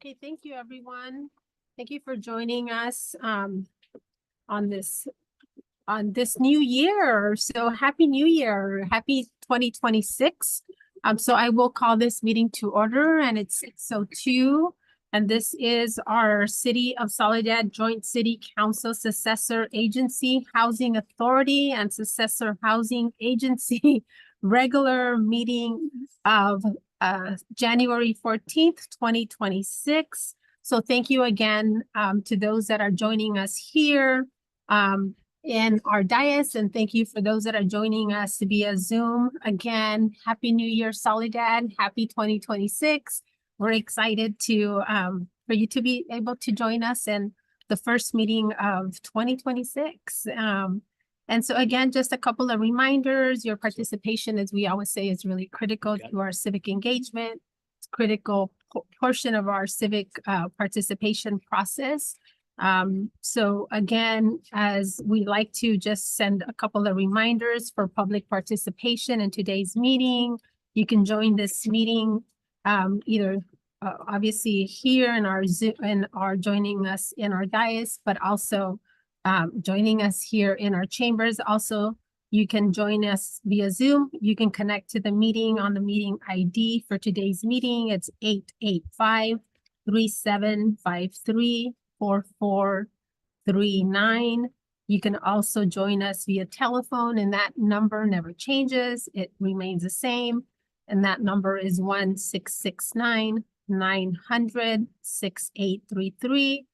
Okay, thank you, everyone. Thank you for joining us on this new year. So happy New Year, happy 2026. So I will call this meeting to order, and it's 6:02. And this is our City of Soledad Joint City Council Successor Agency Housing Authority and Successor Housing Agency regular meeting of January 14th, 2026. So thank you again to those that are joining us here in our dais, and thank you for those that are joining us via Zoom. Again, Happy New Year, Soledad. Happy 2026. We're excited to for you to be able to join us in the first meeting of 2026. And so again, just a couple of reminders. Your participation, as we always say, is really critical to our civic engagement. It's a critical portion of our civic participation process. So again, as we like to just send a couple of reminders for public participation in today's meeting. You can join this meeting either obviously here in our Zoom and are joining us in our dais, but also joining us here in our chambers. Also, you can join us via Zoom. You can connect to the meeting on the meeting ID for today's meeting. It's 885-3753-4439. You can also join us via telephone, and that number never changes. It remains the same. And that number is 1-669-900-6833.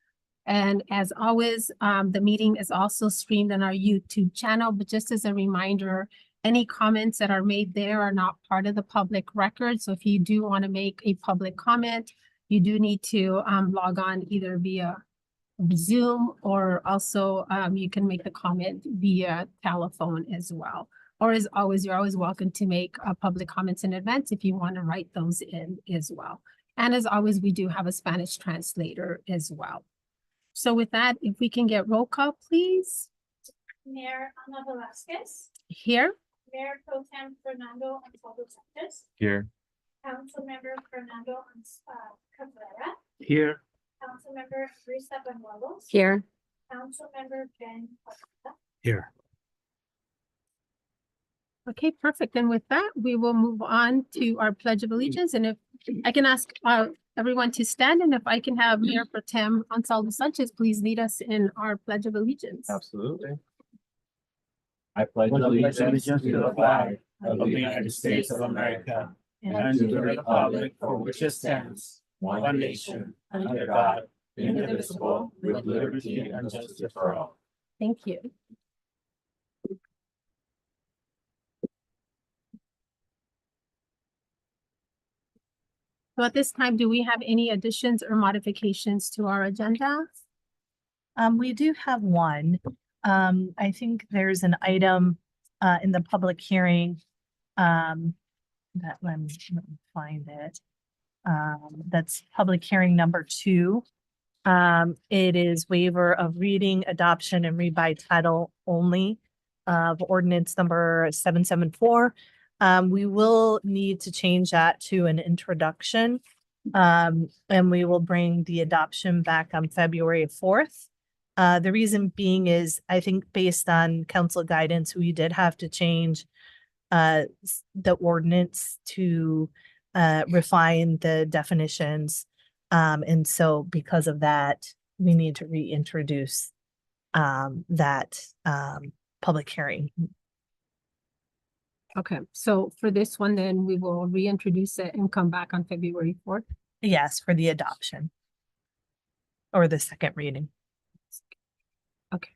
And as always, the meeting is also streamed on our YouTube channel. But just as a reminder, any comments that are made there are not part of the public record. So if you do want to make a public comment, you do need to log on either via Zoom, or also you can make the comment via telephone as well. Or as always, you're always welcome to make public comments in advance if you want to write those in as well. And as always, we do have a Spanish translator as well. So with that, if we can get roll call, please. Mayor Ana Velasquez. Here. Mayor Pro Tem Fernando Ansaldo Sanchez. Here. Councilmember Fernando Cabrera. Here. Councilmember Risa Banuelos. Here. Councilmember Ben Padilla. Here. Okay, perfect. And with that, we will move on to our Pledge of Allegiance. And if I can ask everyone to stand, and if I can have Mayor Pro Tem Ansaldo Sanchez, please lead us in our Pledge of Allegiance. Absolutely. I pledge allegiance to the flag of the United States of America and to the republic for which it stands, one nation, under God, indivisible, with liberty and justice for all. Thank you. So at this time, do we have any additions or modifications to our agenda? We do have one. I think there's an item in the public hearing that let me find it. That's public hearing number 2. It is waiver of reading, adoption, and read by title only of ordinance number 774. We will need to change that to an introduction. And we will bring the adoption back on February 4th. The reason being is, I think based on council guidance, we did have to change the ordinance to refine the definitions. And so because of that, we need to reintroduce that public hearing. Okay, so for this one, then we will reintroduce it and come back on February 4th. Yes, for the adoption or the second reading. Okay.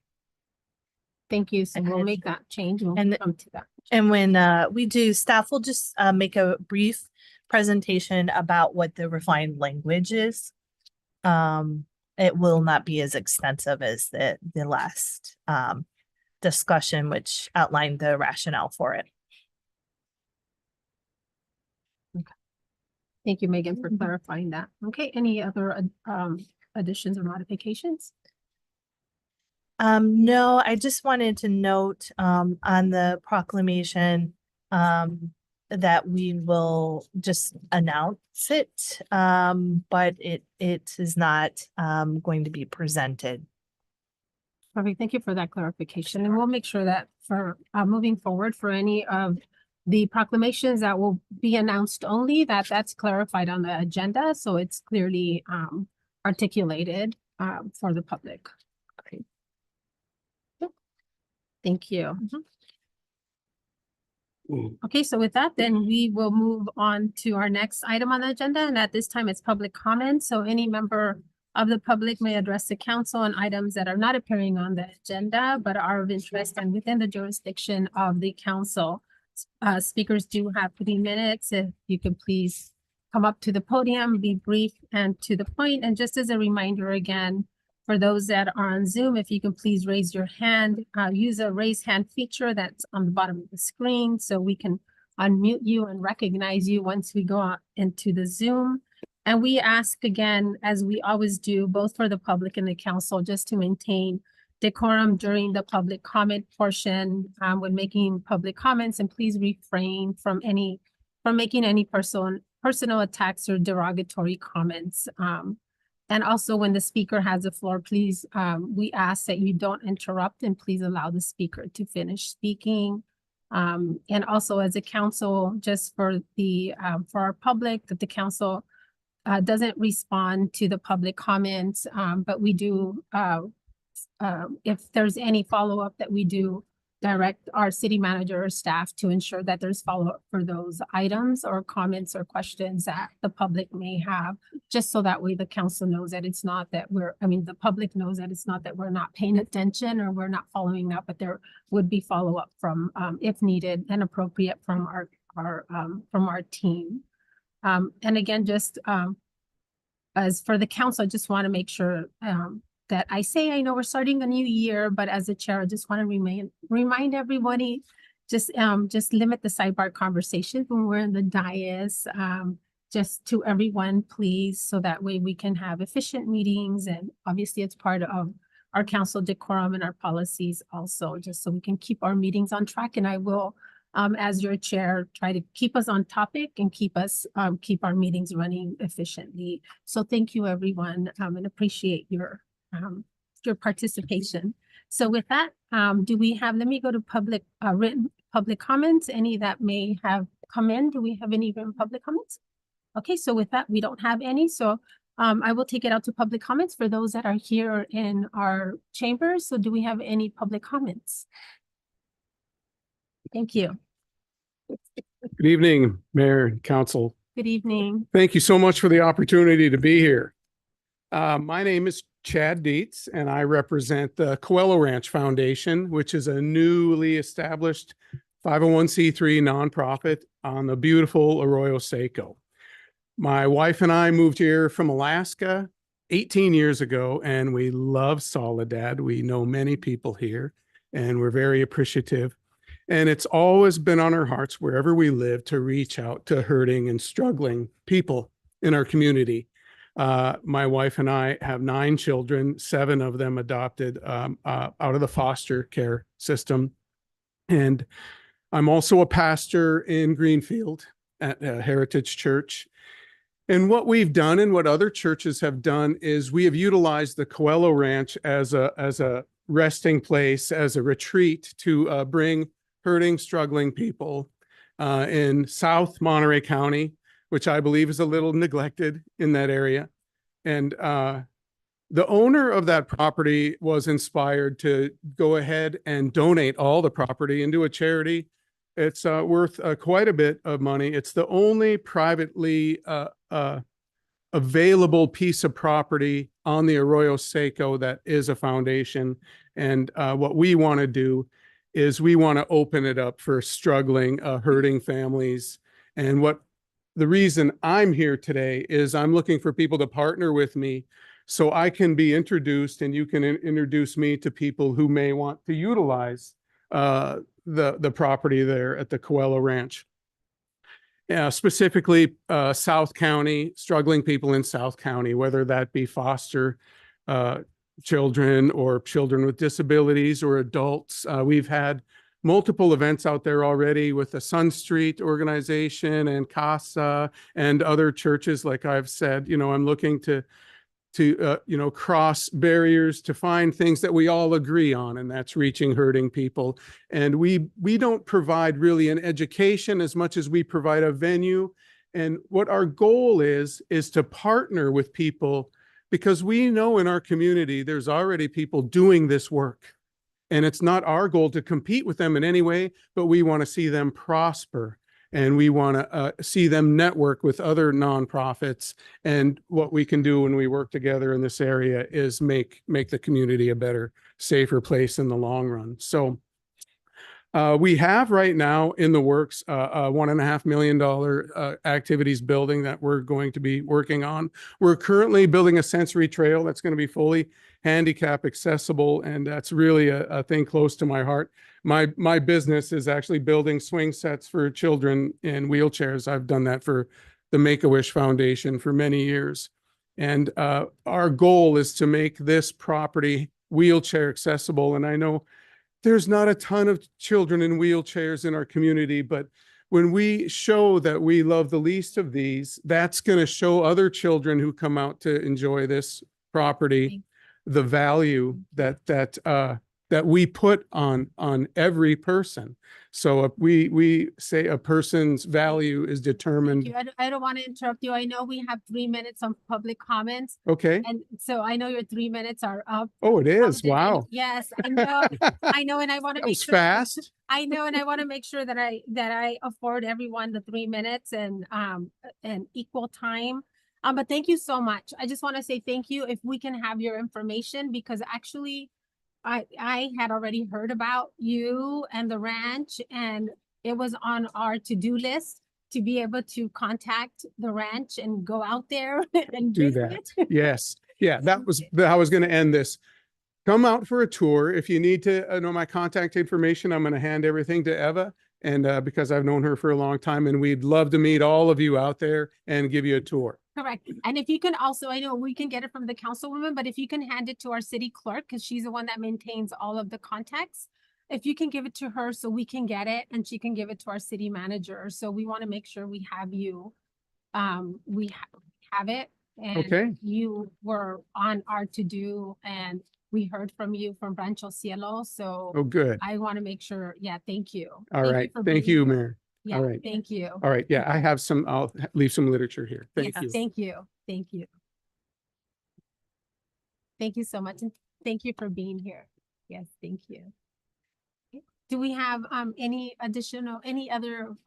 Thank you. So we'll And- make that change. We'll and- come to that. And when we do, staff will just make a brief presentation about what the refined language is. It will not be as extensive as the last discussion, which outlined the rationale for it. Thank you, Megan, for clarifying that. Okay, any other additions or modifications? No, I just wanted to note on the proclamation that we will just announce it, but it is not going to be presented. Perfect. Thank you for that clarification. And we'll make sure that for moving forward for any of the proclamations that will be announced only, that's clarified on the agenda. So it's clearly articulated for the public. Great. Thank you. Okay, so with that, then we will move on to our next item on the agenda. And at this time, it's public comment. So any member of the public may address the council on items that are not appearing on the agenda, but are of interest and within the jurisdiction of the council. Speakers do have 3 minutes. If you could please come up to the podium, be brief and to the point. And just as a reminder again, for those that are on Zoom, if you can please raise your hand, use a raise hand feature that's on the bottom of the screen so we can unmute you and recognize you once we go out into the Zoom. And we ask again, as we always do, both for the public and the council, just to maintain decorum during the public comment portion when making public comments, and please refrain from making any personal attacks or derogatory comments. And also when the speaker has the floor, please, we ask that you don't interrupt and please allow the speaker to finish speaking. And also as a council, just for our public, that the council doesn't respond to the public comments, but we do, if there's any follow-up, that we do direct our city manager or staff to ensure that there's follow-up for those items or comments or questions that the public may have, just so that way the council knows that it's not that the public knows that it's not that we're not paying attention or we're not following up, but there would be follow-up from, if needed and appropriate, from our team. And again, just as for the council, I just want to make sure that I know we're starting a new year, but as a chair, I just want to remind everybody, just limit the sidebar conversations when we're in the dais, just to everyone, please, so that way we can have efficient meetings. And obviously it's part of our council decorum and our policies also, just so we can keep our meetings on track. And I will, as your chair, try to keep us on topic and keep our meetings running efficiently. So thank you, everyone, and appreciate your participation. So with that, let me go to public, written public comments, any that may have come in. Do we have any written public comments? Okay, so with that, we don't have any. So I will take it out to public comments for those that are here in our chambers. So do we have any public comments? Thank you. Good evening, Mayor and Council. Good evening. Thank you so much for the opportunity to be here. My name is Chad Dietz, and I represent the Coelho Ranch Foundation, which is a newly established 501c3 nonprofit on the beautiful Arroyo Seco. My wife and I moved here from Alaska 18 years ago, and we love Soledad. We know many people here, and we're very appreciative. And it's always been on our hearts, wherever we live, to reach out to hurting and struggling people in our community. My wife and I have 9 children, 7 of them adopted out of the foster care system. And I'm also a pastor in Greenfield at Heritage Church. And what we've done and what other churches have done is we have utilized the Coelho Ranch as a resting place, as a retreat to bring hurting, struggling people in South Monterey County, which I believe is a little neglected in that area. And the owner of that property was inspired to go ahead and donate all the property into a charity. It's worth quite a bit of money. It's the only privately available piece of property on the Arroyo Seco that is a foundation. And what we want to do is we want to open it up for struggling, hurting families. And the reason I'm here today is I'm looking for people to partner with me so I can be introduced and you can introduce me to people who may want to utilize the property there at the Coelho Ranch. Specifically South County, struggling people in South County, whether that be foster children or children with disabilities or adults. We've had multiple events out there already with the Sun Street organization and CASA and other churches. Like I've said, I'm looking to cross barriers to find things that we all agree on, and that's reaching hurting people. And we don't provide really an education as much as we provide a venue. And what our goal is to partner with people, because we know in our community, there's already people doing this work. And it's not our goal to compete with them in any way, but we want to see them prosper. And we want to see them network with other nonprofits. And what we can do when we work together in this area is make the community a better, safer place in the long run. So we have right now in the works a $1.5 million activities building that we're going to be working on. We're currently building a sensory trail that's going to be fully handicap accessible, and that's really a thing close to my heart. My business is actually building swing sets for children in wheelchairs. I've done that for the Make-A-Wish Foundation for many years. And our goal is to make this property wheelchair accessible. And I know there's not a ton of children in wheelchairs in our community, but when we show that we love the least of these, that's going to show other children who come out to enjoy this property the value that we put on every person. So if we say a person's value is determined. I don't want to interrupt you. I know we have 3 minutes on public comments, Okay. and so I know your 3 minutes are up. Oh, it is. And- Wow. Yes, I know. I know, and I want to That make was sure. fast. I know, and I want to make sure that I afford everyone the 3 minutes and equal time. But thank you so much. I just want to say thank you. If we can have your information, because actually I had already heard about you and the ranch, and it was on our to-do list to be able to contact the ranch and go out there and Do visit. that. Yes. Yeah, that was how I was going to end this. Come out for a tour. If you need to know my contact information, I'm going to hand everything to Eva. And because I've known her for a long time, and we'd love to meet all of you out there and give you a tour. Correct. And if you can also, I know we can get it from the councilwoman, but if you can hand it to our city clerk, because she's the one that maintains all of the contacts, if you can give it to her so we can get it, and she can give it to our city manager. So we want to make sure we have you, we have it. And Okay. you were on our to-do, and we heard from you from Rancho Cielo. So Oh, good. I want to make sure, yeah, thank you. All right. for Thank being you, here. Mayor. Yeah, All right. thank you. All right. Yeah, I have some, I'll leave some literature here. Thank Yes, you. Thank you. Thank you. Thank you so much. And thank you for being here. Yes, thank you. Do we have any other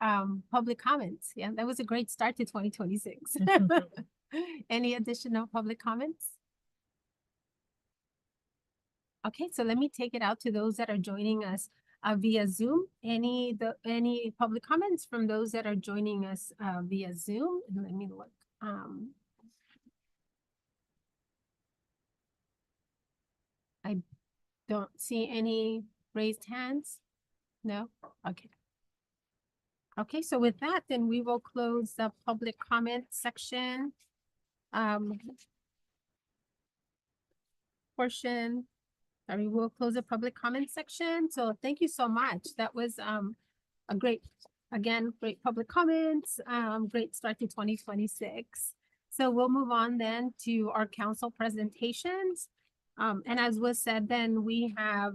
public comments? Yeah, that was a great start to 2026. Any additional public comments? Okay, so let me take it out to those that are joining us via Zoom. Any public comments from those that are joining us via Zoom? And let me look. I don't see any raised hands. No? Okay. Okay, so with that, then we will close the public comment section. Portion. Sorry, we'll close the public comment section. So thank you so much. That was a great public comments, great start to 2026. So we'll move on then to our council presentations. And as was said, then we have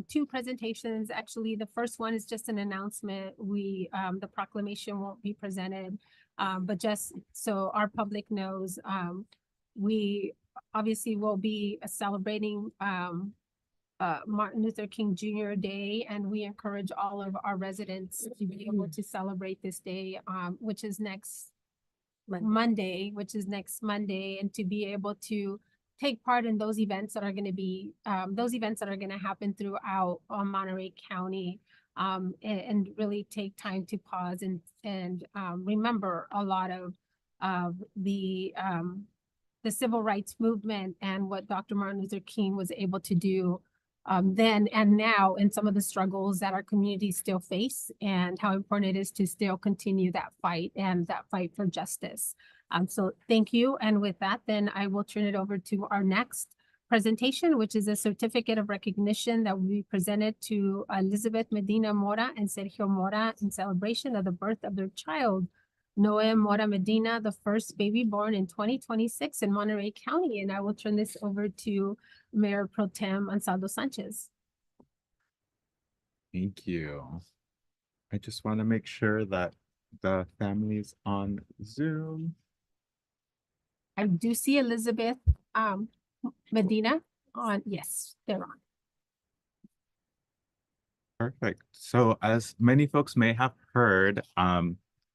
two presentations. Actually, the first one is just an announcement. The proclamation won't be presented, but just so our public knows, we obviously will be celebrating Martin Luther King Jr. Day, and we encourage all of our residents to be able to celebrate this day, which is next Monday, and to be able to take part in those events that are going to be happen throughout Monterey County, and really take time to pause and remember a lot of the civil rights movement and what Dr. Martin Luther King was able to do then and now, and some of the struggles that our communities still face, and how important it is to still continue that fight for justice. So thank you. And with that, then I will turn it over to our next presentation, which is a certificate of recognition that will be presented to Elizabeth Medina Mora and Sergio Mora in celebration of the birth of their child, Noe Mora Medina, the first baby born in 2026 in Monterey County. And I will turn this over to Mayor Pro Tem Ansaldo Sanchez. Thank you. I just want to make sure that the family's on Zoom. I do see Elizabeth Medina on, yes, they're on. Perfect. So as many folks may have heard,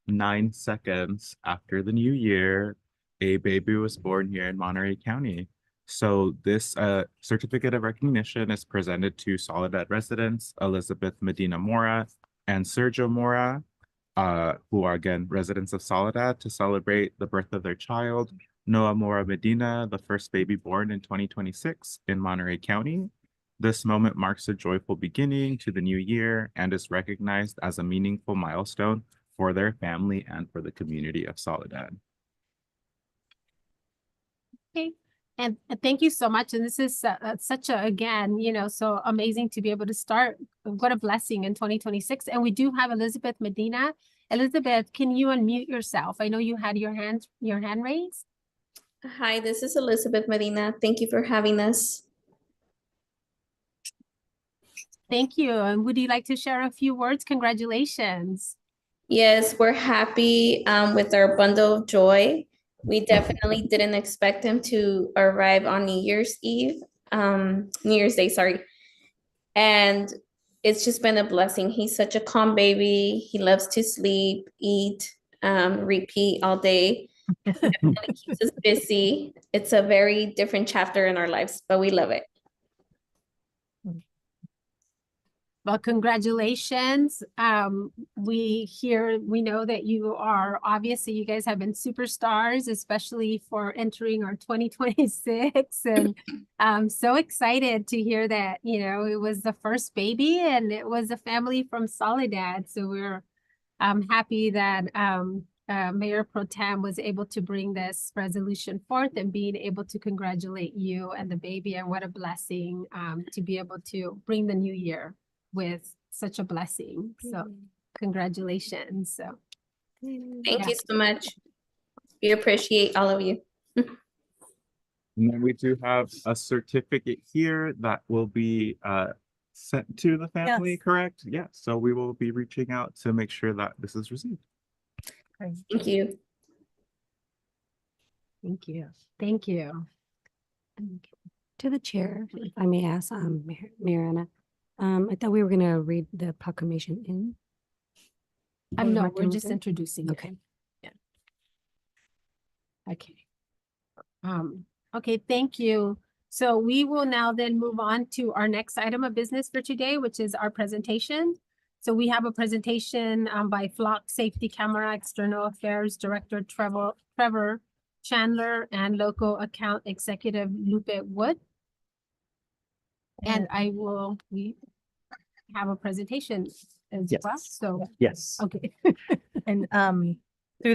9 seconds after the new year, a baby was born here in Monterey County. So this certificate of recognition is presented to Soledad residents, Elizabeth Medina Mora and Sergio Mora, who are again residents of Soledad, to celebrate the birth of their child, Noah Mora Medina, the first baby born in 2026 in Monterey County. This moment marks a joyful beginning to the new year and is recognized as a meaningful milestone for their family and for the community of Soledad. Okay, and thank you so much. And this is such a, again, you know, so amazing to be able to start. What a blessing in 2026. And we do have Elizabeth Medina. Elizabeth, can you unmute yourself? I know you had your hand raised. Hi, this is Elizabeth Medina. Thank you for having us. Thank you. And would you like to share a few words? Congratulations. Yes, we're happy with our bundle of joy. We definitely didn't expect him to arrive on New Year's Day, sorry. And it's just been a blessing. He's such a calm baby. He loves to sleep, eat, repeat all day. Definitely keeps us busy. It's a very different chapter in our lives, but we love it. Well, congratulations. We know that you are, obviously you guys have been superstars, especially for entering our 2026. And I'm so excited to hear that, you know, it was the first baby and it was a family from Soledad. So we're happy that Mayor Pro Tem was able to bring this resolution forth and being able to congratulate you and the baby. And what a blessing to be able to bring the new year with such a blessing. So congratulations. So Thank you so much. We appreciate all of you. And then we do have a certificate here that will be sent to the family, Yes. correct? Yeah, so we will be reaching out to make sure that this is received. Thank you. thank you. Thank you. To the chair, if I may ask, Mayor Anna, I thought we were gonna read the proclamation in. No, Martin we're just Luther? introducing it. Okay. Okay. Okay, thank you. So we will now then move on to our next item of business for today, which is our presentation. So we have a presentation by Flock Safety Camera External Affairs Director Trevor Chandler and Local Account Executive Lupe Wood. And we have a presentation as well, so, Yes. okay. And through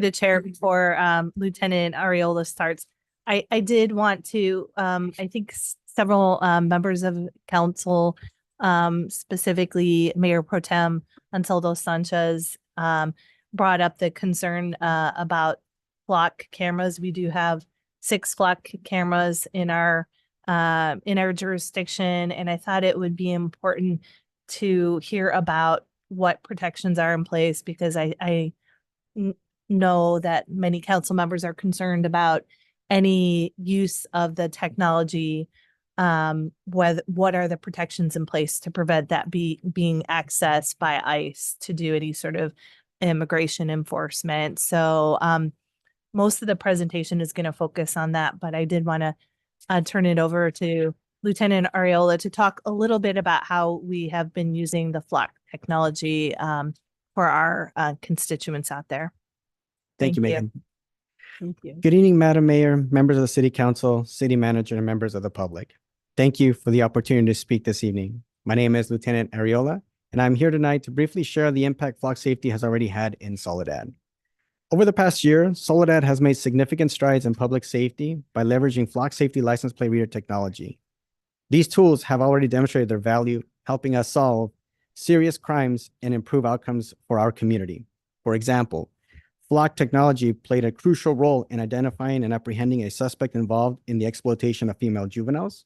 the chair before Lieutenant Arreola starts, I did want to I think several members of council, specifically Mayor Pro Tem Ansaldo Sanchez, brought up the concern about flock cameras. We do have 6 flock cameras in our jurisdiction, and I thought it would be important to hear about what protections are in place, because I know that many council members are concerned about any use of the technology. What are the protections in place to prevent that being accessed by ICE to do any sort of immigration enforcement? So most of the presentation is going to focus on that, but I did want to turn it over to Lieutenant Arreola to talk a little bit about how we have been using the Flock technology for our constituents out there. Thank you, Thank you. Megan. Thank you. Good evening, Madam Mayor, members of the City Council, City Manager, and members of the public. Thank you for the opportunity to speak this evening. My name is Lieutenant Arreola, and I'm here tonight to briefly share the impact Flock Safety has already had in Soledad. Over the past year, Soledad has made significant strides in public safety by leveraging Flock Safety license plate reader technology. These tools have already demonstrated their value, helping us solve serious crimes and improve outcomes for our community. For example, Flock technology played a crucial role in identifying and apprehending a suspect involved in the exploitation of female juveniles.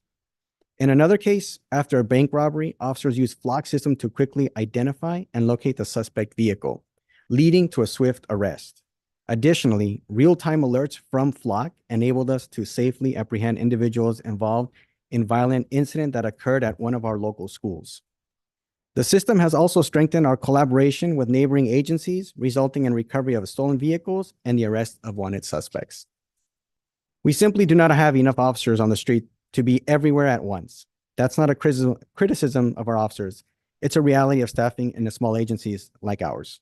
In another case, after a bank robbery, officers used Flock system to quickly identify and locate the suspect vehicle, leading to a swift arrest. Additionally, real-time alerts from Flock enabled us to safely apprehend individuals involved in violent incident that occurred at one of our local schools. The system has also strengthened our collaboration with neighboring agencies, resulting in recovery of stolen vehicles and the arrest of wanted suspects. We simply do not have enough officers on the street to be everywhere at once. That's not a criticism of our officers. It's a reality of staffing in the small agencies like ours.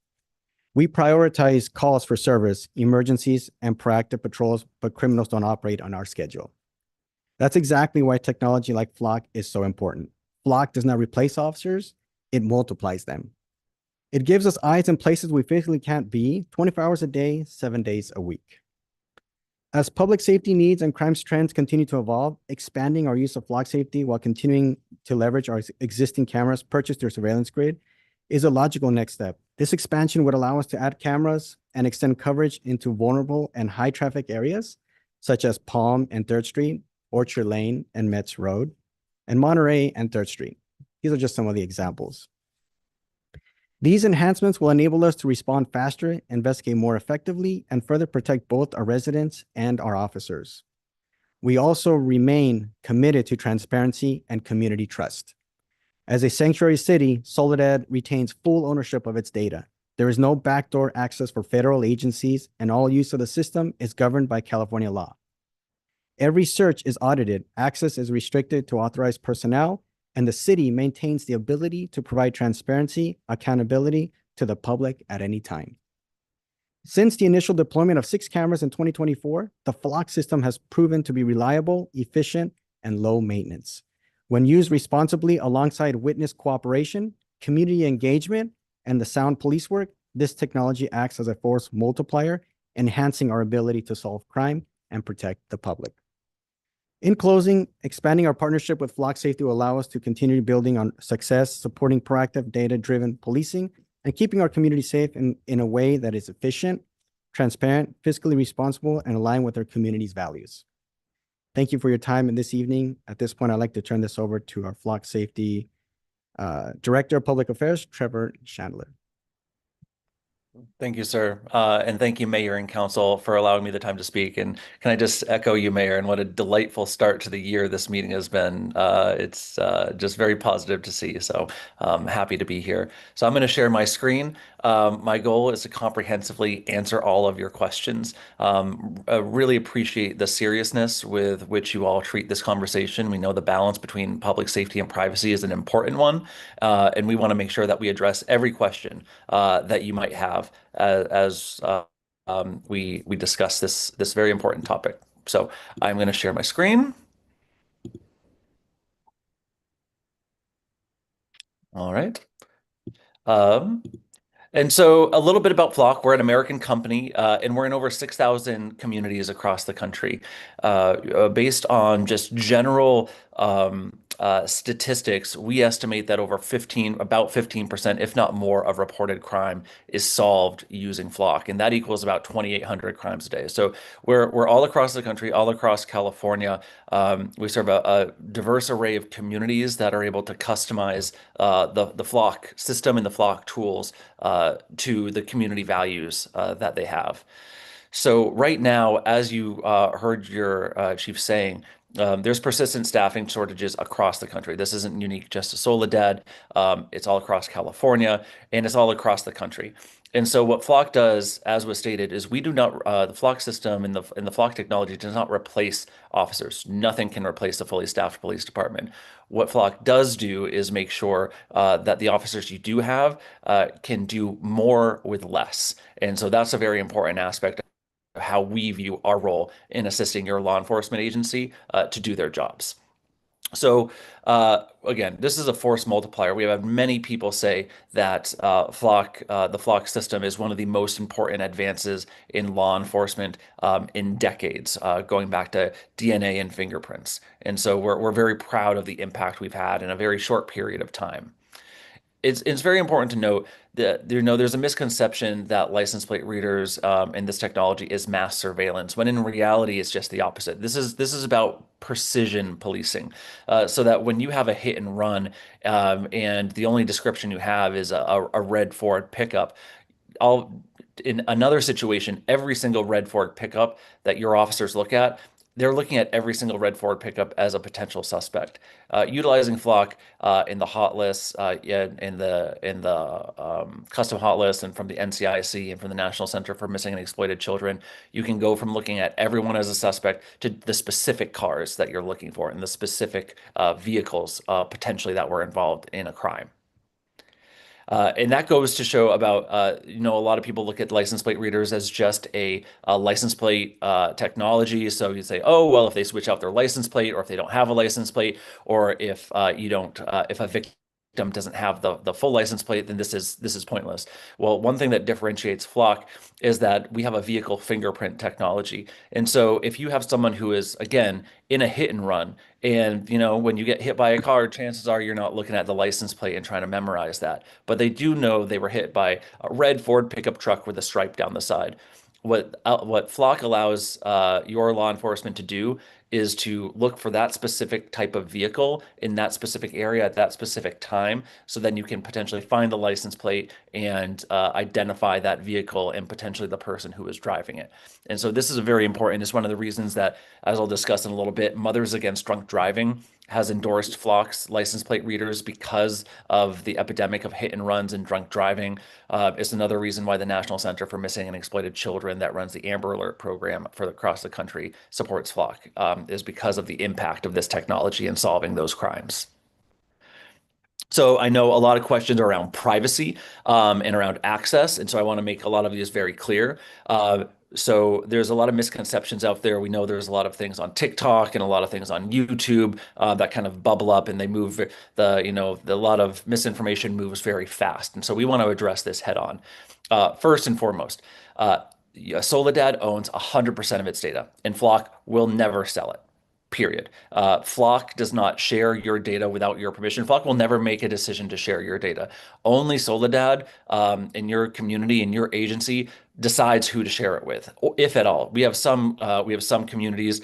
We prioritize calls for service, emergencies, and proactive patrols, but criminals don't operate on our schedule. That's exactly why technology like Flock is so important. Flock does not replace officers, it multiplies them. It gives us eyes in places we physically can't be 24 hours a day, 7 days a week. As public safety needs and crimes trends continue to evolve, expanding our use of Flock Safety while continuing to leverage our existing cameras purchased through surveillance grid is a logical next step. This expansion would allow us to add cameras and extend coverage into vulnerable and high traffic areas, such as Palm and 3rd Street, Orchard Lane and Metz Road, and Monterey and 3rd Street. These are just some of the examples. These enhancements will enable us to respond faster, investigate more effectively, and further protect both our residents and our officers. We also remain committed to transparency and community trust. As a sanctuary city, Soledad retains full ownership of its data. There is no backdoor access for federal agencies, and all use of the system is governed by California law. Every search is audited, access is restricted to authorized personnel, and the city maintains the ability to provide transparency, accountability to the public at any time. Since the initial deployment of 6 cameras in 2024, the Flock system has proven to be reliable, efficient, and low maintenance. When used responsibly alongside witness cooperation, community engagement, and the sound police work, this technology acts as a force multiplier, enhancing our ability to solve crime and protect the public. In closing, expanding our partnership with Flock Safety will allow us to continue building on success, supporting proactive, data-driven policing, and keeping our community safe in a way that is efficient, transparent, fiscally responsible, and aligned with our community's values. Thank you for your time this evening. At this point, I'd like to turn this over to our Flock Safety Director of Public Affairs, Trevor Chandler. Thank you, sir. And thank you, Mayor and Council, for allowing me the time to speak. And can I just echo you, Mayor, and what a delightful start to the year this meeting has been. It's just very positive to see. So happy to be here. So I'm going to share my screen. My goal is to comprehensively answer all of your questions. I really appreciate the seriousness with which you all treat this conversation. We know the balance between public safety and privacy is an important one, and we want to make sure that we address every question that you might have as we discuss this very important topic. So I'm going to share my screen. All right. And so a little bit about Flock. We're an American company, and we're in over 6,000 communities across the country. Based on just general statistics, we estimate that about 15%, if not more, of reported crime is solved using Flock, and that equals about 2,800 crimes a day. So we're all across the country, all across California. We serve a diverse array of communities that are able to customize the Flock system and the Flock tools to the community values that they have. So right now, as you heard your chief saying, there's persistent staffing shortages across the country. This isn't unique just to Soledad. It's all across California, and it's all across the country. And so what Flock does, as was stated, is we do not, the Flock system and the Flock technology does not replace officers. Nothing can replace a fully staffed police department. What Flock does do is make sure that the officers you do have can do more with less. And so that's a very important aspect of how we view our role in assisting your law enforcement agency to do their jobs. So again, this is a force multiplier. We have had many people say that the Flock system is one of the most important advances in law enforcement in decades, going back to DNA and fingerprints. And so we're very proud of the impact we've had in a very short period of time. It's very important to note that there's a misconception that license plate readers and this technology is mass surveillance, when in reality it's just the opposite. This is about precision policing, so that when you have a hit and run, and the only description you have is a red Ford pickup, in another situation, every single red Ford pickup that your officers look at, they're looking at every single red Ford pickup as a potential suspect. Utilizing Flock in the hot lists, in the custom hot list, and from the NCIC and from the National Center for Missing and Exploited Children, you can go from looking at everyone as a suspect to the specific cars that you're looking for and the specific vehicles potentially that were involved in a crime. And that goes to show about, a lot of people look at license plate readers as just a license plate technology. So you say, oh, well, if they switch out their license plate, or if they don't have a license plate, or if if a victim doesn't have the full license plate, then this is pointless. Well, one thing that differentiates Flock is that we have a vehicle fingerprint technology. And so if you have someone who is, again, in a hit and run, and when you get hit by a car, chances are you're not looking at the license plate and trying to memorize that, but they do know they were hit by a red Ford pickup truck with a stripe down the side. What Flock allows your law enforcement to do is to look for that specific type of vehicle in that specific area at that specific time, so then you can potentially find the license plate and identify that vehicle and potentially the person who is driving it. And so this is very important. It's one of the reasons that, as I'll discuss in a little bit, Mothers Against Drunk Driving has endorsed Flock's license plate readers because of the epidemic of hit and runs and drunk driving. It's another reason why the National Center for Missing and Exploited Children, that runs the Amber Alert program across the country, supports Flock, is because of the impact of this technology in solving those crimes. So I know a lot of questions are around privacy and around access, and so I want to make a lot of these very clear. So there's a lot of misconceptions out there. We know there's a lot of things on TikTok and a lot of things on YouTube that kind of bubble up, and they move a lot of misinformation moves very fast. And so we want to address this head on. First and foremost, Soledad owns 100% of its data, and Flock will never sell it. Period. Flock does not share your data without your permission. Flock will never make a decision to share your data. Only Soledad, in your community, in your agency, decides who to share it with, if at all. We have some communities,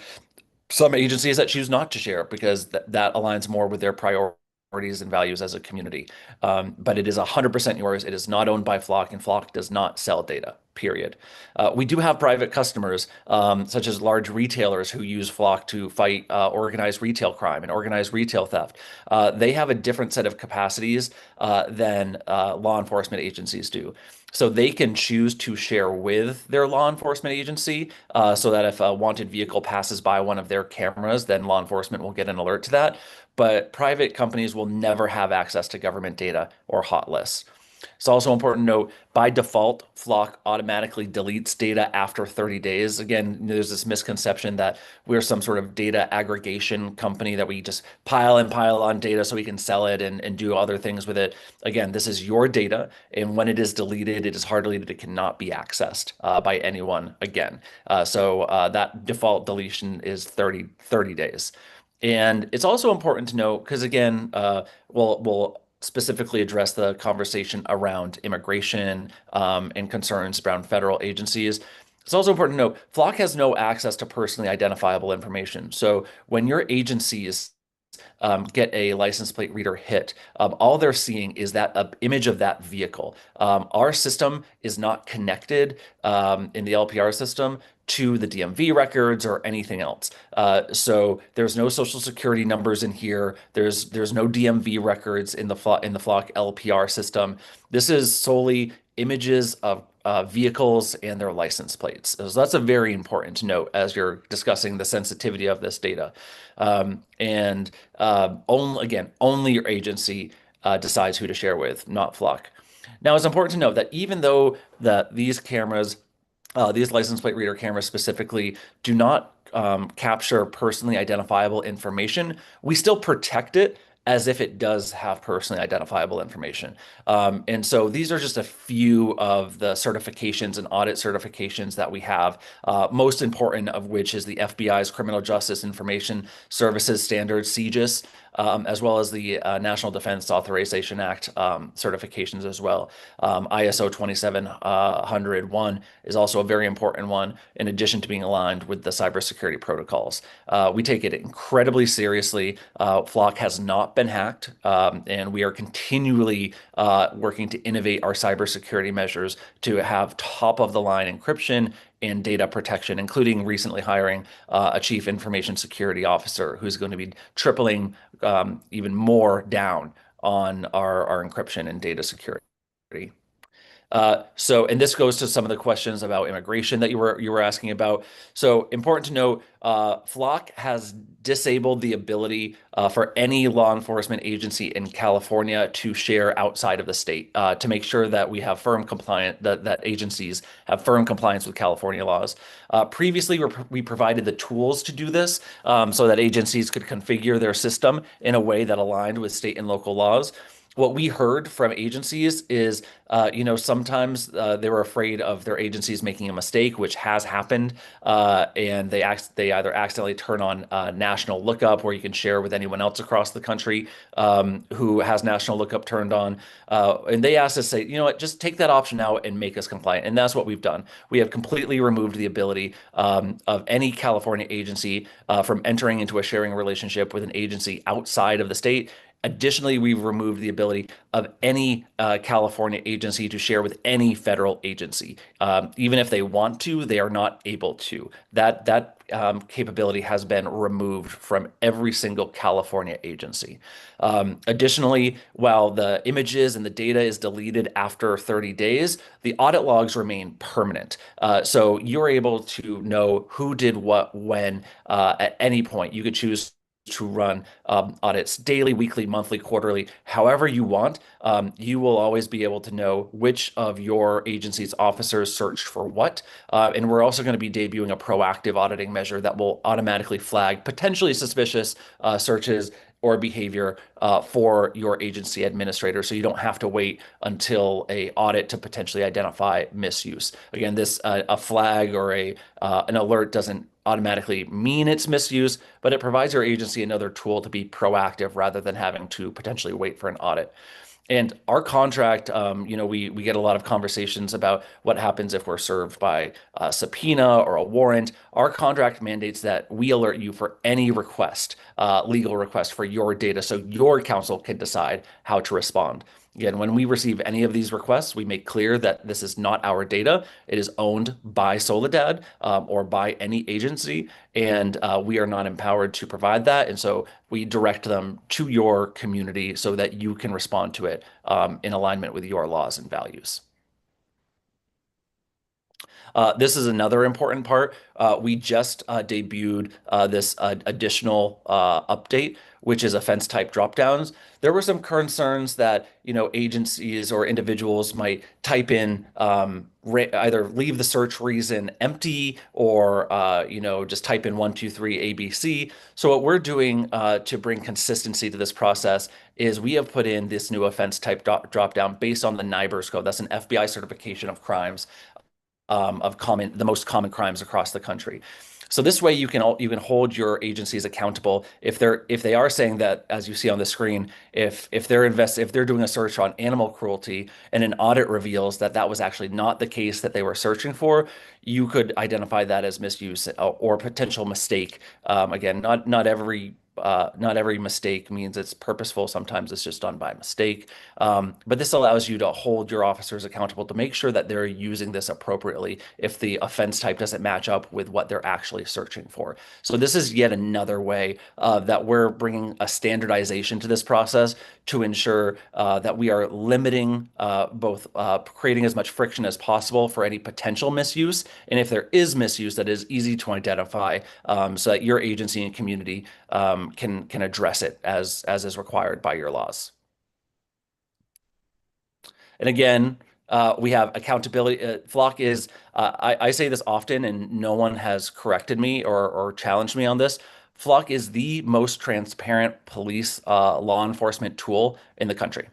some agencies that choose not to share it because that aligns more with their priorities and values as a community. But it is 100% yours. It is not owned by Flock, and Flock does not sell data. Period. We do have private customers, such as large retailers who use Flock to fight organized retail crime and organized retail theft. They have a different set of capacities than law enforcement agencies do. So they can choose to share with their law enforcement agency, so that if a wanted vehicle passes by one of their cameras, then law enforcement will get an alert to that. But private companies will never have access to government data or hot lists. It's also important to note, by default, Flock automatically deletes data after 30 days. Again, there's this misconception that we're some sort of data aggregation company, that we just pile and pile on data so we can sell it and do other things with it. Again, this is your data, and when it is deleted, it is hardly that it cannot be accessed by anyone again. So that default deletion is 30 days. And it's also important to note, because again, we'll specifically address the conversation around immigration and concerns around federal agencies. It's also important to note, Flock has no access to personally identifiable information. So when your agencies get a license plate reader hit, all they're seeing is that image of that vehicle. Our system is not connected in the LPR system to the DMV records or anything else. So there's no social security numbers in here. There's no DMV records in the Flock LPR system. This is solely images of vehicles and their license plates. So that's a very important note as you're discussing the sensitivity of this data. Only your agency decides who to share with, not Flock. Now, it's important to note that even though these cameras These license plate reader cameras specifically do not capture personally identifiable information. We still protect it as if it does have personally identifiable information. And so these are just a few of the certifications and audit certifications that we have, most important of which is the FBI's Criminal Justice Information Services Standards, CJIS, as well as the National Defense Authorization Act certifications as well. ISO 27001 is also a very important one, in addition to being aligned with the cybersecurity protocols. We take it incredibly seriously. Flock has not been hacked, and we are continually working to innovate our cybersecurity measures to have top-of-the-line encryption and data protection, including recently hiring a chief information security officer who's going to be tripling even more down on our encryption and data security. And this goes to some of the questions about immigration that you were asking about. So important to note, Flock has disabled the ability for any law enforcement agency in California to share outside of the state to make sure that we have that agencies have firm compliance with California laws. Previously, we provided the tools to do this so that agencies could configure their system in a way that aligned with state and local laws. What we heard from agencies is, sometimes they were afraid of their agencies making a mistake, which has happened, and they either accidentally turn on national lookup, where you can share with anyone else across the country who has national lookup turned on, and they asked us, say, you know what, just take that option out and make us compliant, and that's what we've done. We have completely removed the ability of any California agency from entering into a sharing relationship with an agency outside of the state. Additionally, we've removed the ability of any California agency to share with any federal agency. Even if they want to, they are not able to. That capability has been removed from every single California agency. Additionally, while the images and the data is deleted after 30 days, the audit logs remain permanent. So you're able to know who did what when at any point. You could choose to run audits daily, weekly, monthly, quarterly, however you want. You will always be able to know which of your agency's officers searched for what. And we're also going to be debuting a proactive auditing measure that will automatically flag potentially suspicious searches or behavior for your agency administrator, so you don't have to wait until an audit to potentially identify misuse. Again, this a flag or an alert doesn't automatically mean it's misuse, but it provides your agency another tool to be proactive rather than having to potentially wait for an audit. And our contract, we get a lot of conversations about what happens if we're served by a subpoena or a warrant. Our contract mandates that we alert you for any request, legal request for your data, so your counsel can decide how to respond. Again, when we receive any of these requests, we make clear that this is not our data. It is owned by Soledad or by any agency, and we are not empowered to provide that. And so we direct them to your community so that you can respond to it in alignment with your laws and values. This is another important part. We just debuted this additional update, which is offense type dropdowns. There were some concerns that agencies or individuals might type in either leave the search reason empty or just type in 123 ABC. So what we're doing to bring consistency to this process is we have put in this new offense type dropdown based on the NIBRS code. That's an FBI certification of crimes. The most common crimes across the country. So this way you can hold your agencies accountable if they are saying that, as you see on the screen, if they're doing a search on animal cruelty and an audit reveals that was actually not the case that they were searching for, you could identify that as misuse or potential mistake. Again, not every mistake means it's purposeful. Sometimes it's just done by mistake. But this allows you to hold your officers accountable to make sure that they're using this appropriately if the offense type doesn't match up with what they're actually searching for. So this is yet another way that we're bringing a standardization to this process to ensure that we are limiting both creating as much friction as possible for any potential misuse. And if there is misuse, that is easy to identify so that your agency and community can address it as is required by your laws. And again, We have accountability. Flock is, I say this often and no one has corrected me or challenged me on this. Flock is the most transparent police law enforcement tool in the country.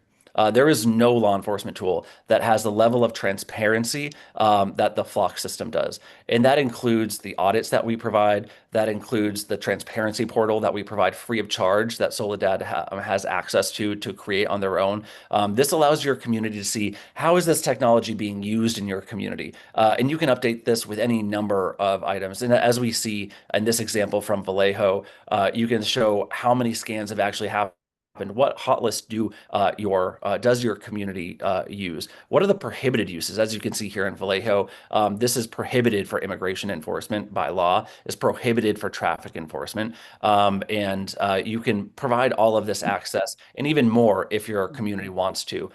There is no law enforcement tool that has the level of transparency that the Flock system does. And that includes the audits that we provide. That includes the transparency portal that we provide free of charge that Soledad has access to create on their own. This allows your community to see how is this technology being used in your community. And you can update this with any number of items. And as we see in this example from Vallejo, you can show how many scans have actually happened. What hot list does your community use? What are the prohibited uses? As you can see here in Vallejo, this is prohibited for immigration enforcement by law, is prohibited for traffic enforcement. And you can provide all of this access and even more if your community wants to,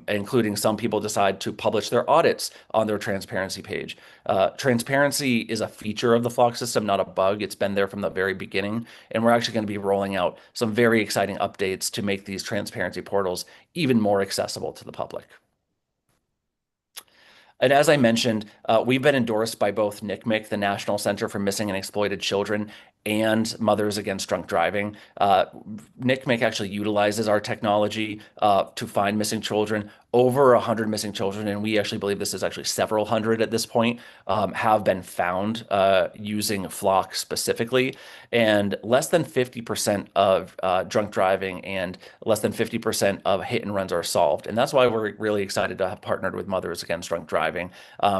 including some people decide to publish their audits on their transparency page. Transparency is a feature of the Flock system, not a bug. It's been there from the very beginning. And we're actually going to be rolling out some very exciting updates to make these transparency portals even more accessible to the public. And as I mentioned, we've been endorsed by both NCMEC, the National Center for Missing and Exploited Children, and Mothers Against Drunk Driving. NCMEC actually utilizes our technology to find missing children. Over 100 missing children, and we actually believe this is actually several hundred at this point, have been found using Flock specifically. And less than 50% of drunk driving and less than 50% of hit and runs are solved. And that's why we're really excited to have partnered with Mothers Against Drunk Driving,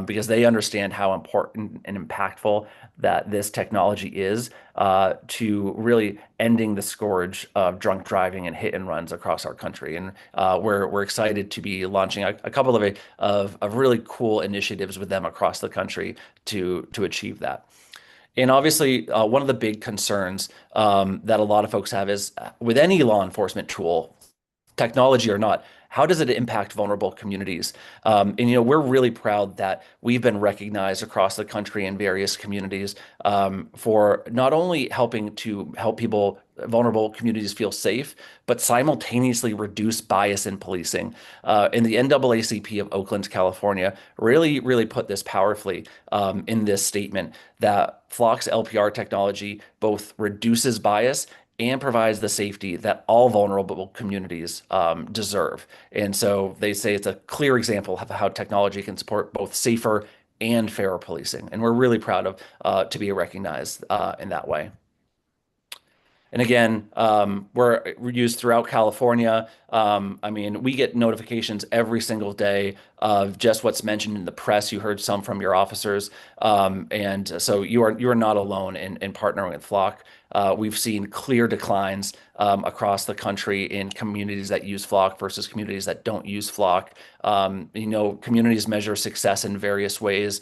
because they understand how important and impactful that this technology is to really ending the scourge of drunk driving and hit and runs across our country. And we're excited to be launching a couple of really cool initiatives with them across the country to achieve that. And obviously, one of the big concerns that a lot of folks have is with any law enforcement tool, technology or not, how does it impact vulnerable communities? And, we're really proud that we've been recognized across the country in various communities for not only helping to help people, vulnerable communities feel safe, but simultaneously reduce bias in policing. And the NAACP of Oakland, California, really put this powerfully in this statement that Flock's LPR technology both reduces bias and provides the safety that all vulnerable communities deserve. And so they say it's a clear example of how technology can support both safer and fairer policing. And we're really proud of to be recognized in that way. And again, we're used throughout California. We get notifications every single day of just what's mentioned in the press. You heard some from your officers. And so you are not alone in partnering with Flock. We've seen clear declines across the country in communities that use Flock versus communities that don't use Flock. Communities measure success in various ways.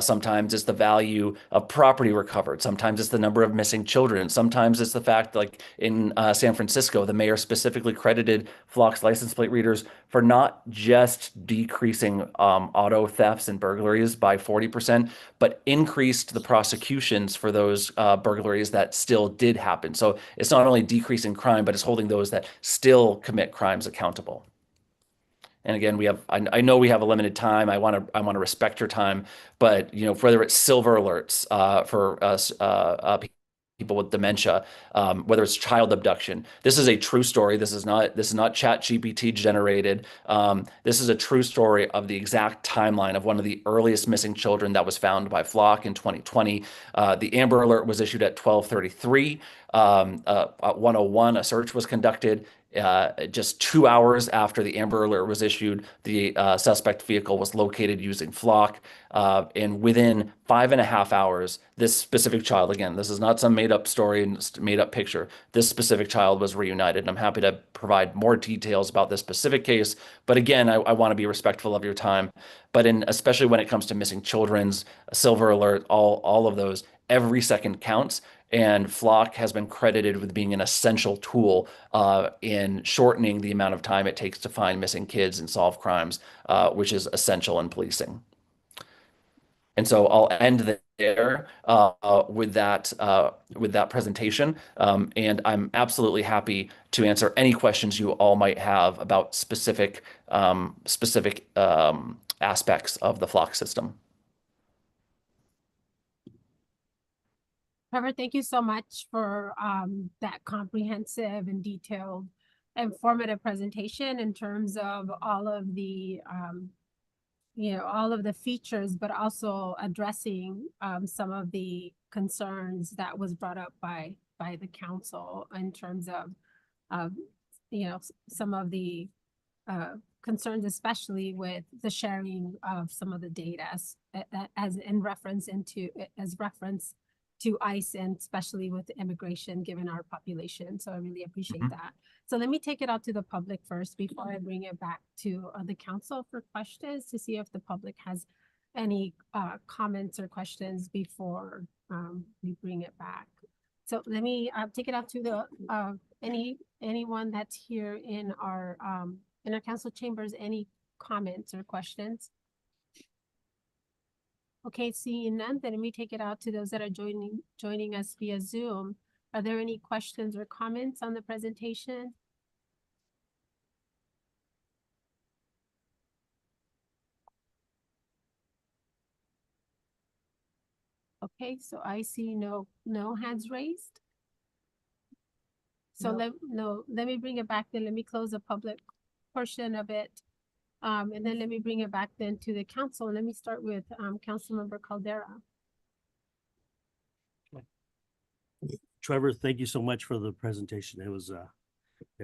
Sometimes it's the value of property recovered. Sometimes it's the number of missing children. Sometimes it's the fact, like in San Francisco, the mayor specifically credited Flock's license plate readers for not just decreasing auto thefts and burglaries by 40%, but increased the prosecutions for those burglaries that still did happen. So it's not only decreasing crime, but it's holding those that still commit crimes accountable. And again, I know we have a limited time. I want to respect your time, but whether it's silver alerts for us, people with dementia, whether it's child abduction, this is a true story. This is not ChatGPT generated. This is a true story of the exact timeline of one of the earliest missing children that was found by Flock in 2020. The Amber Alert was issued at 12:33. At 1:01, a search was conducted. Just 2 hours after the Amber Alert was issued, the suspect vehicle was located using Flock. And within 5.5 hours, this specific child, again, this is not some made up story, made up picture. This specific child was reunited. And I'm happy to provide more details about this specific case. But again, I want to be respectful of your time. But especially when it comes to missing children's, Silver Alert, all of those, every second counts. And Flock has been credited with being an essential tool in shortening the amount of time it takes to find missing kids and solve crimes, which is essential in policing. And so I'll end there with that presentation. And I'm absolutely happy to answer any questions you all might have about specific aspects of the Flock system. Trevor, thank you so much for that comprehensive and detailed, informative presentation in terms of all of the all of the features, but also addressing some of the concerns that was brought up by the council in terms of some of the concerns, especially with the sharing of some of the data as reference to ICE, and especially with immigration, given our population. So I really appreciate that. So let me take it out to the public first before I bring it back to the council for questions, to see if the public has any comments or questions before we bring it back. So let me take it out to the anyone that's here in our council chambers. Any comments or questions? Okay, seeing none, then let me take it out to those that are joining us via Zoom. Are there any questions or comments on the presentation? Okay, so I see no hands raised. So let me bring it back then. Let me close the public portion of it. And then let me bring it back then to the council. Let me start with Councilmember Caldera. Trevor, thank you so much for the presentation. It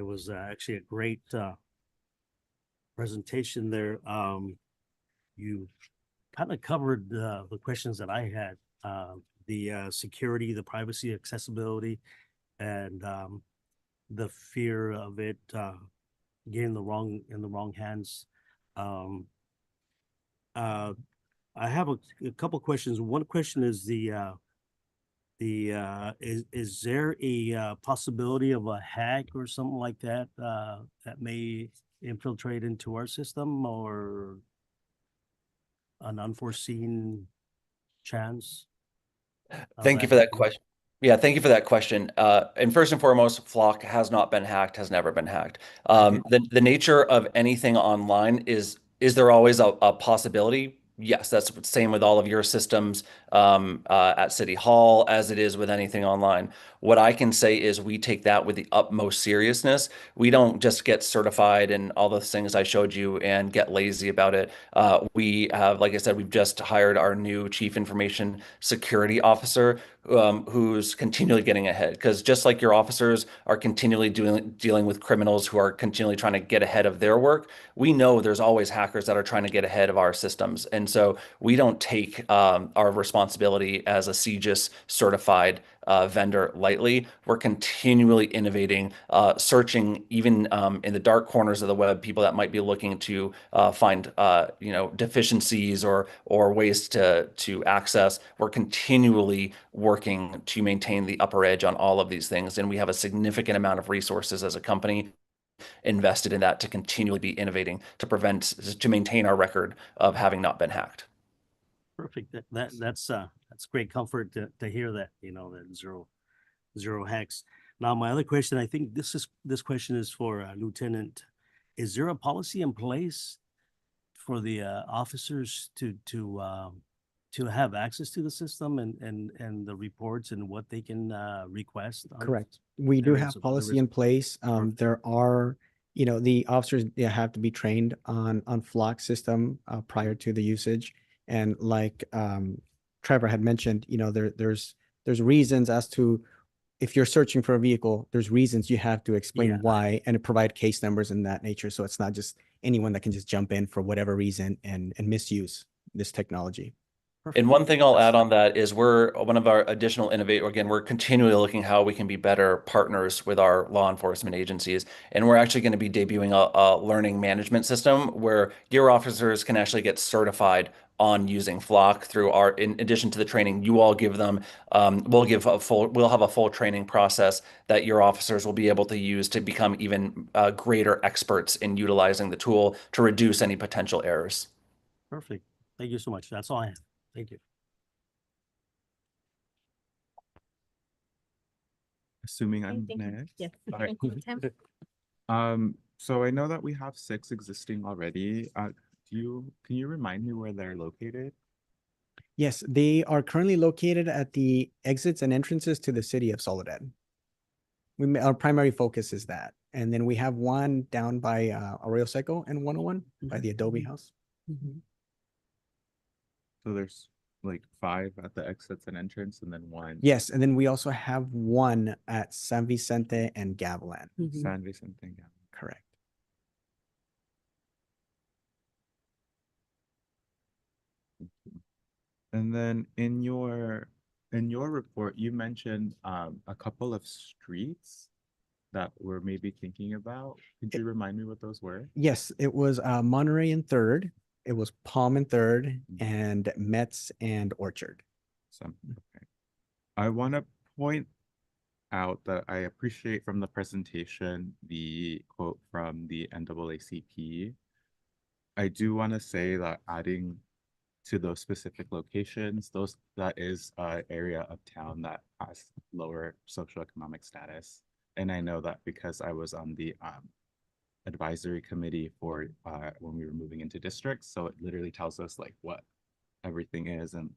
was actually a great presentation there. You kind of covered the questions that I had, the security, the privacy, accessibility, and the fear of it getting in the wrong hands. I have a couple questions. One question is is there a possibility of a hack or something like that that may infiltrate into our system, or an unforeseen chance? Thank you for that question. Yeah, thank you for that question. And first and foremost, Flock has not been hacked, has never been hacked. The nature of anything online is there always a possibility? Yes, that's the same with all of your systems at City Hall as it is with anything online. What I can say is we take that with the utmost seriousness. We don't just get certified and all those things I showed you and get lazy about it. We have, like I said, we've just hired our new Chief Information Security Officer, who's continually getting ahead, because just like your officers are continually dealing with criminals who are continually trying to get ahead of their work, we know there's always hackers that are trying to get ahead of our systems. And so we don't take our responsibility as a CJIS certified vendor lightly. We're continually innovating, searching even in the dark corners of the web, people that might be looking to find deficiencies or ways to access. We're continually working to maintain the upper edge on all of these things, and we have a significant amount of resources as a company invested in that to continually be innovating to maintain our record of having not been hacked. Perfect. That's great comfort to hear that, that zero hacks. Now, my other question, I think this question is for Lieutenant. Is there a policy in place for the officers to have access to the system and the reports and what they can request? Correct. We do have policy in place. There are, the officers, they have to be trained on Flock system prior to the usage. And like Trevor had mentioned, there's reasons as to, if you're searching for a vehicle, there's reasons you have to explain why and provide case numbers in that nature. So it's not just anyone that can just jump in for whatever reason and misuse this technology. And one thing I'll add on that is one of our additional innovative, again, we're continually looking how we can be better partners with our law enforcement agencies. And we're actually going to be debuting a learning management system where your officers can actually get certified on using Flock through in addition to the training you all give them. We'll have a full training process that your officers will be able to use to become even greater experts in utilizing the tool to reduce any potential errors. Perfect. Thank you so much. That's all I have. Thank you. assuming I'm Thank you. next. Yes. All right. Thank you, Tim. So I know that we have 6 existing already. Can you remind me where they're located? Yes, they are currently located at the exits and entrances to the city of Soledad. Our primary focus is that. And then we have one down by Arroyo Seco and 101 by the Adobe House. So there's like 5 at the exits and entrance and then 1. Yes, and then we also have one at San Vicente and Gavilan. San Vicente. Yeah. Correct. And then in your report, you mentioned a couple of streets that we're maybe thinking about. Could you remind me what those were? Yes, it was Monterey and Third. It was Palm and Third and Metz and Orchard. Okay. I want to point out that I appreciate from the presentation the quote from the NAACP. I do want to say that adding to those specific locations, that is an area of town that has lower socioeconomic status. And I know that because I was on the advisory committee for when we were moving into districts. So it literally tells us like what everything is and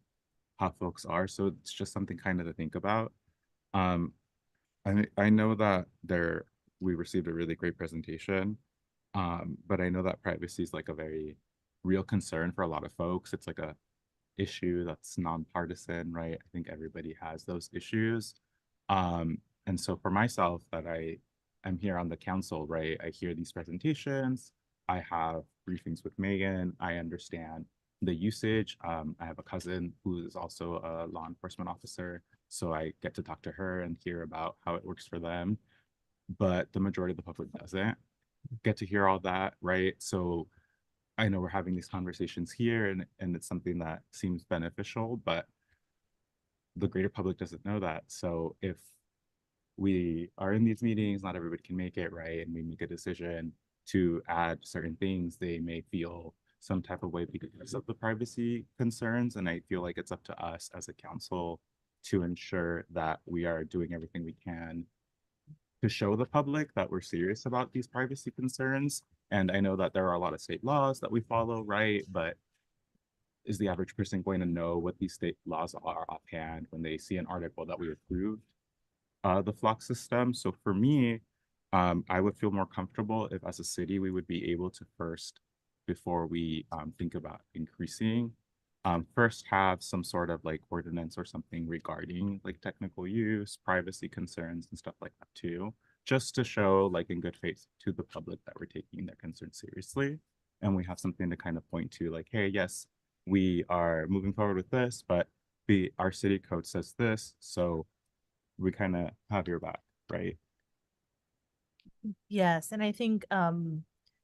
how folks are. So it's just something kind of to think about. I know that we received a really great presentation, but I know that privacy is like a very real concern for a lot of folks. It's like a issue that's nonpartisan, right? I think everybody has those issues. And so for myself, that I'm here on the council, right? I hear these presentations. I have briefings with Megan. I understand the usage. I have a cousin who is also a law enforcement officer. So I get to talk to her and hear about how it works for them. But the majority of the public doesn't get to hear all that, right? So I know we're having these conversations here and it's something that seems beneficial, but the greater public doesn't know that. So if we are in these meetings, not everybody can make it, right? And we make a decision to add certain things, they may feel some type of way because of the privacy concerns. And I feel like it's up to us as a council to ensure that we are doing everything we can to show the public that we're serious about these privacy concerns. And I know that there are a lot of state laws that we follow, right? But is the average person going to know what these state laws are offhand when they see an article that we approved the flock system? So for me, I would feel more comfortable if as a city, we would be able to first, before we think about increasing, first have some sort of like ordinance or something regarding like technical use, privacy concerns and stuff like that too, just to show like in good faith to the public that we're taking their concerns seriously. And we have something to kind of point to like, hey, yes, we are moving forward with this, but our city code says this. So we kind of have your back, right? Yes, and I think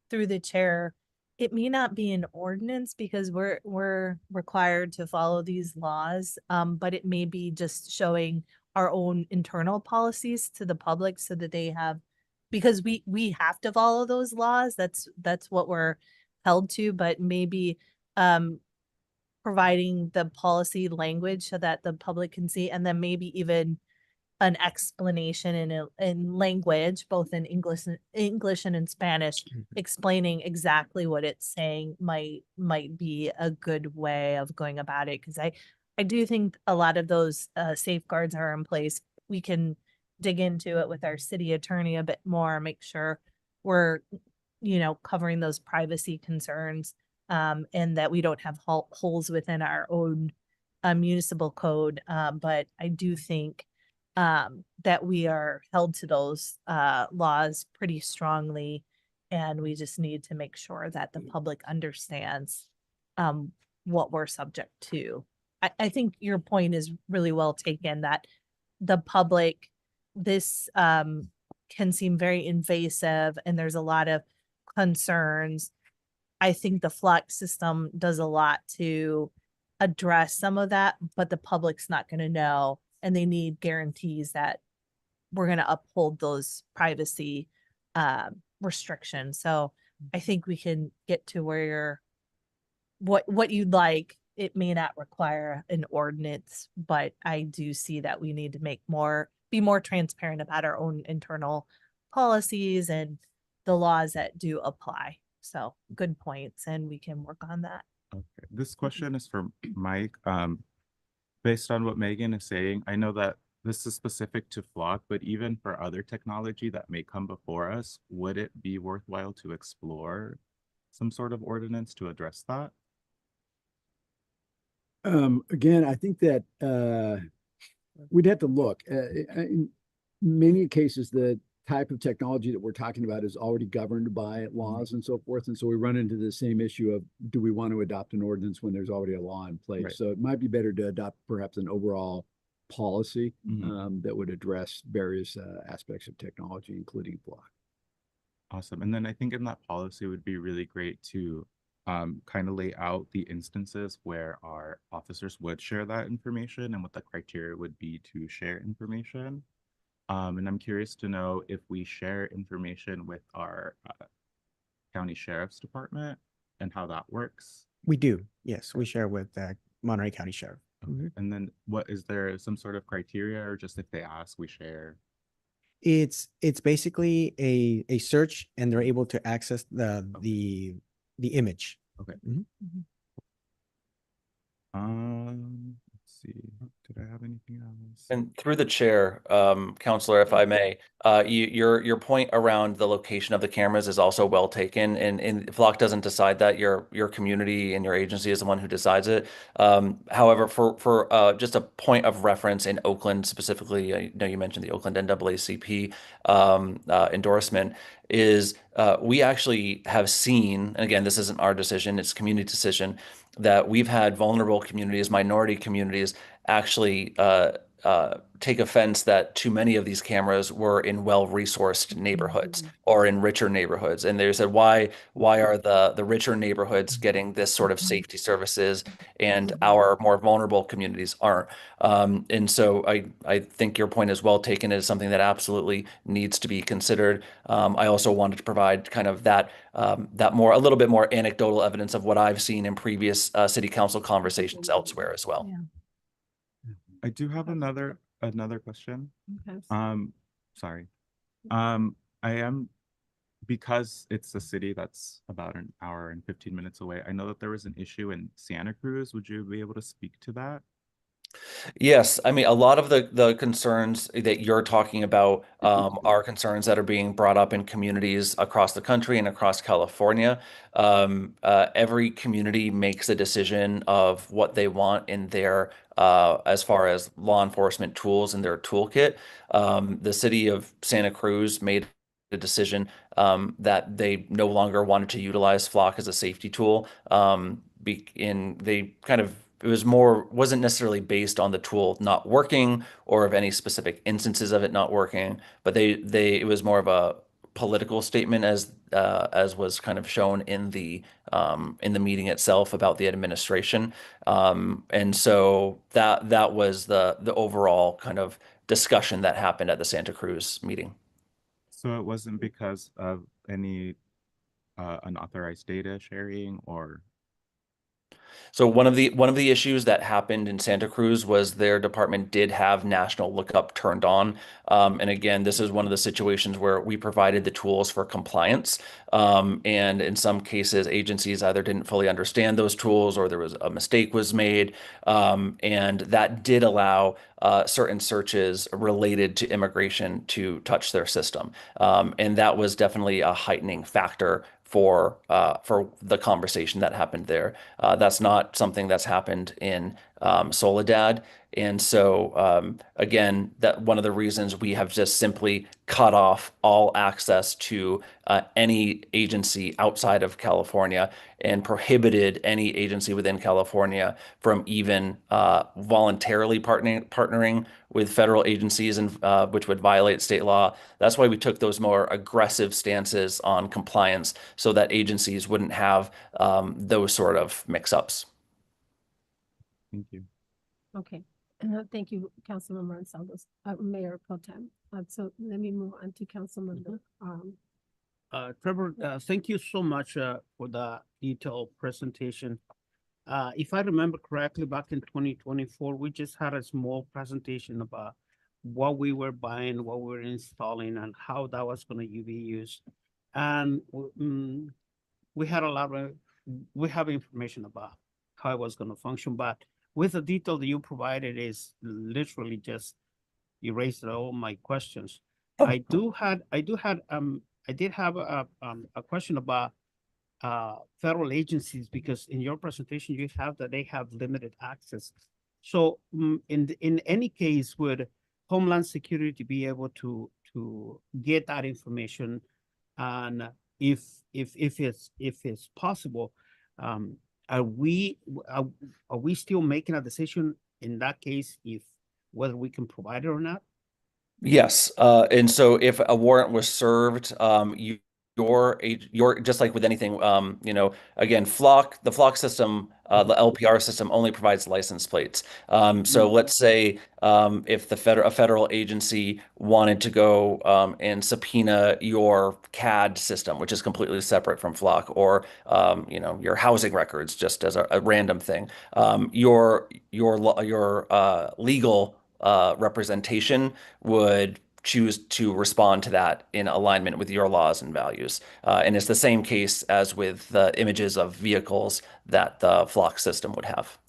through the chair, it may not be an ordinance because we're required to follow these laws, but it may be just showing our own internal policies to the public so that they have, because we have to follow those laws. That's what we're held to, but maybe providing the policy language so that the public can see, and then maybe even an explanation in language, both in English and in Spanish, explaining exactly what it's saying might be a good way of going about it. Because I do think a lot of those safeguards are in place. We can dig into it with our city attorney a bit more, make sure we're, covering those privacy concerns, and that we don't have holes within our own municipal code. But I do think that we are held to those laws pretty strongly, and we just need to make sure that the public understands what we're subject to. I think your point is really well taken, that the public, this can seem very invasive and there's a lot of concerns. I think the flock system does a lot to address some of that, but the public's not going to know, and they need guarantees that we're going to uphold those privacy restrictions. So I think we can get to where what you'd like it may not require an ordinance, but I do see that we need to be more transparent about our own internal policies and the laws that do apply. So good points, and we can work on that. Okay, this question is for Mike. Based on what Megan is saying, I know that this is specific to Flock, but even for other technology that may come before us, would it be worthwhile to explore some sort of ordinance to address that? Again, I think that we'd have to look. In many cases, the type of technology that we're talking about is already governed by laws and so forth. And so we run into the same issue of, do we want to adopt an ordinance when there's already a law in place? Right. So it might be better to adopt perhaps an overall policy Mhm. that would address various aspects of technology, including Flock. Awesome. And then I think in that policy would be really great to kind of lay out the instances where our officers would share that information and what the criteria would be to share information. And I'm curious to know if we share information with our county sheriff's department and how that works. We do. Yes, we share with Monterey County Sheriff. And then is there some sort of criteria, or just if they ask, we share? It's basically a search, and they're able to access the image. Okay. Mhm. Let's see. Did I have anything else? And through the chair, Counselor, if I may, your point around the location of the cameras is also well taken, and Flock doesn't decide that. Your community and your agency is the one who decides it. However, for just a point of reference in Oakland specifically, I know you mentioned the Oakland NAACP endorsement, is we actually have seen, and again, this isn't our decision, it's community decision, that we've had vulnerable communities, minority communities actually take offense that too many of these cameras were in well-resourced neighborhoods or in richer neighborhoods. And they said, why are the richer neighborhoods getting this sort of safety services and our more vulnerable communities aren't? And so I think your point is well taken. It is something that absolutely needs to be considered. I also wanted to provide kind of that a little bit more anecdotal evidence of what I've seen in previous city council conversations elsewhere as well. Yeah. I do have another question. Okay. Sorry. I am, because it's a city that's about an hour and 15 minutes away, I know that there was an issue in Santa Cruz. Would you be able to speak to that? Yes, I mean, a lot of the concerns that you're talking about are concerns that are being brought up in communities across the country and across California. Every community makes a decision of what they want in their as far as law enforcement tools in their toolkit. The city of Santa Cruz made a decision that they no longer wanted to utilize Flock as a safety tool. It wasn't necessarily based on the tool not working or of any specific instances of it not working, but it was more of a political statement as was kind of shown in the meeting itself about the administration. And so that was the overall kind of discussion that happened at the Santa Cruz meeting. So it wasn't because of any unauthorized data sharing or? So one of the issues that happened in Santa Cruz was their department did have national lookup turned on. And again, this is one of the situations where we provided the tools for compliance. And in some cases, agencies either didn't fully understand those tools or there was a mistake was made. And that did allow certain searches related to immigration to touch their system. And that was definitely a heightening factor for the conversation that happened there. That's not something that's happened in Soledad. And so again, that one of the reasons we have just simply cut off all access to any agency outside of California and prohibited any agency within California from even voluntarily partnering with federal agencies and which would violate state law. That's why we took those more aggressive stances on compliance so that agencies wouldn't have those sort of mix-ups. Thank you. Okay. Thank you, Councilmember Ansaldos, Mayor Pro Tem. So let me move on to Councilmember. Trevor, thank you so much for the detailed presentation. if I remember correctly, back in 2024, we just had a small presentation about what we were buying, what we were installing, and how that was going to be used. And we had a lot of, we have information about how it was going to function, but with the detail that you provided is literally just erased all my questions. I did have a question about federal agencies, because in your presentation you have that they have limited access. So in any case, would Homeland Security be able to get that information? And if it's possible, are we still making a decision in that case if whether we can provide it or not? Yes, and so if a warrant was served, your just like with anything, you know, again, the Flock system, the LPR system only provides license plates. So let's say if a federal agency wanted to go and subpoena your CAD system, which is completely separate from Flock, or you know, your housing records, just as a random thing, your legal representation would choose to respond to that in alignment with your laws and values. And it's the same case as with the images of vehicles that the Flock system would have.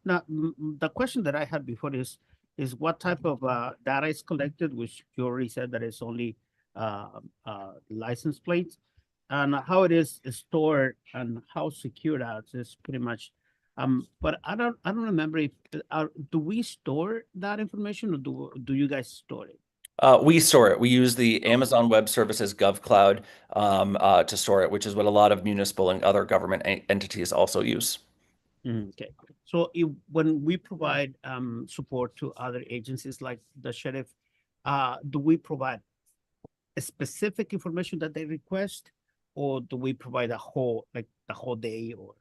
Now, the question that I had before is what type of data is collected, which you already said that it's only license plates, and how it is stored and how secure that is pretty much. But I don't remember if do we store that information, or do you guys store it? We store it. We use the Amazon Web Services GovCloud to store it, which is what a lot of municipal and other government entities also use. Okay, so when we provide support to other agencies like the sheriff, do we provide a specific information that they request, or do we provide the whole day, or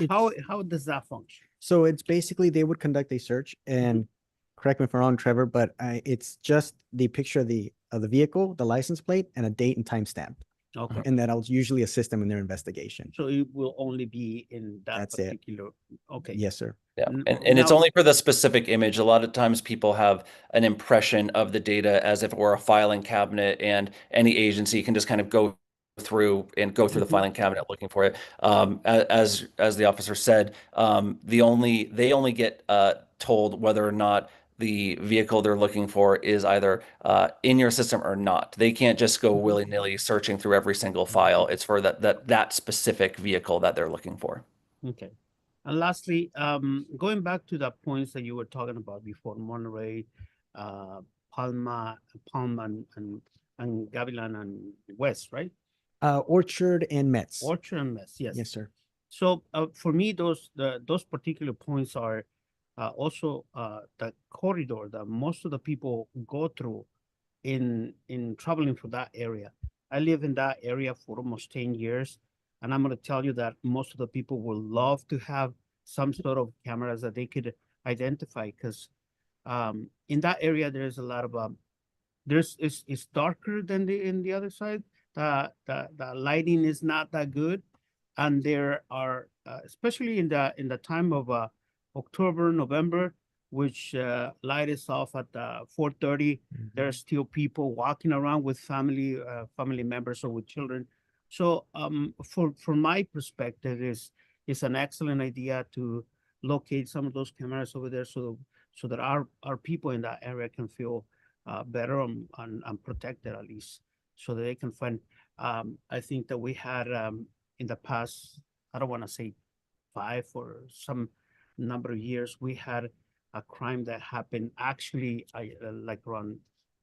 how does that function? So it's basically they would conduct a search, and correct me if I'm wrong, Trevor, but it's just the picture of the vehicle, the license plate, and a date and time stamp. Okay. And that'll usually assist them in their investigation. So it will only be in that That's particular. Okay. Yes, sir. Yeah, and it's only for the specific image. A lot of times people have an impression of the data as if it were a filing cabinet, and any agency can just kind of go through the filing cabinet looking for it. As the officer said, they only get told whether or not the vehicle they're looking for is either in your system or not. They can't just go willy-nilly searching through every single file. It's for that specific vehicle that they're looking for. Okay. And lastly, going back to the points that you were talking about before, Monterey, Palma, and Gavilan and West, right? Orchard and Metz. Orchard and Metz, yes. Yes, sir. So for me, those particular points are also the corridor that most of the people go through in traveling for that area. I live in that area for almost 10 years. And I'm going to tell you that most of the people would love to have some sort of cameras that they could identify, because in that area, there's a lot of, it's darker than in the other side. The lighting is not that good. And there are, especially in the time of October, November, which light is off at 4:30, there are still people walking around with family members or with children. So from my perspective, it's an excellent idea to locate some of those cameras over there, so that our people in that area can feel better and protected, at least, so that they can find. I think that we had in the past, I don't want to say 5 or some number of years, we had a crime that happened actually like around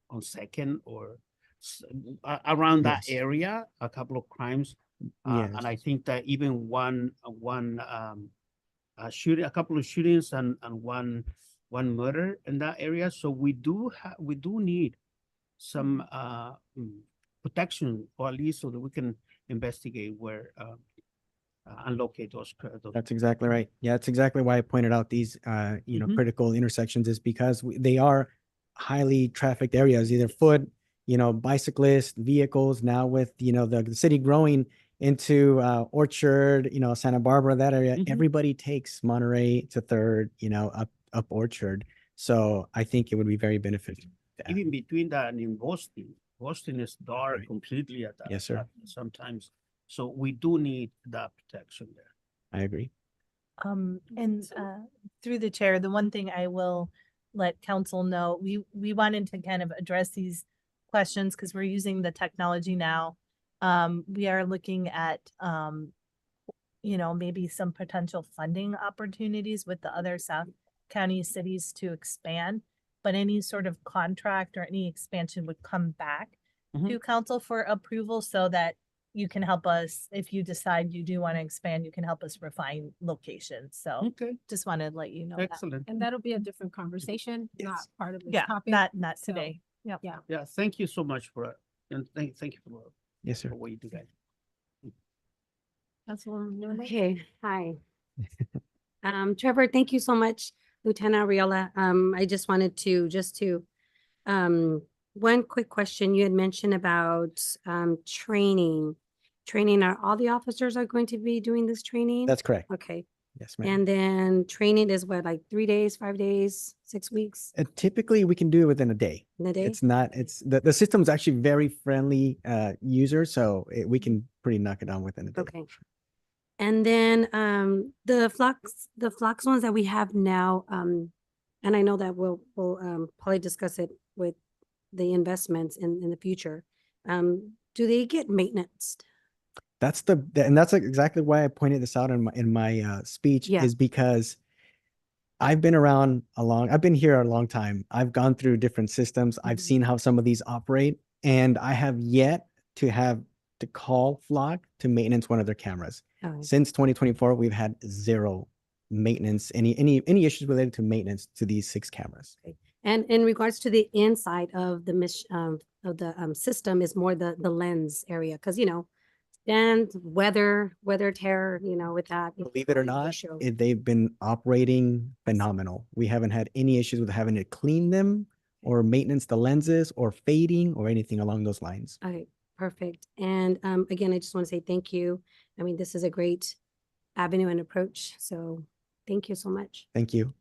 on 2nd or around that area, a couple of crimes. And I think that even one shooting, a couple of shootings and one murder in that area. So we do need some protection, or at least so that we can investigate where and locate those. That's exactly right. Yeah, that's exactly why I pointed out these critical intersections, is because they are highly trafficked areas, either foot, bicyclists, vehicles. Now with the city growing, into Orchard, Santa Barbara, that area, Mhm. everybody takes Monterey to Third, up Orchard. So I think it would be very beneficial. Even between that and in Boston, Boston is dark Right. completely at that. Yes, sir. Sometimes, so we do need that protection there. I agree. And through the chair, the one thing I will let council know, we wanted to kind of address these questions because we're using the technology now. We are looking at maybe some potential funding opportunities with the other South County cities to expand. But any sort of contract or any expansion would come back Mhm. to council for approval so that you can help us, if you decide you do want to expand, you can help us refine locations. So Okay, just want to let you know that. excellent. And that'll be a different conversation, not Yes. part of this Yeah, topic. not So, today. Yep. Yeah. Yeah, thank you so much for it. And thank you Yes, sir. for what you do, guys. Councilwoman Newman. Okay, hi. Trevor, thank you so much, Lieutenant Ariola. I just wanted to one quick question. You had mentioned about training. Are all the officers are going to be doing this training? That's correct. Okay, Yes, ma'am. and then training is what, like 3 days, 5 days, 6 weeks Typically, we can do it within a day. in a day? It's not, the system is actually very friendly user, so we can pretty knock it down within a day. Okay. And then the flux ones that we have now, and I know that we'll probably discuss it with the investments in the future. Do they get maintenance? And that's exactly why I pointed this out in my speech, Yeah. is because I've been here a long time. I've gone through different systems. I've Mhm. seen how some of these operate, and I have yet to have to call Flock to maintenance one of their cameras. Oh, Since 2024, we've had zero maintenance, any issues related to maintenance to these 6 cameras. And in regards to the inside of the system is more the lens area, because and weather terror, with that. Believe it or not, they've been operating phenomenal. We haven't had any issues with having to clean them or maintenance the lenses or fading or anything along those lines. Okay, perfect. And again, I just want to say thank you. I mean, this is a great avenue and approach. So thank you so much. Thank you.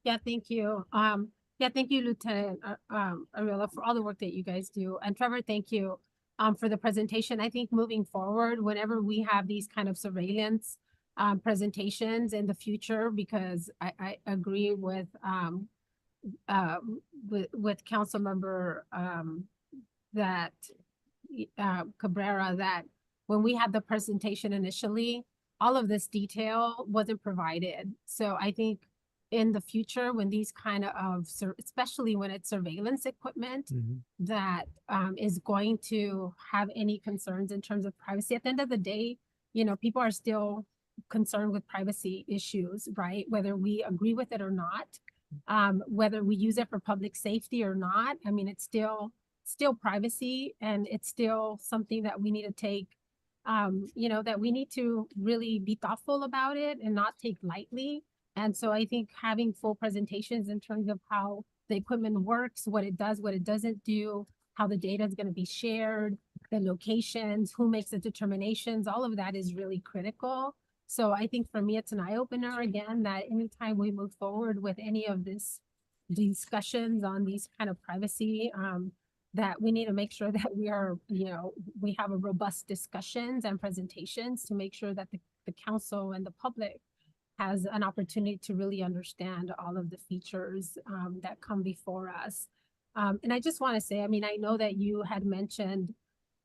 Yeah, thank you. Thank you, Lieutenant Ariola, for all the work that you guys do. And Trevor, thank you for the presentation. I think moving forward, whenever we have these kind of surveillance presentations in the future, because I agree with Council Member Cabrera, that when we had the presentation initially, all of this detail wasn't provided. So I think in the future, when these kind of, especially when it's surveillance equipment that is going to have any concerns in terms of privacy, at the end of the day, people are still concerned with privacy issues, right? Whether we agree with it or not, whether we use it for public safety or not. I mean, it's still privacy, and it's still something that we need to take, that we need to really be thoughtful about it and not take lightly. And so I think having full presentations in terms of how the equipment works, what it does, what it doesn't do, how the data is going to be shared, the locations, who makes the determinations, all of that is really critical. So I think for me, it's an eye opener again, that anytime we move forward with any of this discussions on these kind of privacy, that we need to make sure that we are, we have a robust discussions and presentations to make sure that the council and the public has an opportunity to really understand all of the features that come before us. And I just want to say, I mean, I know that you had mentioned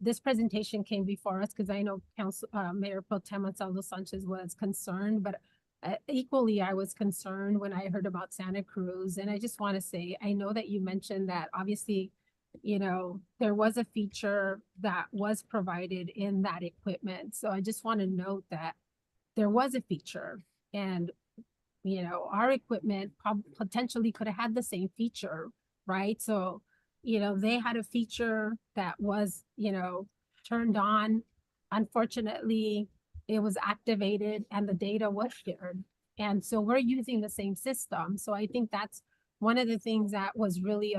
this presentation came before us because I know Mayor Pro Tem Gonzalo Sanchez was concerned, but equally I was concerned when I heard about Santa Cruz. And I just want to say, I know that you mentioned that obviously, there was a feature that was provided in that equipment. So I just want to note that there was a feature. And, our equipment potentially could have had the same feature, right? So, they had a feature that was, turned on. Unfortunately, it was activated and the data was shared. And so we're using the same system. So I think that's one of the things that was really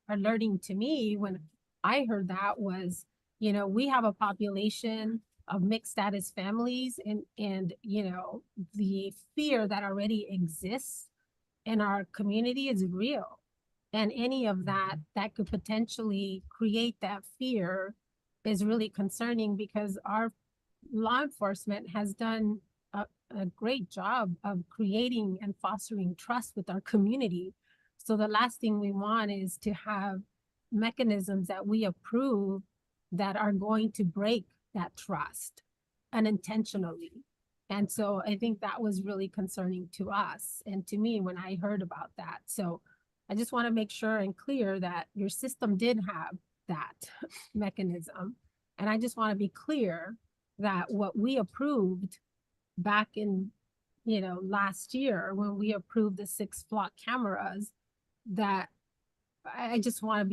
alerting to me when I heard that was, we have a population of mixed status families and, you know, the fear that already exists in our community is real. And any of that could potentially create that fear is really concerning because our law enforcement has done a great job of creating and fostering trust with our community. So the last thing we want is to have mechanisms that we approve that are going to break that trust unintentionally. And so I think that was really concerning to us and to me when I heard about that. So I just want to make sure and clear that your system did have that mechanism. And I just want to be clear that what we approved back in, you know, last year when we approved the 6 flock cameras, that I just want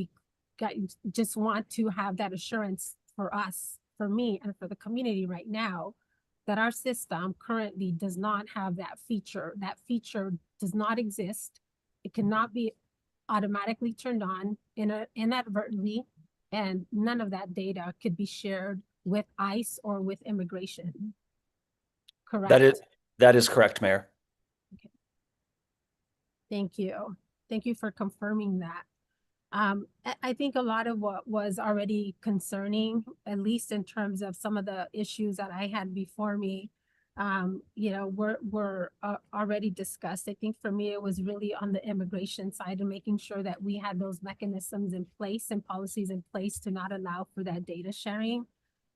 to have that assurance for us, for me, and for the community right now, that our system currently does not have that feature. That feature does not exist. It cannot be automatically turned on inadvertently, and none of that data could be shared with ICE or with immigration. Correct? That is correct, Mayor. Okay. Thank you. Thank you for confirming that. I think a lot of what was already concerning, at least in terms of some of the issues that I had before me, you know, were already discussed. I think for me, it was really on the immigration side and making sure that we had those mechanisms in place and policies in place to not allow for that data sharing.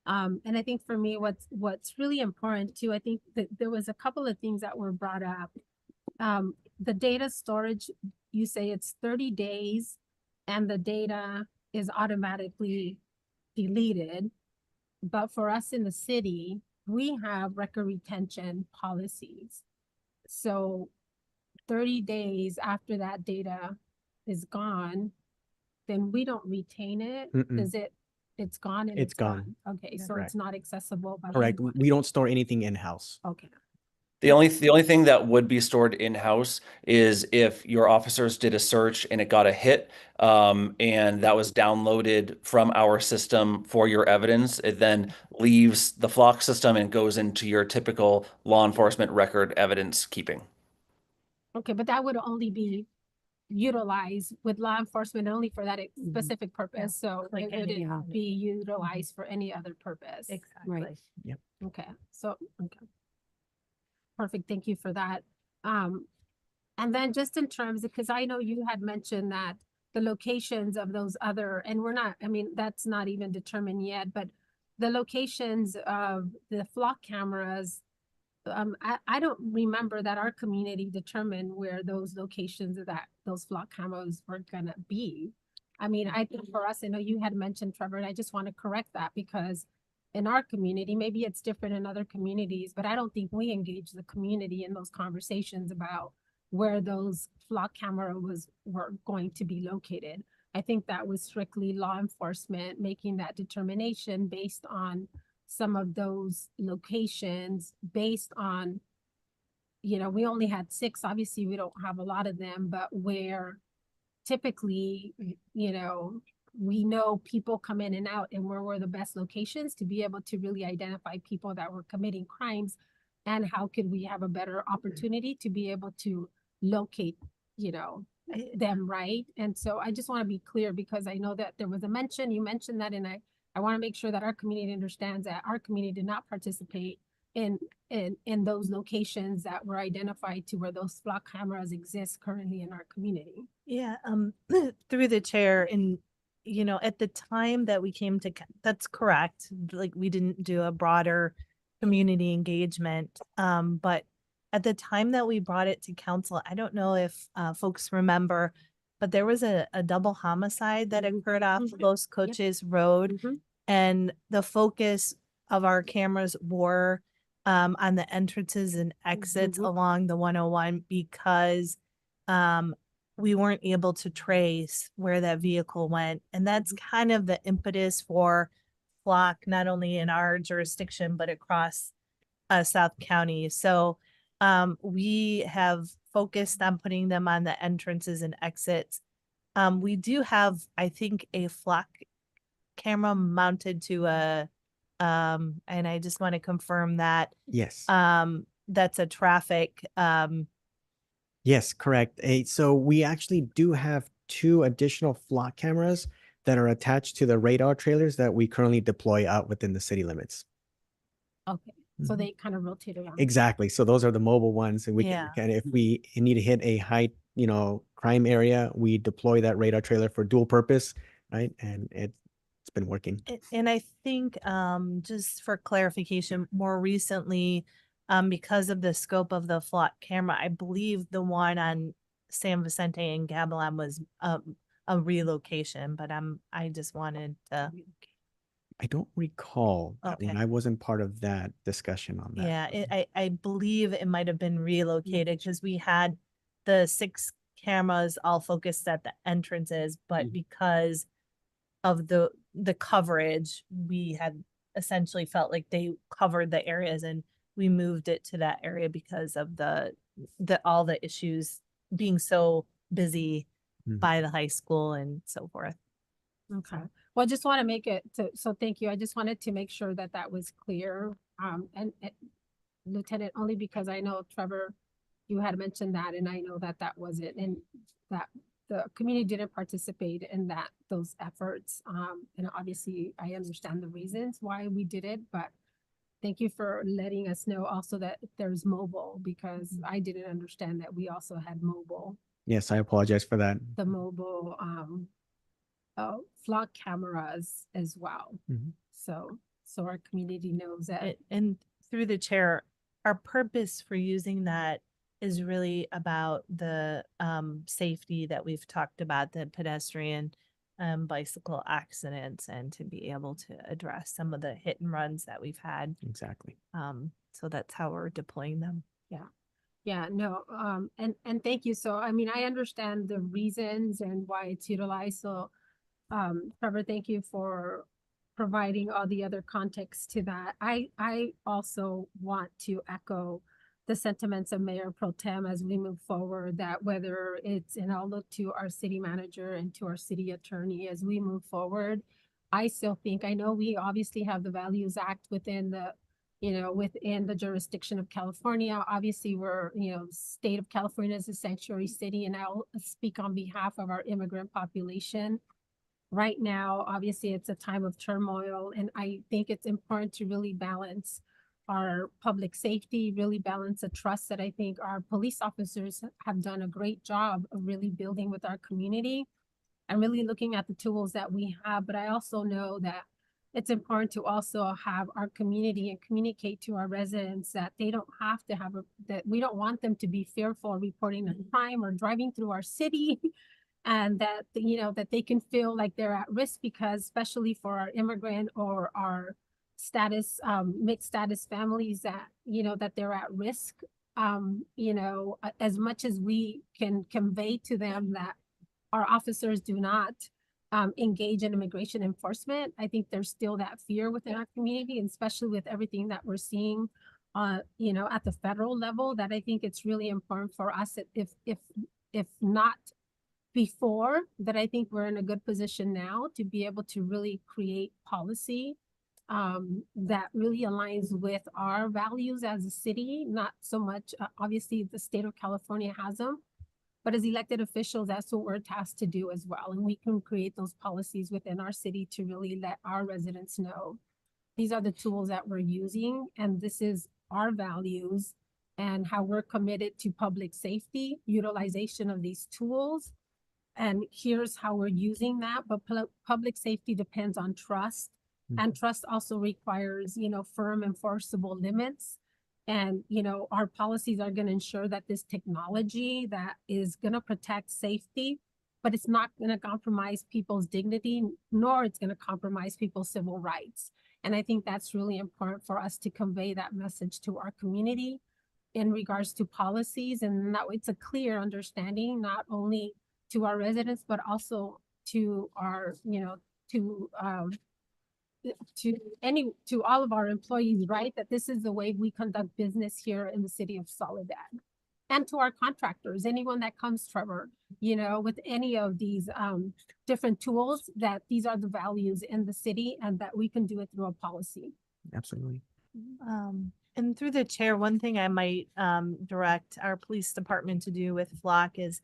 And I think for me, what's really important too, I think that there was a couple of things that were brought up. The data storage, you say it's 30 days and the data is automatically deleted. But for us in the city, we have record retention policies. So 30 days after that data is gone, then we don't retain it. Is it's gone and It's gone. Okay, so Correct. it's not accessible by Correct. anyone. We don't store anything in-house. Okay. The only thing that would be stored in-house is if your officers did a search and it got a hit, and that was downloaded from our system for your evidence, it then leaves the Flock system and goes into your typical law enforcement record evidence keeping. Okay, but that would only be utilized with law enforcement only for that specific purpose. So Like it any wouldn't be utilized for any other purpose. Exactly. Yep. Okay, so, okay. Perfect, thank you for that. And then just in terms, because I know you had mentioned that the locations of those other, and we're not, I mean, that's not even determined yet, but the locations of the flock cameras, I don't remember that our community determined where those locations of those flock cameras were gonna be. I mean, I think for us, I know you had mentioned, Trevor, and I just want to correct that because in our community, maybe it's different in other communities, but I don't think we engage the community in those conversations about where those flock cameras were going to be located. I think that was strictly law enforcement making that determination based on some of those locations, based on, you know, we only had 6, obviously we don't have a lot of them, but where typically, you know, we know people come in and out and where were the best locations to be able to really identify people that were committing crimes, and how could we have a better opportunity to be able to locate, you know, them, right? And so I just want to be clear because I know that there was a mention, you mentioned that, and I want to make sure that our community understands that our community did not participate in those locations that were identified to where those flock cameras exist currently in our community. Yeah, through the chair, and you know, at the time that we came to, that's correct. Like we didn't do a broader community engagement. But at the time that we brought it to council, I don't know if folks remember, but there was a double homicide that occurred off Los Coches Road. And the focus of our cameras were on the entrances and exits along the 101 because we weren't able to trace where that vehicle went. And that's kind of the impetus for Flock, not only in our jurisdiction, but across South County. So we have focused on putting them on the entrances and exits. We do have, I think, a Flock camera mounted to a And I just want to confirm that, Yes. that's a traffic, Yes, correct. So we actually do have 2 additional flock cameras that are attached to the radar trailers that we currently deploy out within the city limits. Okay, so Mhm. they kind of rotate around. Exactly. So those are the mobile ones, and we can, Yeah. if we need to hit a high, crime area, we deploy that radar trailer for dual purpose, right? And it's been working. And I think, just for clarification, more recently, because of the scope of the flock camera, I believe the one on San Vicente and Gavilan was, a relocation, but I just wanted to, I don't recall that one. Okay. I wasn't part of that discussion on that. yeah, I believe it might have been relocated because we had the 6 cameras all focused at the entrances, but because of the coverage, we had essentially felt like they covered the areas, and we moved it to that area because of the all the issues being so busy Mhm. by the high school and so forth. Okay, well, I just want to make it, so thank you. I just wanted to make sure that that was clear. And Lieutenant, only because I know Trevor, you had mentioned that, and I know that that wasn't, and that the community didn't participate in those efforts. And obviously I understand the reasons why we did it, but thank you for letting us know also that there's mobile, because I didn't understand that we also had mobile, Yes, I apologize for that. the mobile, flock cameras as well. Mhm. So our community knows that. And through the chair, our purpose for using that is really about the safety that we've talked about, the pedestrian bicycle accidents, and to be able to address some of the hit and runs that we've had. Exactly. So that's how we're deploying them. Yeah, no, and thank you. So, I mean, I understand the reasons and why it's utilized. So, Trevor, thank you for providing all the other context to that. I also want to echo the sentiments of Mayor Pro Tem as we move forward, that whether it's, and I'll look to our city manager and to our city attorney as we move forward. I still think, I know we obviously have the Values Act within the, within the jurisdiction of California. Obviously, we're, state of California is a sanctuary city, and I'll speak on behalf of our immigrant population. Right now, obviously, it's a time of turmoil, and I think it's important to really balance our public safety, really balance the trust that I think our police officers have done a great job of really building with our community, and really looking at the tools that we have. But I also know that it's important to also have our community and communicate to our residents that they don't have to have that we don't want them to be fearful of reporting a crime or driving through our city. And that, that they can feel like they're at risk, because especially for our immigrant or our status, mixed status families, that, that they're at risk. As much as we can convey to them that our officers do not engage in immigration enforcement, I think there's still that fear within our community, and especially with everything that we're seeing at the federal level, that I think it's really important for us, if not before, that I think we're in a good position now to be able to really create policy that really aligns with our values as a city. Not so much, obviously the state of California has them, but as elected officials, that's what we're tasked to do as well. And we can create those policies within our city to really let our residents know these are the tools that we're using, and this is our values and how we're committed to public safety, utilization of these tools. And here's how we're using that, but public safety depends on trust. And trust also requires, firm enforceable limits. And, our policies are going to ensure that this technology that is going to protect safety, but it's not going to compromise people's dignity, nor it's going to compromise people's civil rights. And I think that's really important for us to convey that message to our community in regards to policies. And that it's a clear understanding, not only to our residents, but also to our, to all of our employees, right? That this is the way we conduct business here in the city of Soledad. And to our contractors, anyone that comes, Trevor, with any of these different tools, that these are the values in the city, and that we can do it through a policy. Absolutely. And through the chair, one thing I might direct our police department to do with Flock is,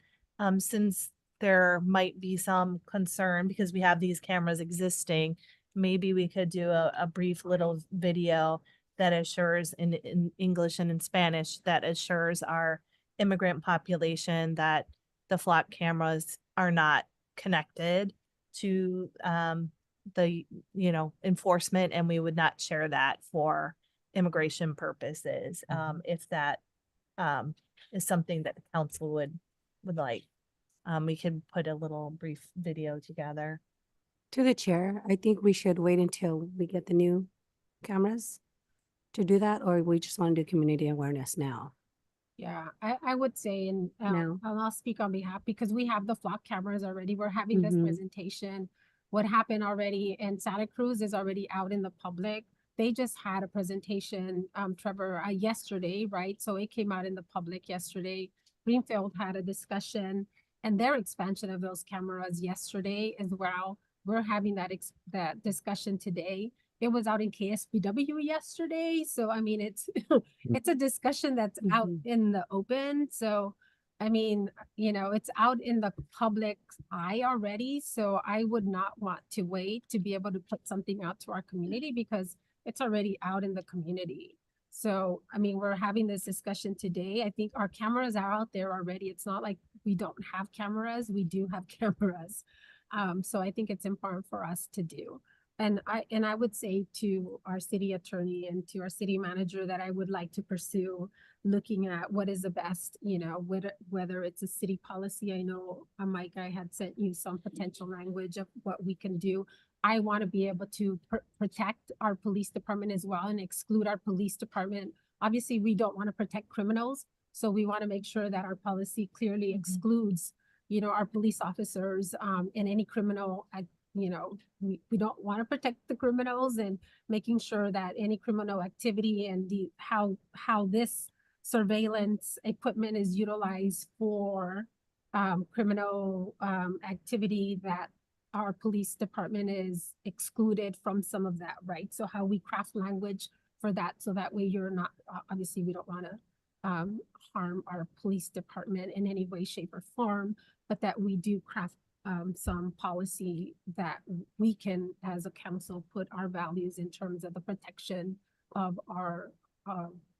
since there might be some concern because we have these cameras existing, maybe we could do a brief little video that assures in English and in Spanish that assures our immigrant population that the Flock cameras are not connected to the, enforcement, and we would not share that for immigration purposes, if that is something that the council would like. We could put a little brief video together. To the chair, I think we should wait until we get the new cameras to do that, or we just want to do community awareness now. Yeah, I would say, and No. I'll speak on behalf because we have the flock cameras already. We're having this Mhm. presentation. What happened already in Santa Cruz is already out in the public. They just had a presentation, Trevor, yesterday, right? So it came out in the public yesterday. Greenfield had a discussion and their expansion of those cameras yesterday as well. We're having that discussion today. It was out in KSBW yesterday. So I mean, it's it's a discussion that's out in the open. So I mean, it's out in the public eye already. So I would not want to wait to be able to put something out to our community because it's already out in the community. So, I mean, we're having this discussion today. I think our cameras are out there already. It's not like we don't have cameras. We do have cameras. So I think it's important for us to do. And I would say to our city attorney and to our city manager that I would like to pursue looking at what is the best, whether it's a city policy. I know, Mike, I had sent you some potential language of what we can do. I want to be able to protect our police department as well and exclude our police department. Obviously, we don't want to protect criminals. So we want to make sure that our policy clearly excludes, our police officers and any criminal we don't want to protect the criminals, and making sure that any criminal activity and how this surveillance equipment is utilized for criminal activity, that our police department is excluded from some of that, right? So how we craft language for that, so that way you're not, obviously we don't want to harm our police department in any way, shape or form, but that we do craft some policy that we can, as a council, put our values in terms of the protection of our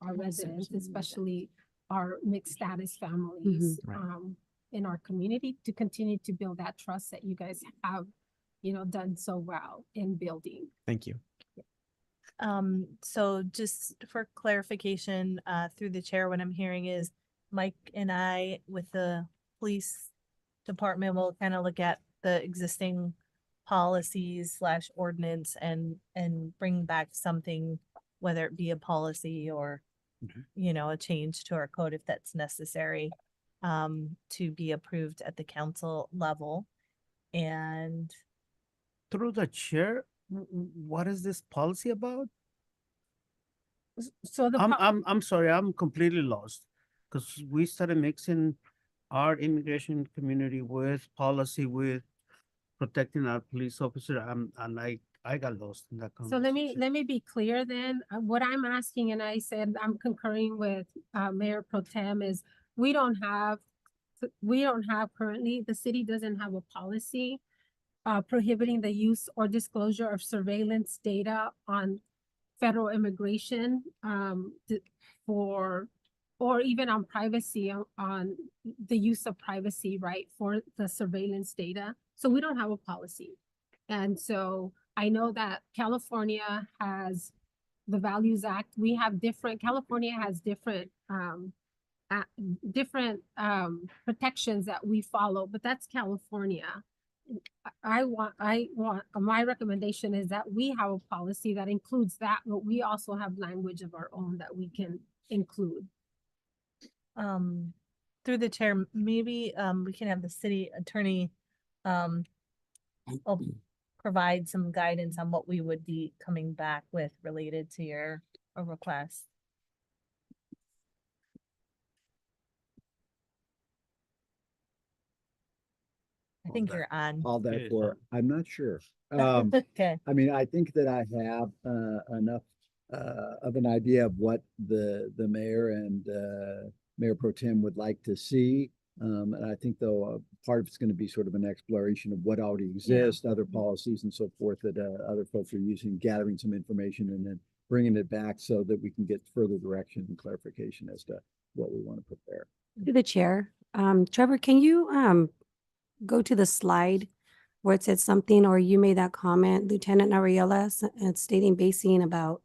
residents, especially our mixed status families in our community, to continue to build that trust that you guys have, done so well in building. Thank you. So just for clarification, through the chair, what I'm hearing is Mike and I with the police department will kind of look at the existing policies / ordinance and bring back something, whether it be a policy or a change to our code if that's necessary, to be approved at the council level. And Through the chair, what is this policy about? So I'm sorry, I'm completely lost, because we started mixing our immigration community with policy, with protecting our police officer, and I got lost in that So conversation. let me be clear then. What I'm asking, and I said I'm concurring with Mayor Pro Tem, is we don't have currently, the city doesn't have a policy prohibiting the use or disclosure of surveillance data on federal immigration or even on privacy, on the use of privacy, right, for the surveillance data. So we don't have a policy. And so I know that California has the Values Act. California has different protections that we follow, but that's California. My recommendation is that we have a policy that includes that, but we also have language of our own that we can include. through the chair, maybe we can have the city attorney provide some guidance on what we would be coming back with related to your request. I think you're on. All that for, I'm not sure. Okay. I mean, I think that I have enough of an idea of what the mayor and Mayor Pro Tem would like to see. And I think though, part of it's going to be sort of an exploration of what already exists, other policies and so forth that other folks are using, gathering some information and then bringing it back so that we can get further direction and clarification as to what we want to prepare. To the chair, Trevor, can you go to the slide where it said something, or you made that comment, Lieutenant Ariella, stating basing about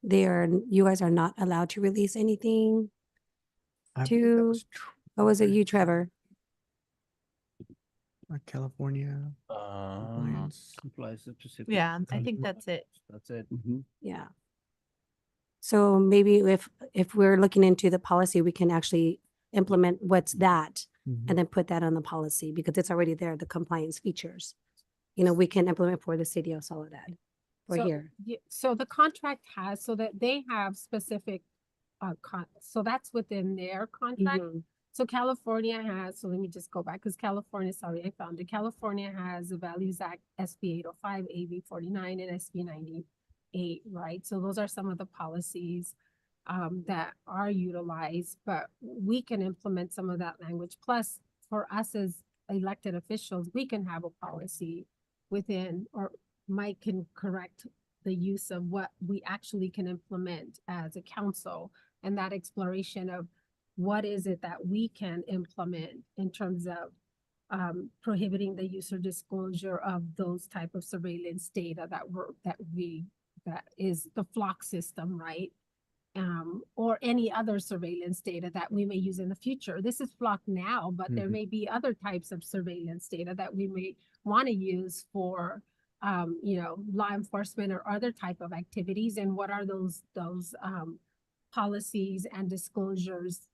you guys are not allowed to release anything to, or was it you, Trevor? California. compliance. Complies to Pacific. Yeah, I think that's it. That's it. Yeah. So maybe if we're looking into the policy, we can actually implement what's that and then put that on the policy because it's already there, the compliance features. You know, we can implement for the city of Soledad or So, here. So the contract has, so that they have specific, so that's within their contract. Mhm. So California has, so let me just go back, because California, sorry, I found it. California has the Values Act, SB 805, AB 49, and SB 98, right? So those are some of the policies that are utilized, but we can implement some of that language. Plus, for us as elected officials, we can have a policy within, or Mike can correct the use of what we actually can implement as a council, and that exploration of what is it that we can implement in terms of prohibiting the use or disclosure of those type of surveillance data that is the flock system, right? Or any other surveillance data that we may use in the future. This is flock now, but there may be other types of surveillance data that we may want to use for law enforcement or other type of activities. And what are those policies and disclosures,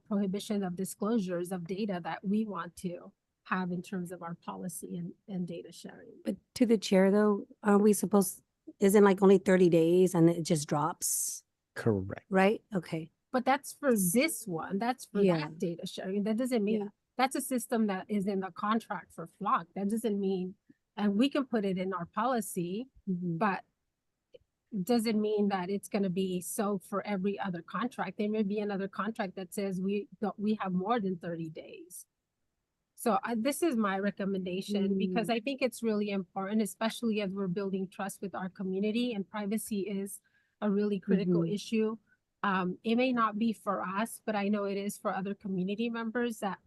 prohibition of disclosures of data that we want to have in terms of our policy and data sharing. But to the chair though, are we supposed, isn't like only 30 days and it just drops, Correct. right? Okay. But that's for this one, that's for Yeah. that data sharing. That doesn't mean, that's a system that is in the contract for Flock. That doesn't mean, and we can put it in our policy, but doesn't mean that it's gonna be so for every other contract. There may be another contract that says we have more than 30 days. So this is my recommendation because I think it's really important, especially as we're building trust with our community, and privacy is a really critical issue. It may not be for us, but I know it is for other community members that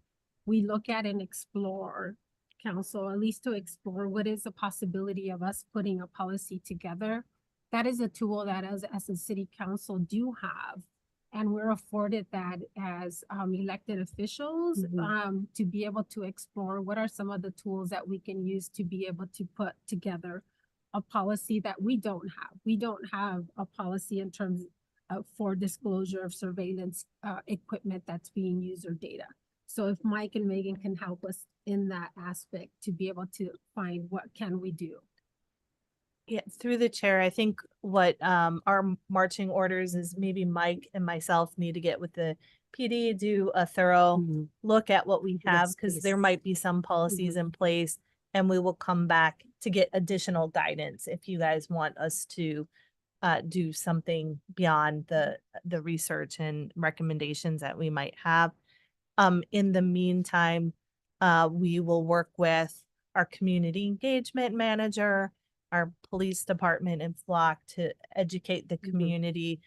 we look at and explore, council, at least to explore what is the possibility of us putting a policy together. That is a tool that as a city council do have. And we're afforded that as elected officials to be able to explore what are some of the tools that we can use to be able to put together a policy that we don't have. We don't have a policy in terms of for disclosure of surveillance equipment that's being used or data. So if Mike and Megan can help us in that aspect to be able to find what can we do. Yeah, through the chair, I think what our marching orders is maybe Mike and myself need to get with the PD, do a thorough look at what we have, because there might be some policies in place, and we will come back to get additional guidance if you guys want us to do something beyond the research and recommendations that we might have. In the meantime, we will work with our community engagement manager, our police department and Flock to educate the community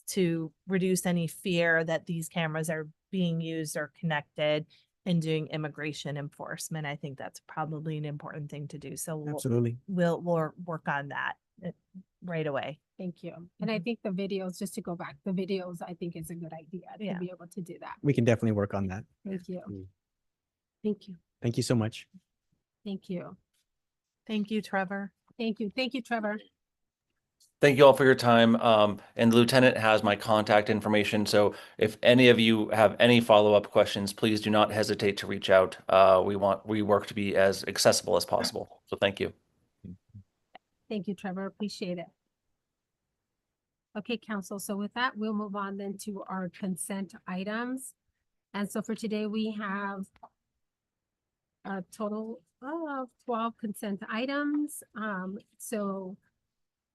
to reduce any fear that these cameras are being used or connected, and doing immigration enforcement. I think that's probably an important thing to do. So Absolutely. we'll work on that right away. Thank you. And I think the videos, just to go back, the videos, I think is a good idea to be able to do that. We can definitely work on that. Thank you. Thank you. Thank you so much. Thank you. Thank you, Trevor. Thank you. Thank you, Trevor. Thank you all for your time. And the lieutenant has my contact information. So if any of you have any follow-up questions, please do not hesitate to reach out. We work to be as accessible as possible. So thank you. Thank you, Trevor. Appreciate it. Okay, council. So with that, we'll move on then to our consent items. And so for today, we have a total of 12 consent items. So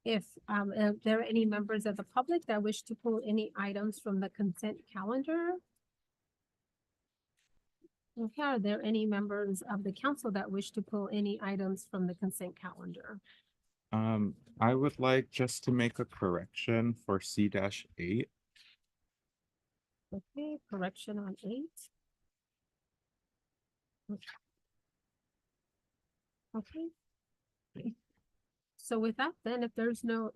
if there are any members of the public that wish to pull any items from the consent calendar. Okay, are there any members of the council that wish to pull any items from the consent calendar? I would like just to make a correction for C-8. Okay, correction on 8. Okay. So with that, then, if there's no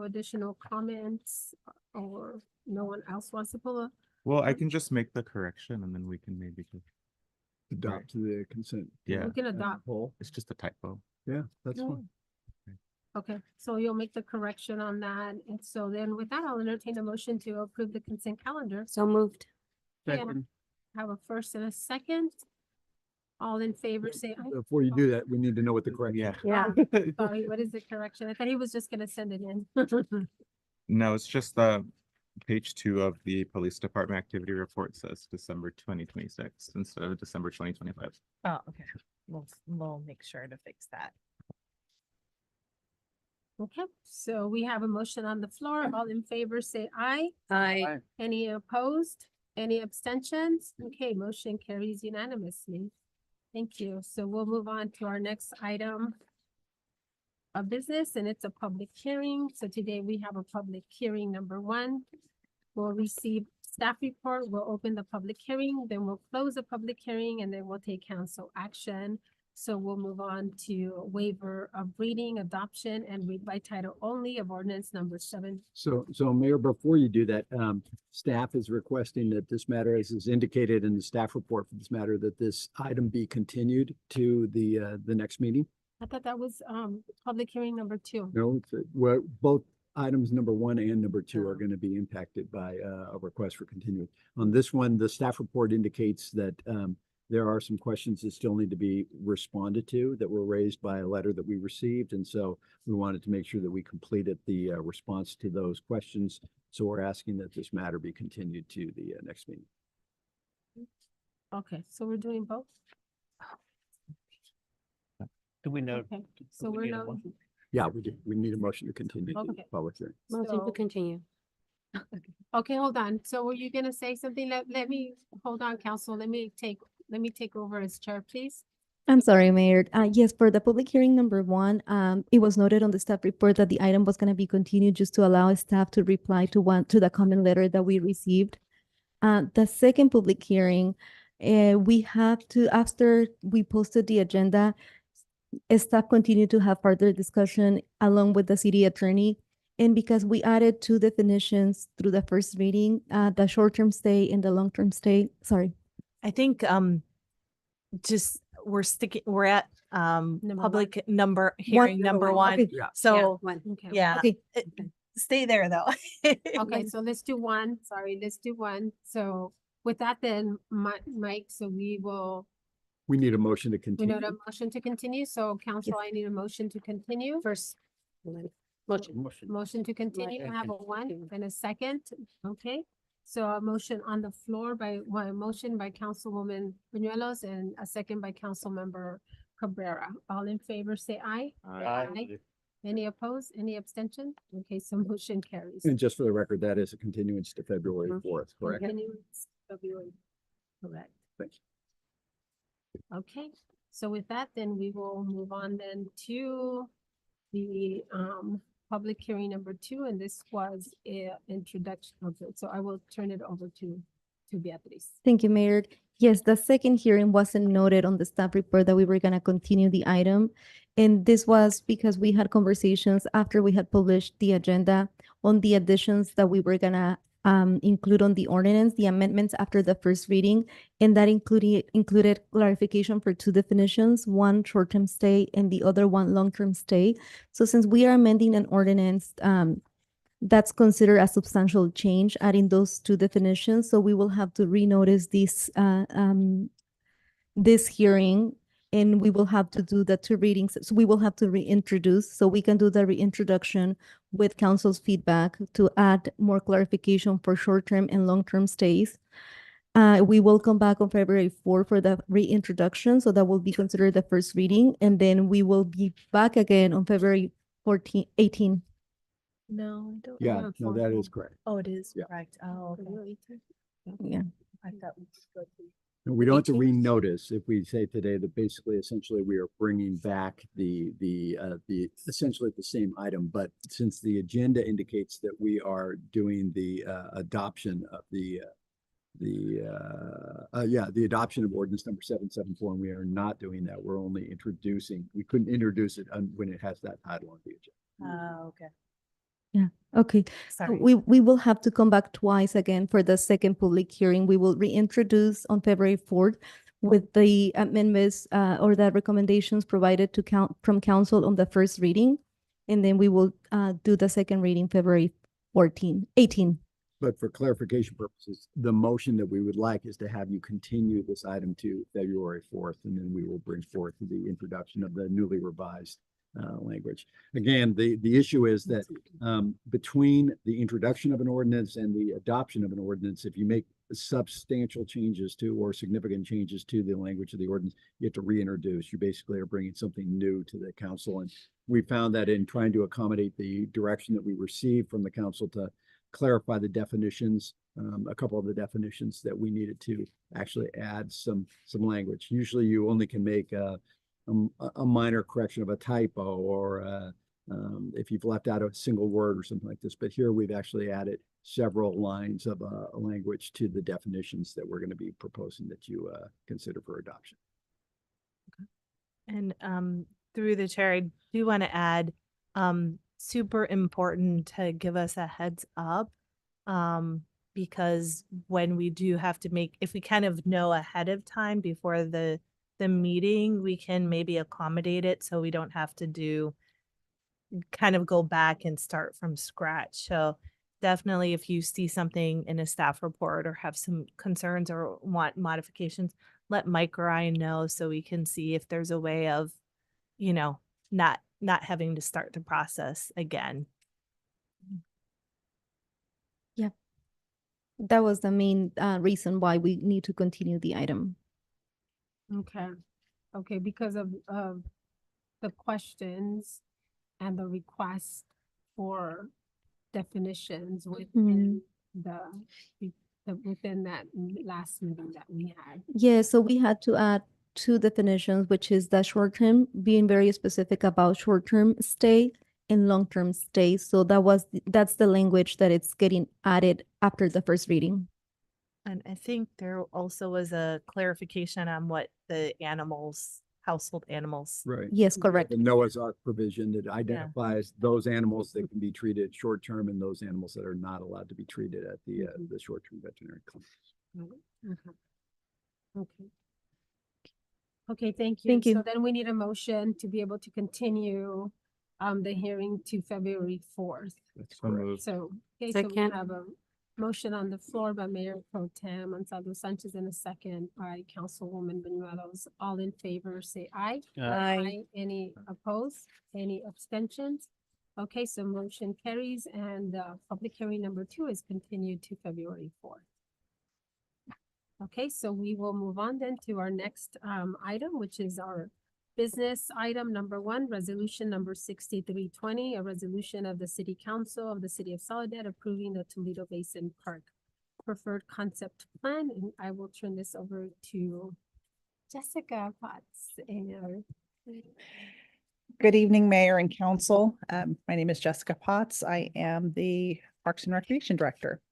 additional comments or no one else wants to pull a, Well, I can just make the correction and then we can maybe just, Adopt the consent. yeah, we can adopt. Poll. it's just a typo. Yeah, that's No. fine. Okay, so you'll make the correction on that. And so then with that, I'll entertain a motion to approve the consent calendar. So moved. Yeah. Second. Have a first and a second. All in favor, say aye. Before you do that, we need to know what the correct. Yeah. Yeah. Sorry, what is the correction? I thought he was just gonna send it in. No, it's just the page 2 of the police department activity report says December 2026 instead of December 2025. Oh, okay. We'll make sure to fix that. Okay, so we have a motion on the floor. All in favor, say aye. Aye. Any opposed? Any abstentions? Okay, motion carries unanimously. Thank you. So we'll move on to our next item of business, and it's a public hearing. So today we have a public hearing number 1. We'll receive staff report, we'll open the public hearing, then we'll close the public hearing, and then we'll take council action. So we'll move on to waiver of reading, adoption, and read by title only of ordinance number 7. So Mayor, before you do that, staff is requesting that this matter, as is indicated in the staff report for this matter, that this item be continued to the next meeting. I thought that was public hearing number 2. No, well, both items number 1 and number 2 are going to be impacted by a request for continuance. On this one, the staff report indicates that there are some questions that still need to be responded to that were raised by a letter that we received. And so we wanted to make sure that we completed the response to those questions. So we're asking that this matter be continued to the next meeting. Okay, so we're doing both? Do we know? Okay, do so we we're need a not, motion? Yeah, we do. We need a motion to continue the Okay. public hearing. Motion So- to continue. okay, hold on. So were you gonna say something? Let me, hold on, council. Let me take over as chair, please. I'm sorry, Mayor. Yes, for the public hearing number 1, it was noted on the staff report that the item was going to be continued just to allow staff to reply to the comment letter that we received. The second public hearing, we have to, after we posted the agenda, staff continued to have further discussion along with the city attorney. And because we added 2 definitions through the first reading, the short-term stay and the long-term stay, sorry. I think just we're at Number public number hearing number 1. Okay. Yeah. So One. Okay. yeah, Okay. stay there though. Okay, so let's do 1. Sorry, let's do 1. So with that then, Mike, so we We need a motion to need continue. a motion to continue. So council, I need a motion to continue. First. Motion. Motion. Motion to continue. I have a 1 and a second. Okay. So a motion on the floor motion by Councilwoman Buñuelos and a second by Councilmember Cabrera. All in favor, say aye. Aye. Any opposed? Any abstention? Okay, so motion carries. And just for the record, that is a continuance to February Mhm. 4th, correct? Continuance, February. Correct. Thanks. Okay, so with that, then we will move on then to the public hearing number 2, and this was a introduction. Okay, so I will turn it over to Beatriz. Thank you, Mayor. Yes, the second hearing wasn't noted on the staff report that we were going to continue the item. And this was because we had conversations after we had published the agenda on the additions that we were going to include on the ordinance, the amendments after the first reading. And that included clarification for 2 definitions, one short-term stay and the other one long-term stay. So since we are amending an ordinance, that's considered a substantial change, adding those 2 definitions. So we will have to renotice this hearing, and we will have to do the 2 readings. So we will have to reintroduce, so we can do the reintroduction with council's feedback to add more clarification for short-term and long-term stays. We will come back on February 4 for the reintroduction, so that will be considered the first reading. And then we will be back again on February 18. No, I don't. Yeah, no, that is correct. Oh, it is Yeah. correct. Oh, okay. February 18th. Yeah. I thought we should go to- And we don't have to 18th. renotice if we say today that basically, essentially, we are bringing back the essentially the same item, but since the agenda indicates that we are doing the adoption of the adoption of ordinance number 774, and we are not doing that. We're only introducing, we couldn't introduce it when it has that title on the agenda. Oh, okay. Okay. So Sorry. we will have to come back twice again for the second public hearing. We will reintroduce on February 4th with the amendments or the recommendations provided to from council on the first reading. And then we will do the second reading February 18. But for clarification purposes, the motion that we would like is to have you continue this item to February 4th, and then we will bring forth the introduction of the newly revised language. Again, the issue is that between the introduction of an ordinance and the adoption of an ordinance, if you make substantial changes to or significant changes to the language of the ordinance, you have to reintroduce. You basically are bringing something new to the council. And we found that in trying to accommodate the direction that we received from the council to clarify the definitions, a couple of the definitions that we needed to actually add some language. Usually you only can make a minor correction of a typo or if you've left out a single word or something like this. But here we've actually added several lines of language to the definitions that we're going to be proposing that you consider for adoption. And through the chair, I do want to add, super important to give us a heads up. Because when we do have to make, if we kind of know ahead of time before the meeting, we can maybe accommodate it so we don't have to kind of go back and start from scratch. So definitely if you see something in a staff report or have some concerns or want modifications, let Mike or I know so we can see if there's a way of, not having to start the process again. Yeah. That was the main reason why we need to continue the item. Okay, because of the questions and the request for definitions within within that last meeting that we had. Yeah, so we had to add 2 definitions, which is the short-term, being very specific about short-term stay and long-term stay. So that's the language that it's getting added after the first reading. And I think there also was a clarification on what the household animals. Right. Yes, correct. The Noah's Ark provision that identifies those animals that can be treated short-term and those animals that are not allowed to be treated at the short-term veterinary clinics. Okay, thank you. Thank you. So then we need a motion to be able to continue the hearing to February 4th. That's So correct. moved. So, okay, so we Second. have a motion on the floor by Mayor Pro Tem Gonzalo Sanchez and a second by Councilwoman Banuelos. All in favor, say aye. Aye. Any opposed? Any abstentions? Okay, so motion carries and public hearing number 2 is continued to February 4th. Okay, so we will move on then to our next item, which is our business item number 1, resolution number 6320, a resolution of the City Council of the City of Soledad approving the Toledo Basin Park Preferred Concept Plan. And I will turn this over to Jessica Potts. Good evening, Mayor and Council. My name is Jessica Potts. I am the Parks and Recreation Director.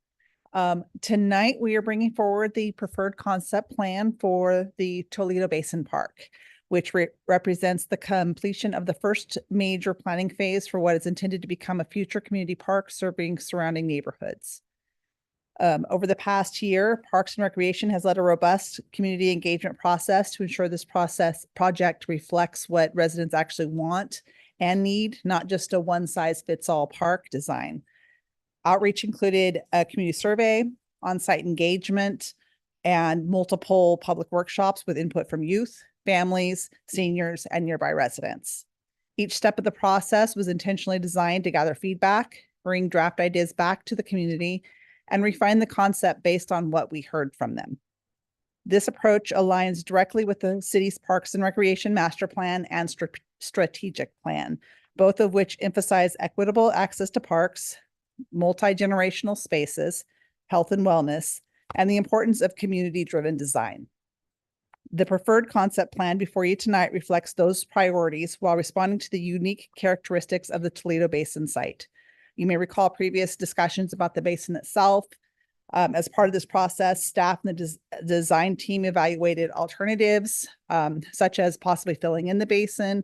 Tonight, we are bringing forward the preferred concept plan for the Toledo Basin Park, which represents the completion of the first major planning phase for what is intended to become a future community park serving surrounding neighborhoods. Over the past year, Parks and Recreation has led a robust community engagement process to ensure this project reflects what residents actually want and need, not just a one-size-fits-all park design. Outreach included a community survey, on-site engagement, and multiple public workshops with input from youth, families, seniors, and nearby residents. Each step of the process was intentionally designed to gather feedback, bring draft ideas back to the community, and refine the concept based on what we heard from them. This approach aligns directly with the city's Parks and Recreation Master Plan and strategic plan, both of which emphasize equitable access to parks, multi-generational spaces, health and wellness, and the importance of community-driven design. The preferred concept plan before you tonight reflects those priorities while responding to the unique characteristics of the Toledo Basin site. You may recall previous discussions about the basin itself. As part of this process, staff and the design team evaluated alternatives, such as possibly filling in the basin.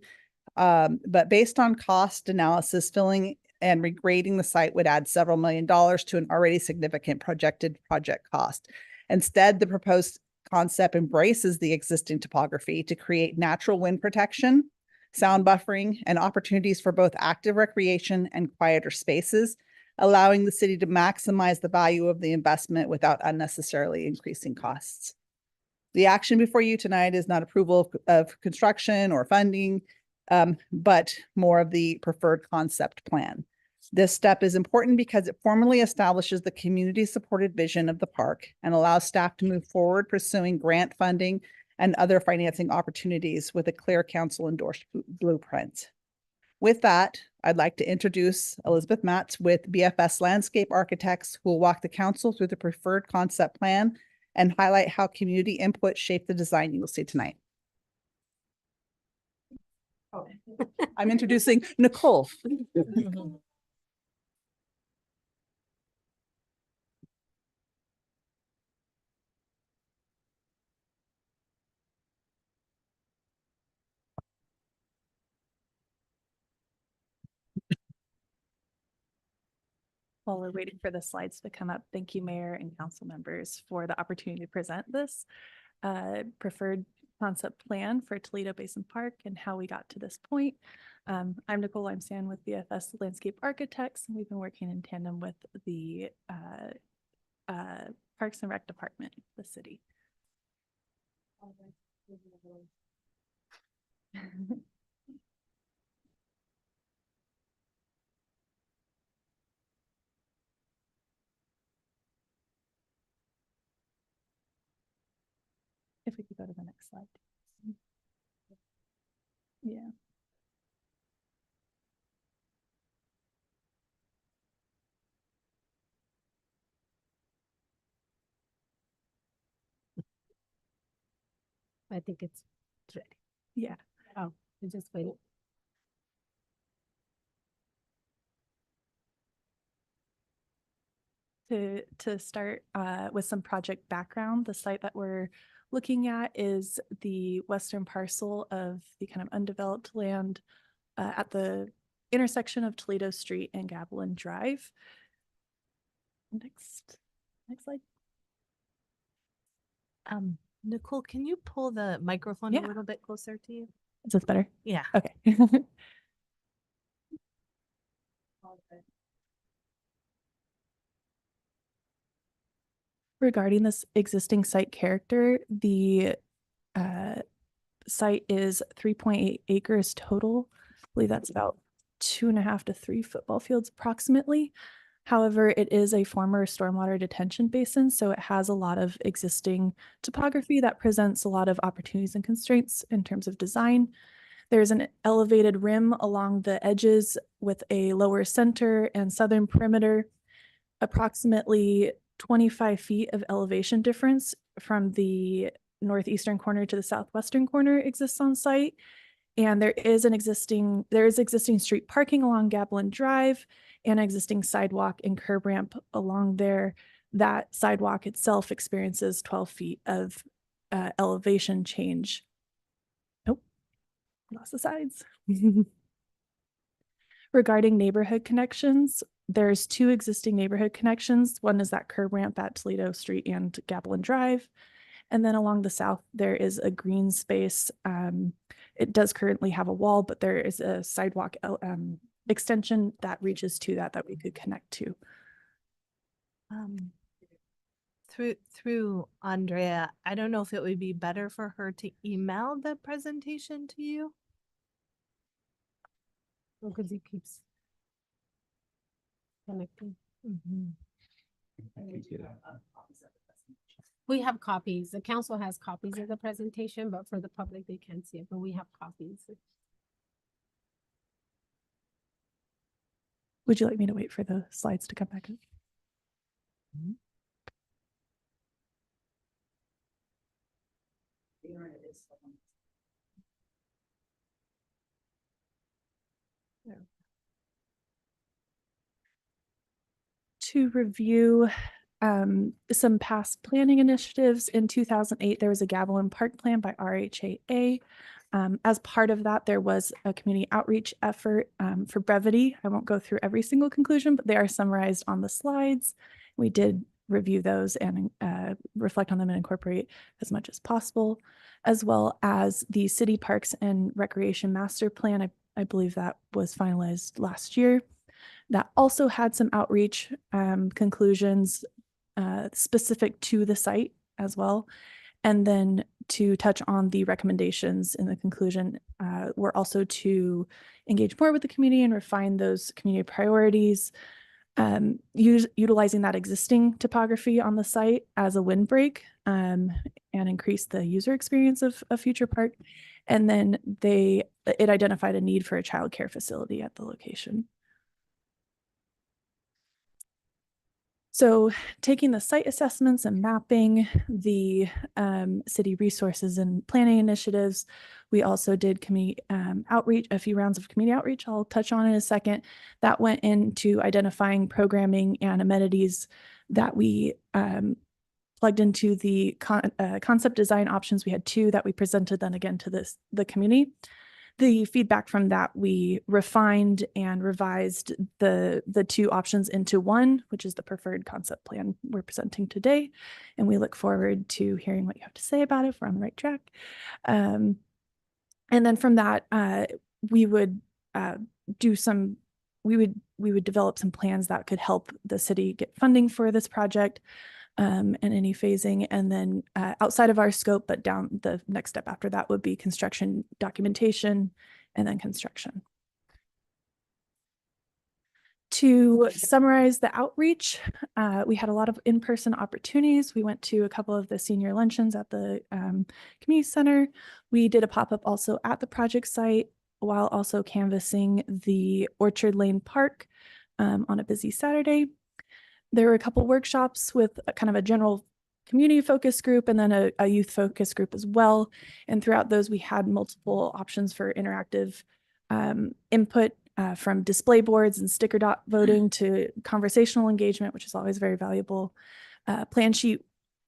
But based on cost analysis, filling and regrading the site would add several $1 million to an already significant projected project cost. Instead, the proposed concept embraces the existing topography to create natural wind protection, sound buffering, and opportunities for both active recreation and quieter spaces, allowing the city to maximize the value of the investment without unnecessarily increasing costs. The action before you tonight is not approval of construction or funding, but more of the preferred concept plan. This step is important because it formally establishes the community-supported vision of the park and allows staff to move forward pursuing grant funding and other financing opportunities with a clear council-endorsed blueprint. With that, I'd like to introduce Elizabeth Matz with BFS Landscape Architects, who will walk the council through the preferred concept plan and highlight how community input shaped the design you will see tonight. I'm introducing Nicole. While we're waiting for the slides to come up, thank you, Mayor and council members, for the opportunity to present this preferred concept plan for Toledo Basin Park and how we got to this point. I'm Nicole Limestan with BFS Landscape Architects, and we've been working in tandem with the Parks and Rec Department of the city. If we could go to the next slide. Yeah. I think it's ready. Yeah. Oh, I just waiting. To start with some project background, the site that we're looking at is the western parcel of the kind of undeveloped land at the intersection of Toledo Street and Gavilan Drive. Next slide. Nicole, can you pull the microphone a little bit closer to you? Is this better? Yeah. Okay. Regarding this existing site character, the site is 3.8 acres total. I believe that's about 2.5 to 3 football fields approximately. However, it is a former stormwater detention basin, so it has a lot of existing topography that presents a lot of opportunities and constraints in terms of design. There's an elevated rim along the edges with a lower center and southern perimeter, approximately 25 feet of elevation difference from the northeastern corner to the southwestern corner exists on site. And there is existing street parking along Gavilan Drive and existing sidewalk and curb ramp along there. That sidewalk itself experiences 12 feet of elevation change. Nope, lost the sides. Regarding neighborhood connections, there's 2 existing neighborhood connections. One is that curb ramp at Toledo Street and Gavilan Drive. And then along the south, there is a green space. It does currently have a wall, but there is a sidewalk extension that reaches to that we could connect to. Through Andrea, I don't know if it would be better for her to email the presentation to you. Because he keeps connecting. We have copies. The council has copies of the presentation, but for the public, they can't see it, but we have copies. Would you like me to wait for the slides to come back up? To review some past planning initiatives, in 2008, there was a Gavilan Park Plan by RHAA. As part of that, there was a community outreach effort. For brevity, I won't go through every single conclusion, but they are summarized on the slides. We did review those and reflect on them and incorporate as much as possible, as well as the City Parks and Recreation Master Plan. I believe that was finalized last year. That also had some outreach conclusions specific to the site as well. And then to touch on the recommendations in the conclusion were also to engage more with the community and refine those community priorities, utilizing that existing topography on the site as a windbreak and increase the user experience of a future park. And then it identified a need for a childcare facility at the location. So taking the site assessments and mapping the city resources and planning initiatives, we also did community outreach, a few rounds of community outreach I'll touch on in a second. That went into identifying programming and amenities that we plugged into the concept design options. We had two that we presented then again to the community. The feedback from that, we refined and revised the two options into one, which is the preferred concept plan we're presenting today. And we look forward to hearing what you have to say about it if we're on the right track. And then from that, we would develop some plans that could help the city get funding for this project. And any phasing, and then outside of our scope, but down the next step after that would be construction documentation and then construction. To summarize the outreach, we had a lot of in-person opportunities. We went to a couple of the senior luncheons at the community center. We did a pop-up also at the project site while also canvassing the Orchard Lane Park on a busy Saturday. There were a couple workshops with kind of a general community focus group and then a youth focus group as well. And throughout those, we had multiple options for interactive input from display boards and sticker dot voting to conversational engagement, which is always very valuable. Plan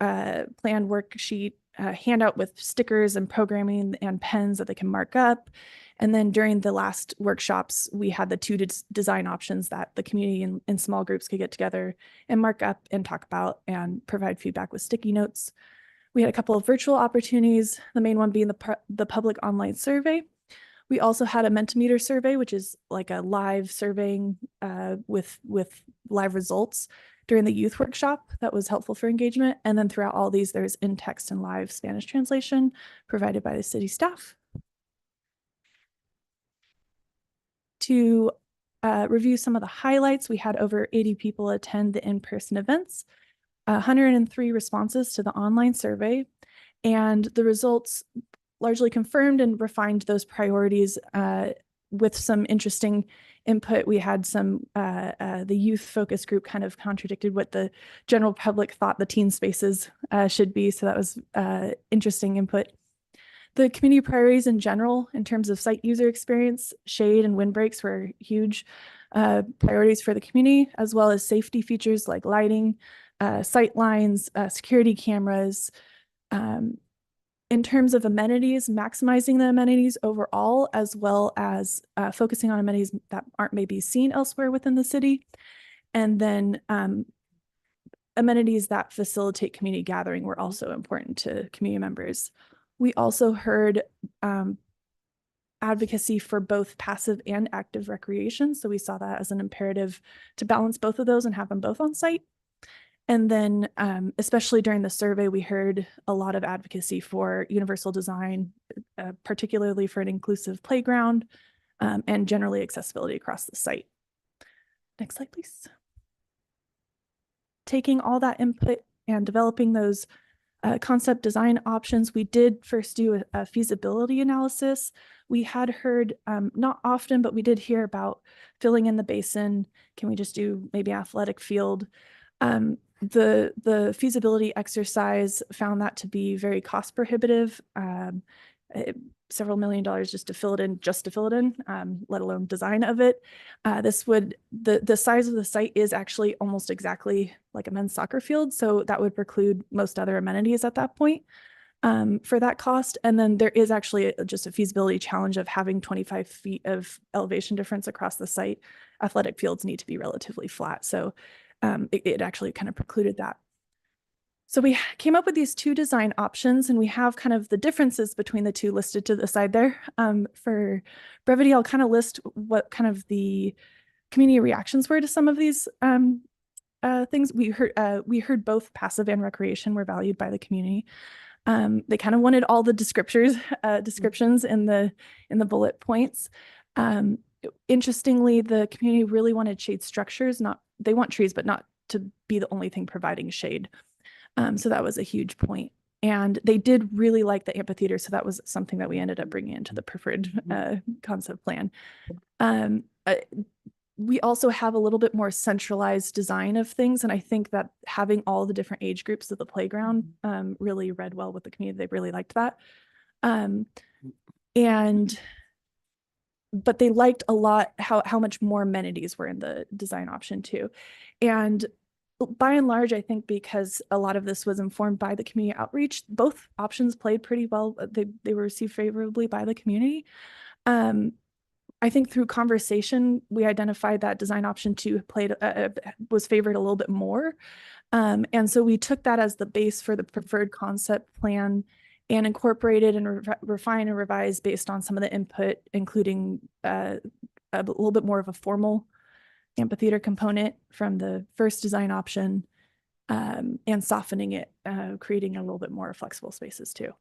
worksheet, handout with stickers and programming and pens that they can mark up. And then during the last workshops, we had the two design options that the community and small groups could get together and mark up and talk about and provide feedback with sticky notes. We had a couple of virtual opportunities, the main one being the public online survey. We also had a Mentimeter survey, which is like a live surveying with live results during the youth workshop that was helpful for engagement. And then throughout all these, there's in-text and live Spanish translation provided by the city staff. To review some of the highlights, we had over 80 people attend the in-person events, 103 responses to the online survey, and the results largely confirmed and refined those priorities with some interesting input. We had some, the youth focus group kind of contradicted what the general public thought the teen spaces should be, so that was interesting input. The community priorities in general, in terms of site user experience, shade and windbreaks were huge priorities for the community, as well as safety features like lighting, sight lines, security cameras. In terms of amenities, maximizing the amenities overall, as well as focusing on amenities that aren't maybe seen elsewhere within the city. And then amenities that facilitate community gathering were also important to community members. We also heard advocacy for both passive and active recreation. So we saw that as an imperative to balance both of those and have them both on site. And then especially during the survey, we heard a lot of advocacy for universal design, particularly for an inclusive playground and generally accessibility across the site. Next slide, please. Taking all that input and developing those concept design options. We did first do a feasibility analysis. We had heard, not often, but we did hear about filling in the basin. Can we just do maybe athletic field? The feasibility exercise found that to be very cost prohibitive. Several $1 million just to fill it in, let alone design of it. The size of the site is actually almost exactly like a men's soccer field, so that would preclude most other amenities at that point for that cost. And then there is actually just a feasibility challenge of having 25 feet of elevation difference across the site. Athletic fields need to be relatively flat, so it actually kind of precluded that. So we came up with these two design options, and we have kind of the differences between the two listed to the side there. For brevity, I'll kind of list what kind of the community reactions were to some of these things. We heard both passive and recreation were valued by the community. They kind of wanted all the descriptions in the bullet points. Interestingly, the community really wanted shade structures. They want trees, but not to be the only thing providing shade. So that was a huge point. And they did really like the amphitheater, so that was something that we ended up bringing into the preferred concept plan. We also have a little bit more centralized design of things, and I think that having all the different age groups of the playground really read well with the community. They really liked that. But they liked a lot how much more amenities were in the design option too. And by and large, I think because a lot of this was informed by the community outreach, both options played pretty well. They were received favorably by the community. I think through conversation, we identified that design option 2 was favored a little bit more. And so we took that as the base for the preferred concept plan and incorporated and refined and revised based on some of the input, including a little bit more of a formal amphitheater component from the first design option, and softening it, creating a little bit more flexible spaces too.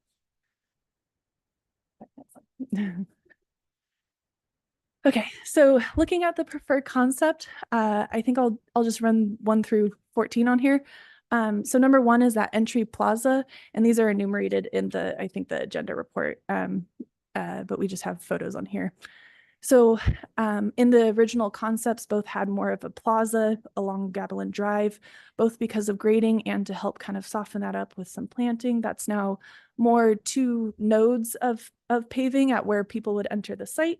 Okay, so looking at the preferred concept, I think I'll just run 1 through 14 on here. So number 1 is that entry plaza, and these are enumerated in I think the agenda report, but we just have photos on here. So in the original concepts, both had more of a plaza along Gavilan Drive, both because of grading and to help kind of soften that up with some planting. That's now more 2 nodes of paving at where people would enter the site,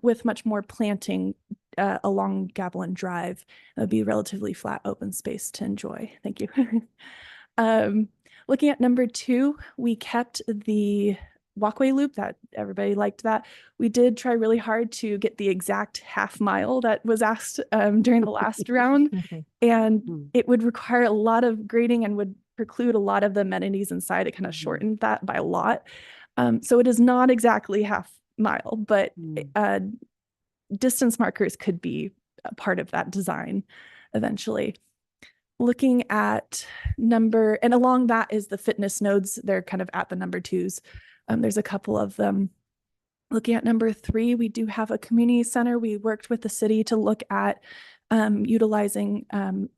with much more planting along Gavilan Drive. It would be relatively flat open space to enjoy. Thank you. Looking at number 2, we kept the walkway loop. That everybody liked that. We did try really hard to get the exact half mile that was asked during the last round, and it would require a lot of grading and would preclude a lot of the amenities inside. It kind of shortened that by a lot. So it is not exactly half mile, but distance markers could be a part of that design eventually. Looking at and along that is the fitness nodes. They're kind of at the number 2s. There's a couple of them. Looking at number 3, we do have a community center. We worked with the city to look at utilizing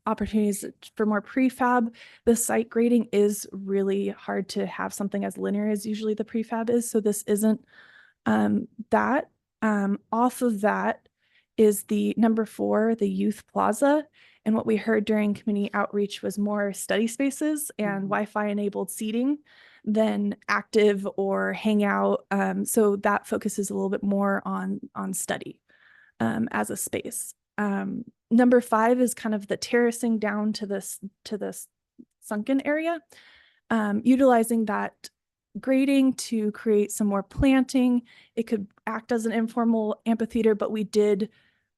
opportunities for more prefab. The site grading is really hard to have something as linear as usually the prefab is, so this isn't that. Off of that is the number 4, the youth plaza. And what we heard during community outreach was more study spaces and Wi-Fi enabled seating than active or hangout. So that focuses a little bit more on study as a space. Number 5 is kind of the terracing down to this sunken area, utilizing that grading to create some more planting. It could act as an informal amphitheater, but we did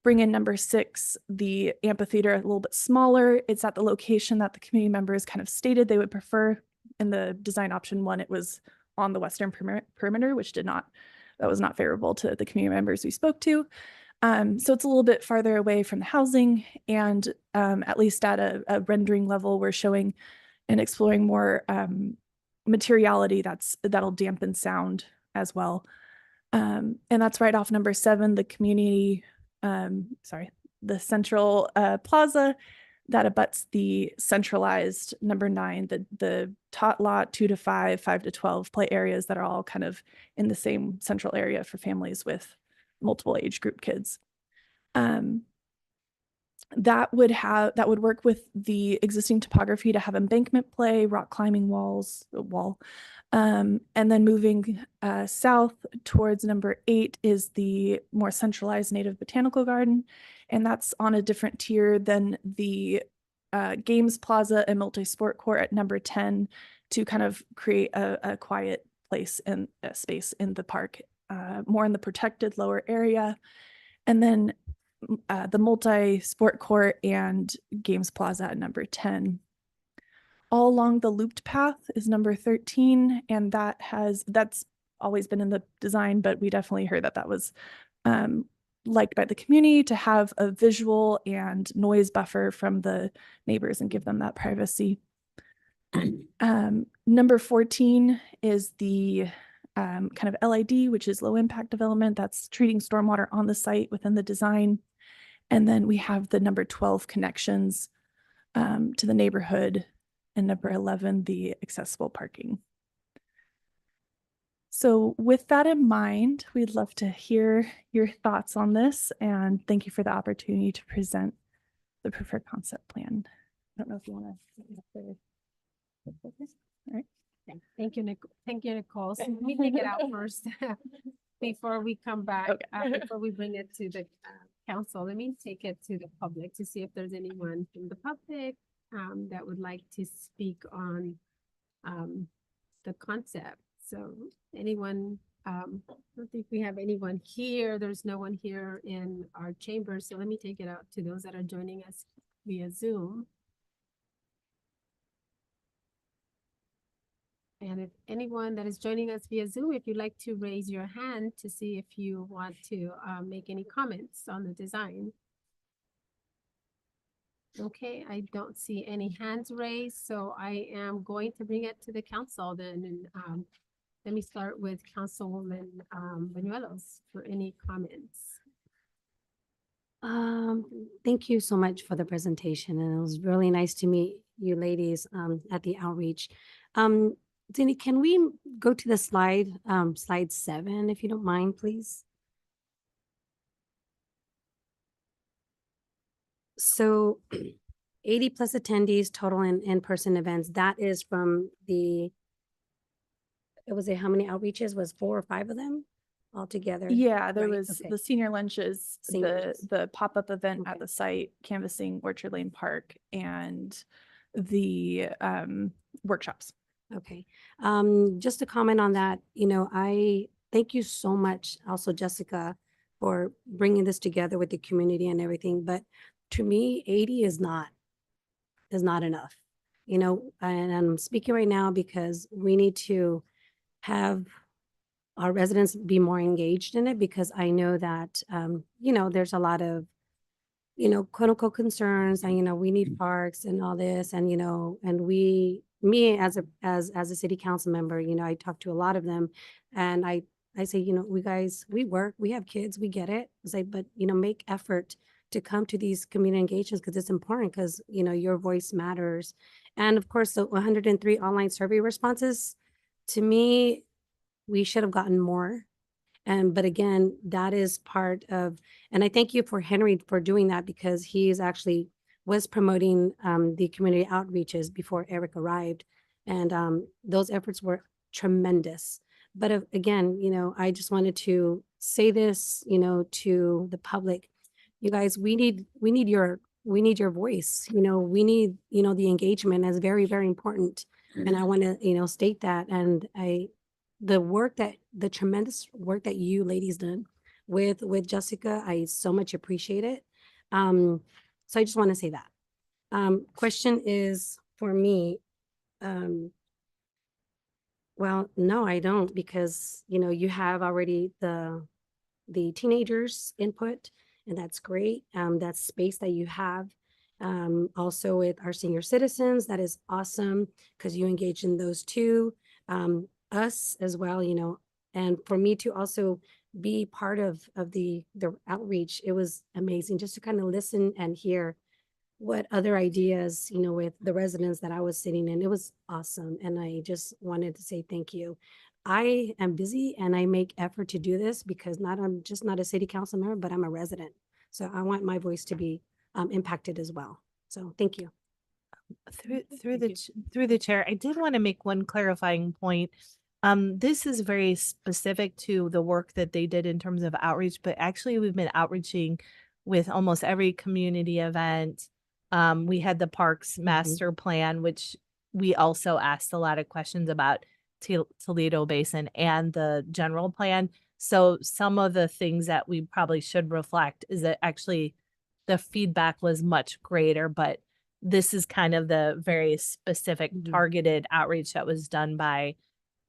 bring in number 6, the amphitheater, a little bit smaller. It's at the location that the community members kind of stated they would prefer. In the design option 1, it was on the western perimeter, which that was not favorable to the community members we spoke to. So it's a little bit farther away from the housing, and at least at a rendering level, we're showing and exploring more materiality that'll dampen sound as well. And that's right off number 7, the community, the central plaza. that abuts the centralized number 9, the tot lot 2 to 5, 5 to 12 play areas that are all kind of in the same central area for families with multiple age group kids. That would work with the existing topography to have embankment play, rock climbing wall. And then moving south towards number 8 is the more centralized native botanical garden. And that's on a different tier than the games plaza and multi-sport court at number 10 to kind of create a quiet place and space in the park, more in the protected lower area. And then the multi-sport court and games plaza at number 10. All along the looped path is number 13, and that's always been in the design, but we definitely heard that was liked by the community to have a visual and noise buffer from the neighbors and give them that privacy. Number 14 is the kind of LID, which is low impact development. That's treating stormwater on the site within the design. And then we have the number 12 connections to the neighborhood, and number 11, the accessible parking. So with that in mind, we'd love to hear your thoughts on this, and thank you for the opportunity to present the preferred concept plan. I don't know if you want to. All right. Thank you, Nicole. Thank you, Nicole. So let me take it out first before we come back, before we bring it to the council. Let me take it to the public to see if there's anyone from the public that would like to speak on the concept. So anyone, I don't think we have anyone here. There's no one here in our chamber. So let me take it out to those that are joining us via Zoom. And if anyone that is joining us via Zoom, if you'd like to raise your hand to see if you want to make any comments on the design. Okay, I don't see any hands raised, so I am going to bring it to the council then. And let me start with Councilwoman Bañuelos for any comments. Thank you so much for the presentation, and it was really nice to meet you ladies at the outreach. Denny, can we go to the slide 7, if you don't mind, please? So 80 plus attendees total in-person events. That is from it was how many outreaches? Was 4 or 5 of them altogether? Yeah, there Right, was okay. the senior lunches, the pop-up event at the site, canvassing Orchard Lane Park, and the workshops. Okay. Just to comment on that, I thank you so much also, Jessica, for bringing this together with the community and everything. But to me, 80 is not enough, and I'm speaking right now because we need to have our residents be more engaged in it, because I know that, there's a lot of, quote unquote concerns, and, we need parks and all this, and, and me as a city council member, I talk to a lot of them, and I say, we work, we have kids, we get it. I say, but, make effort to come to these community engagements, because it's important, because, your voice matters. And of course, the 103 online survey responses, to me, we should have gotten more. But again, that is part of, and I thank you for Henry for doing that, because he was promoting the community outreaches before Eric arrived. And those efforts were tremendous. But again, I just wanted to say this, to the public. You guys, we need your voice. We need, the engagement is very, very important. And I want to, state that. And the tremendous work that you ladies done with Jessica, I so much appreciate it. So I just want to say that. Question is for me. Well, no, I don't, because, you have already the teenagers input, and that's great. That's space that you have. Also with our senior citizens, that is awesome, because you engage in those too. Us as well, and for me to also be part of the outreach, it was amazing just to kind of listen and hear what other ideas, you know, with the residents that I was sitting in. It was awesome. And I just wanted to say thank you. I am busy and I make effort to do this because I'm just not a city council member, but I'm a resident. So I want my voice to be impacted as well. So thank you. Through the chair, I did want to make one clarifying point. This is very specific to the work that they did in terms of outreach, but actually we've been outreaching with almost every community event. We had the Parks Master Plan, which we also asked a lot of questions about Toledo Basin and the general plan. So some of the things that we probably should reflect is that actually the feedback was much greater, but this is kind of the very specific targeted outreach that was done by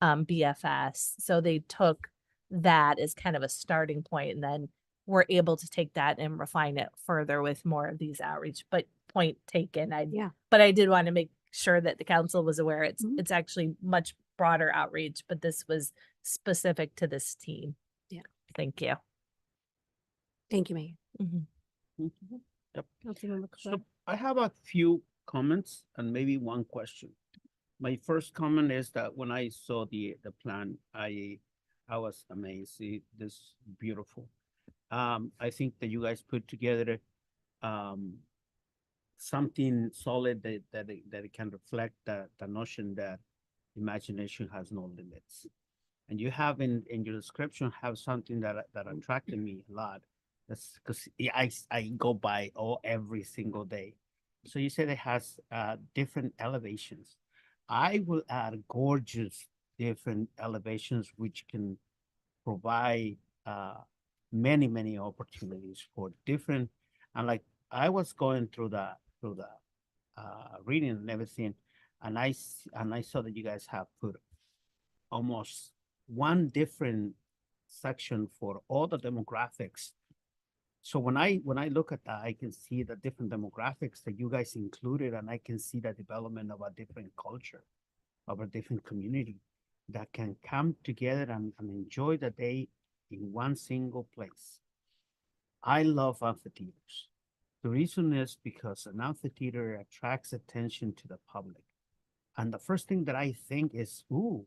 BFS. So they took that as kind of a starting point, and then we're able to take that and refine it further with more of these outreach. But point taken. But I did want to make sure that the council was aware it's actually much broader outreach, but this was specific to this team. Yeah. Thank you. Thank you, Megan. Yep. Councilmember So Cabrera. I have a few comments and maybe one question. My first comment is that when I saw the plan, I was amazed. This beautiful. I think that you guys put together something solid that it can reflect the notion that imagination has no limits. And you have in your description have something that attracted me a lot. That's because I go by every single day. So you said it has different elevations. I will add gorgeous different elevations which can provide many opportunities for different, and like I was going through the reading and everything, and I saw that you guys have put almost one different section for all the demographics. So when I look at that, I can see the different demographics that you guys included, and I can see the development of a different culture, of a different community that can come together and enjoy the day in one single place. I love amphitheaters. The reason is because an amphitheater attracts attention to the public. And the first thing that I think is, ooh,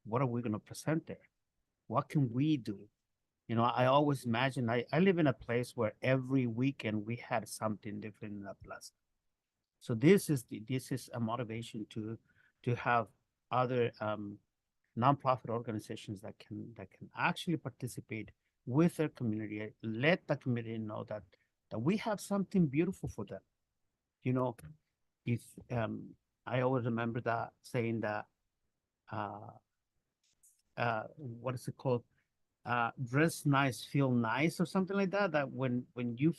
what are we going to present there? What can we do? You know, I always imagine, I live in a place where every weekend we had something different in La Plaza. So this is a motivation to have other nonprofit organizations that can actually participate with their community, let the community know that we have something beautiful for them. You know, if I always remember that saying that what is it called? Dress nice, feel nice, or something like that. That when you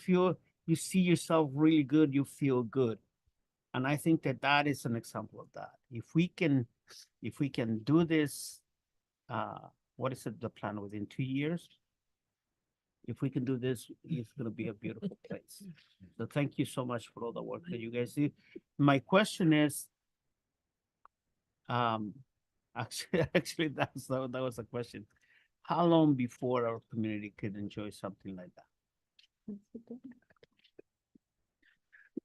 see yourself really good, you feel good. And I think that is an example of that. If we can do this, what is it, the plan within 2 years? If we can do this, it's going to be a beautiful place. So thank you so much for all the work that you guys do. My question is, actually that was a question. How long before our community could enjoy something like that?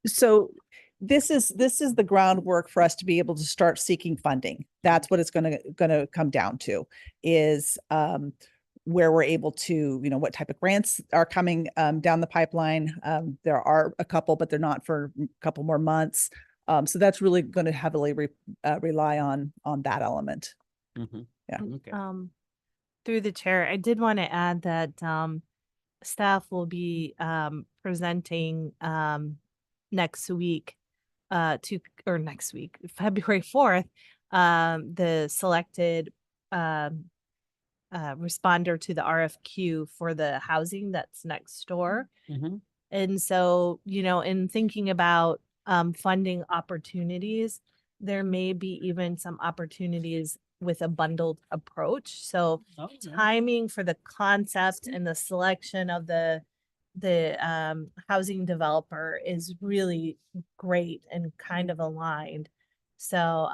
So this is the groundwork for us to be able to start seeking funding. That's what it's gonna come down to, is where we're able to, you know, what type of grants are coming down the pipeline. There are a couple, but they're not for a couple more months. So that's really going to heavily rely on that element. Yeah. Okay. Through the chair, I did want to add that staff will be presenting next week, February 4th, the selected responder to the RFQ for the housing that's next door. And so, you know, in thinking about funding opportunities, there may be even some opportunities with a bundled approach. So timing for the concept and the selection of the housing developer is really great and kind of aligned. So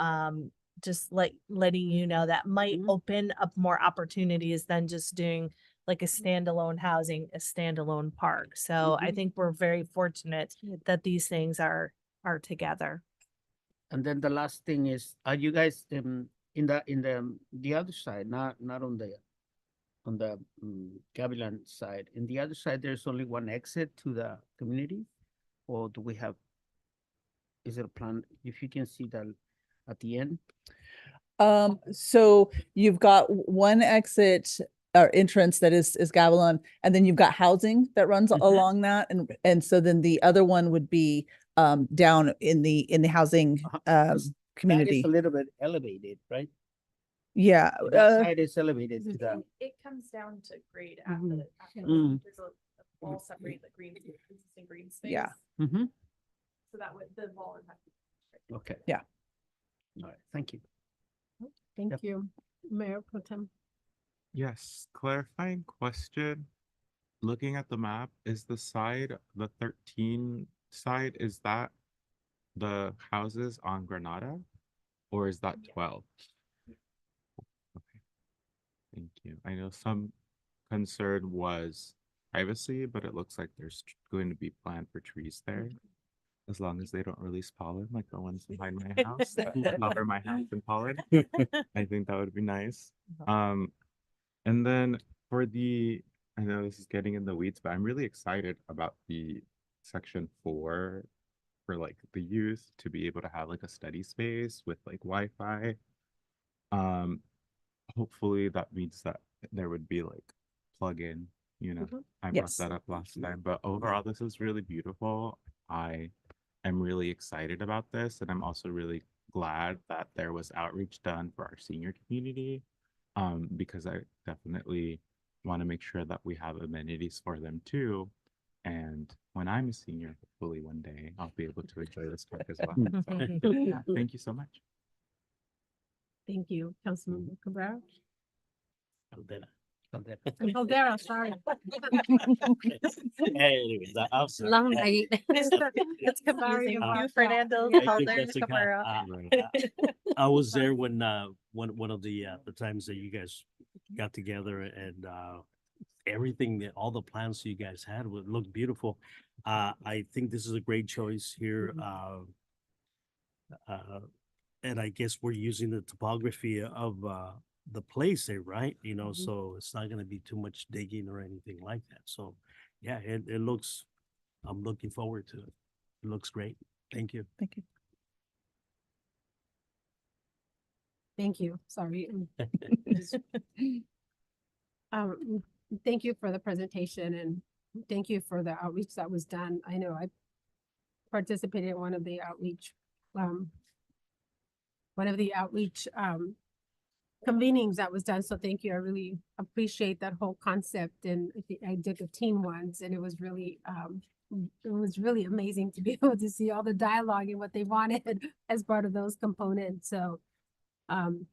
just letting you know that might open up more opportunities than just doing like a standalone housing, a standalone park. So I think we're very fortunate that these things are together. And then the last thing is, are you guys in the other side, not on the Gavilan side? In the other side, there's only one exit to the community, or do we have? Is it a plan? If you can see that at the end. So you've got one exit or entrance that is Gavilan, and then you've got housing that runs along that, and so then the other one would be down in the housing That community. is a little bit elevated, right? Yeah. That side is elevated to the. It comes down to grade after the, Mm. there's a wall separate the green, existing green space. Yeah. Mm-hmm. So that would, the wall would have to. Okay. Yeah. All right, thank you. Thank Yep. you, Mayor Pro Tem. Yes, clarifying question. Looking at the map, is the 13 side, is that the houses on Granada? Or is that 12? Okay. Thank you. I know some concern was privacy, but it looks like there's going to be plan for trees there. As long as they don't release pollen like the ones behind my house that cover my house in pollen. I think that would be nice. And then for I know this is getting in the weeds, but I'm really excited about the section 4 for like the youth to be able to have like a study space with like Wi-Fi. Hopefully that means that there would be like plug-in, I brought Yes. that up last time, but overall this is really beautiful. I am really excited about this, and I'm also really glad that there was outreach done for our senior community, because I definitely want to make sure that we have amenities for them too. And when I'm a senior, hopefully one day I'll be able to enjoy this park as well. So, yeah, thank you so much. Thank you, Councilmember Cabrera. Caldera. Caldera, sorry. Anyways, I'm sorry. Long night. It's confusing. Uh, You, Fernando, Thank you, Calder, Jessica. Cabrera. I was there when one of the times that you guys got together, and everything that all the plans you guys had would look beautiful. I think this is a great choice here. And I guess we're using the topography of the place there, right? So it's not gonna be too much digging or anything like that. So yeah, it looks, I'm looking forward to it. It looks great. Thank you. Thank you. Thank you, sorry. Thank you for the presentation, and thank you for the outreach that was done. I know I participated in one of the outreach convenings that was done, so thank you. I really appreciate that whole concept, and I did the teen ones, and it was really amazing to be able to see all the dialogue and what they wanted as part of those components. So I'm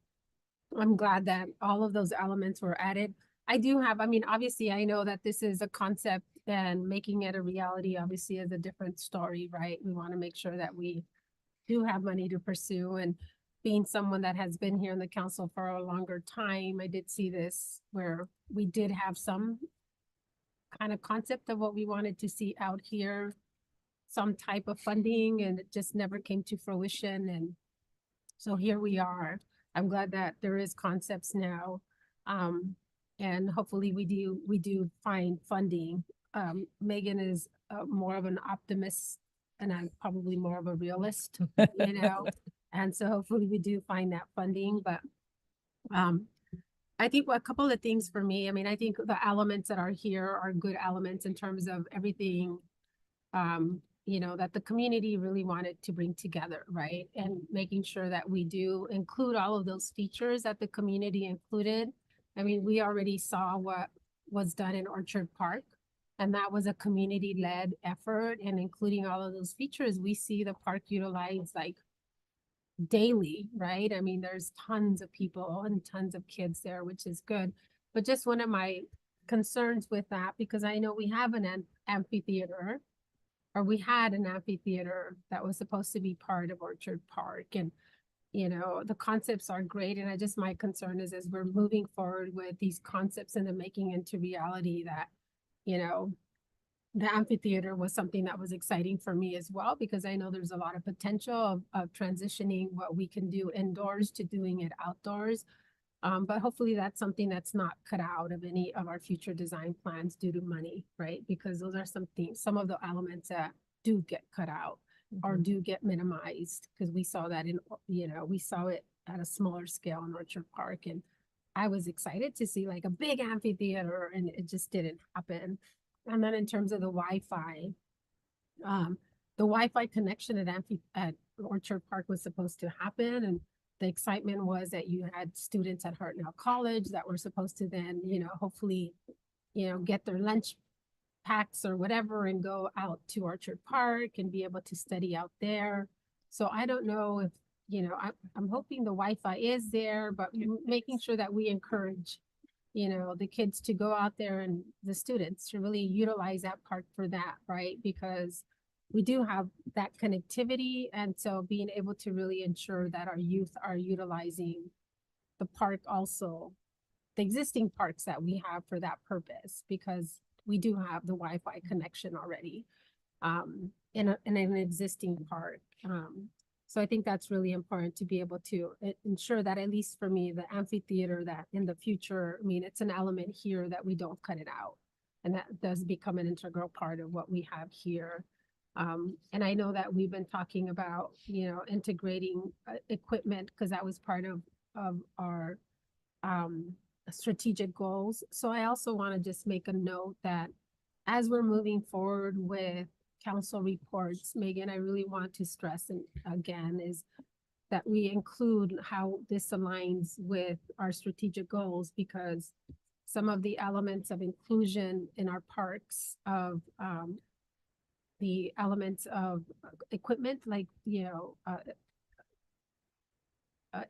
glad that all of those elements were added. Obviously I know that this is a concept, and making it a reality obviously is a different story, right? We want to make sure that we do have money to pursue, and being someone that has been here in the council for a longer time, I did see this where we did have some kind of concept of what we wanted to see out here, some type of funding, and it just never came to fruition. And so here we are. I'm glad that there is concepts now. And hopefully we do find funding. Megan is more of an optimist, and I'm probably more of a realist, and so hopefully we do find that funding. But I think a couple of things for me, I think the elements that are here are good elements in terms of everything, that the community really wanted to bring together, right? And making sure that we do include all of those features that the community included. We already saw what was done in Orchard Park, and that was a community-led effort, and including all of those features, we see the park utilized like daily, right? There's tons of people and tons of kids there, which is good. But just one of my concerns with that, because I know we have an amphitheater, or we had an amphitheater that was supposed to be part of Orchard Park. And you know, the concepts are great, and my concern is as we're moving forward with these concepts and then making into reality that, you know, the amphitheater was something that was exciting for me as well, because I know there's a lot of potential of transitioning what we can do indoors to doing it outdoors. But hopefully that's something that's not cut out of any of our future design plans due to money, right? Because those are some of the elements that do get cut out or do get minimized, because we saw that we saw it at a smaller scale in Orchard Park, and I was excited to see like a big amphitheater, and it just didn't happen. And then in terms of the Wi-Fi, the Wi-Fi connection at Orchard Park was supposed to happen, and the excitement was that you had students at Hartnell College that were supposed to then, hopefully, get their lunch packs or whatever and go out to Orchard Park and be able to study out there. So I don't know if, I'm hoping the Wi-Fi is there, but making sure that we encourage, the kids to go out there and the students to really utilize that park for that, right? Because we do have that connectivity. And so being able to really ensure that our youth are utilizing the park also, the existing parks that we have for that purpose, because we do have the Wi-Fi connection already in an existing park. So I think that's really important to be able to ensure that, at least for me, the amphitheater, that in the future, I mean, it's an element here that we don't cut it out. And that does become an integral part of what we have here. And I know that we've been talking about, integrating equipment, because that was part of our strategic goals. So I also want to just make a note that as we're moving forward with council reports, Megan, I really want to stress, and again, is that we include how this aligns with our strategic goals, because some of the elements of inclusion in our parks, of the elements of equipment, like,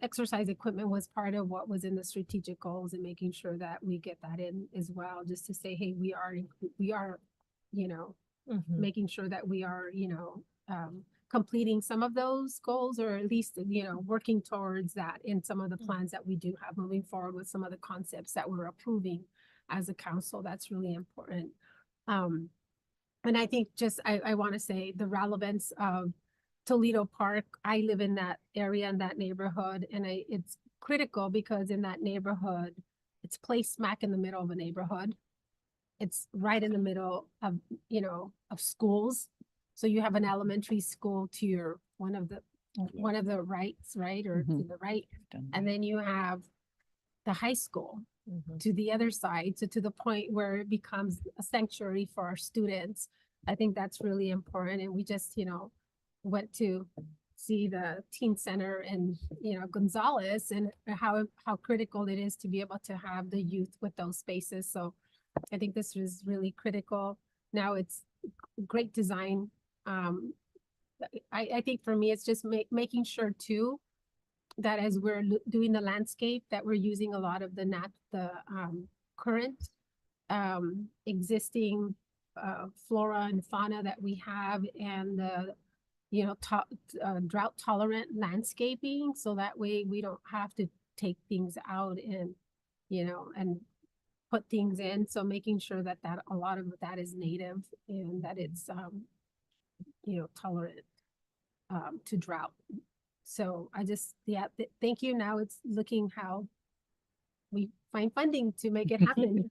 exercise equipment was part of what was in the strategic goals, and making sure that we get that in as well, just to say, hey, we are, making sure that we are, completing some of those goals, or at least, working towards that in some of the plans that we do have moving forward with some of the concepts that we're approving as a council. That's really important. And I think I want to say the relevance of Toledo Park. I live in that area, in that neighborhood, and it's critical because in that neighborhood, it's placed smack in the middle of a neighborhood. It's right in the middle of, of schools. So you have an elementary school to your one of the rights, right? Or to the right. And then you have the high school to the other side. So to the point where it becomes a sanctuary for our students. I think that's really important. And we just, went to see the teen center in, Gonzales, and how critical it is to be able to have the youth with those spaces. So I think this was really critical. Now it's great design. I think for me, it's just making sure too, that as we're doing the landscape, that we're using a lot of the current existing flora and fauna that we have, and the drought tolerant landscaping, so that way we don't have to take things out and and put things in. So making sure that a lot of that is native, and that it's tolerant to drought. So I just, thank you. Now it's looking how we find funding to make it happen.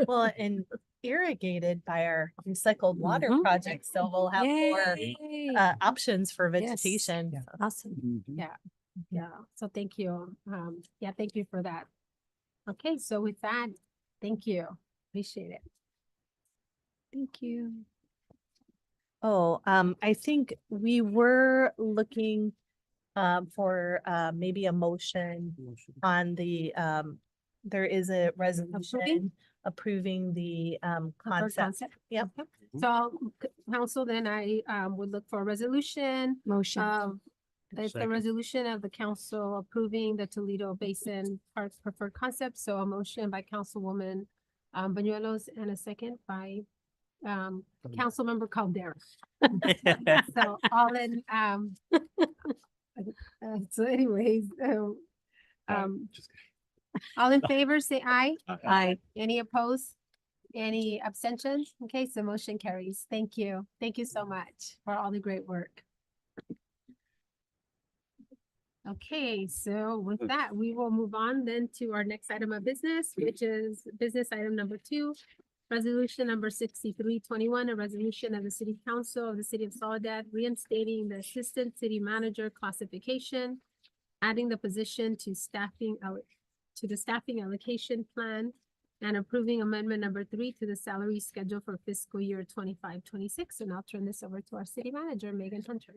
Well, and irrigated by our recycled water project, so we'll have more options for vegetation. Yes. Awesome. Yeah. So thank you. Thank you for that. Okay, so with that, thank you. Appreciate it. Thank you. Oh, I think we were looking for maybe a motion on the there is a resolution approving the concept. Yep. So council, then I would look for a resolution. Motion. It's the Second. resolution of the council approving the Toledo Basin Parks Preferred Concept. So a motion by Councilwoman Bañuelos, and a second by Councilmember Caldera. So all in, So anyways, all in favor, say aye. Aye. Any opposed? Any abstentions? Okay, so motion carries. Thank you. Thank you so much for all the great work. Okay, so with that, we will move on then to our next item of business, which is business item number 2. Resolution number 6321, a resolution of the City Council of the City of Soledad reinstating the Assistant City Manager classification, adding the position to the staffing allocation plan, and approving amendment number 3 to the salary schedule for fiscal year 25-26. And I'll turn this over to our City Manager, Megan Hunter.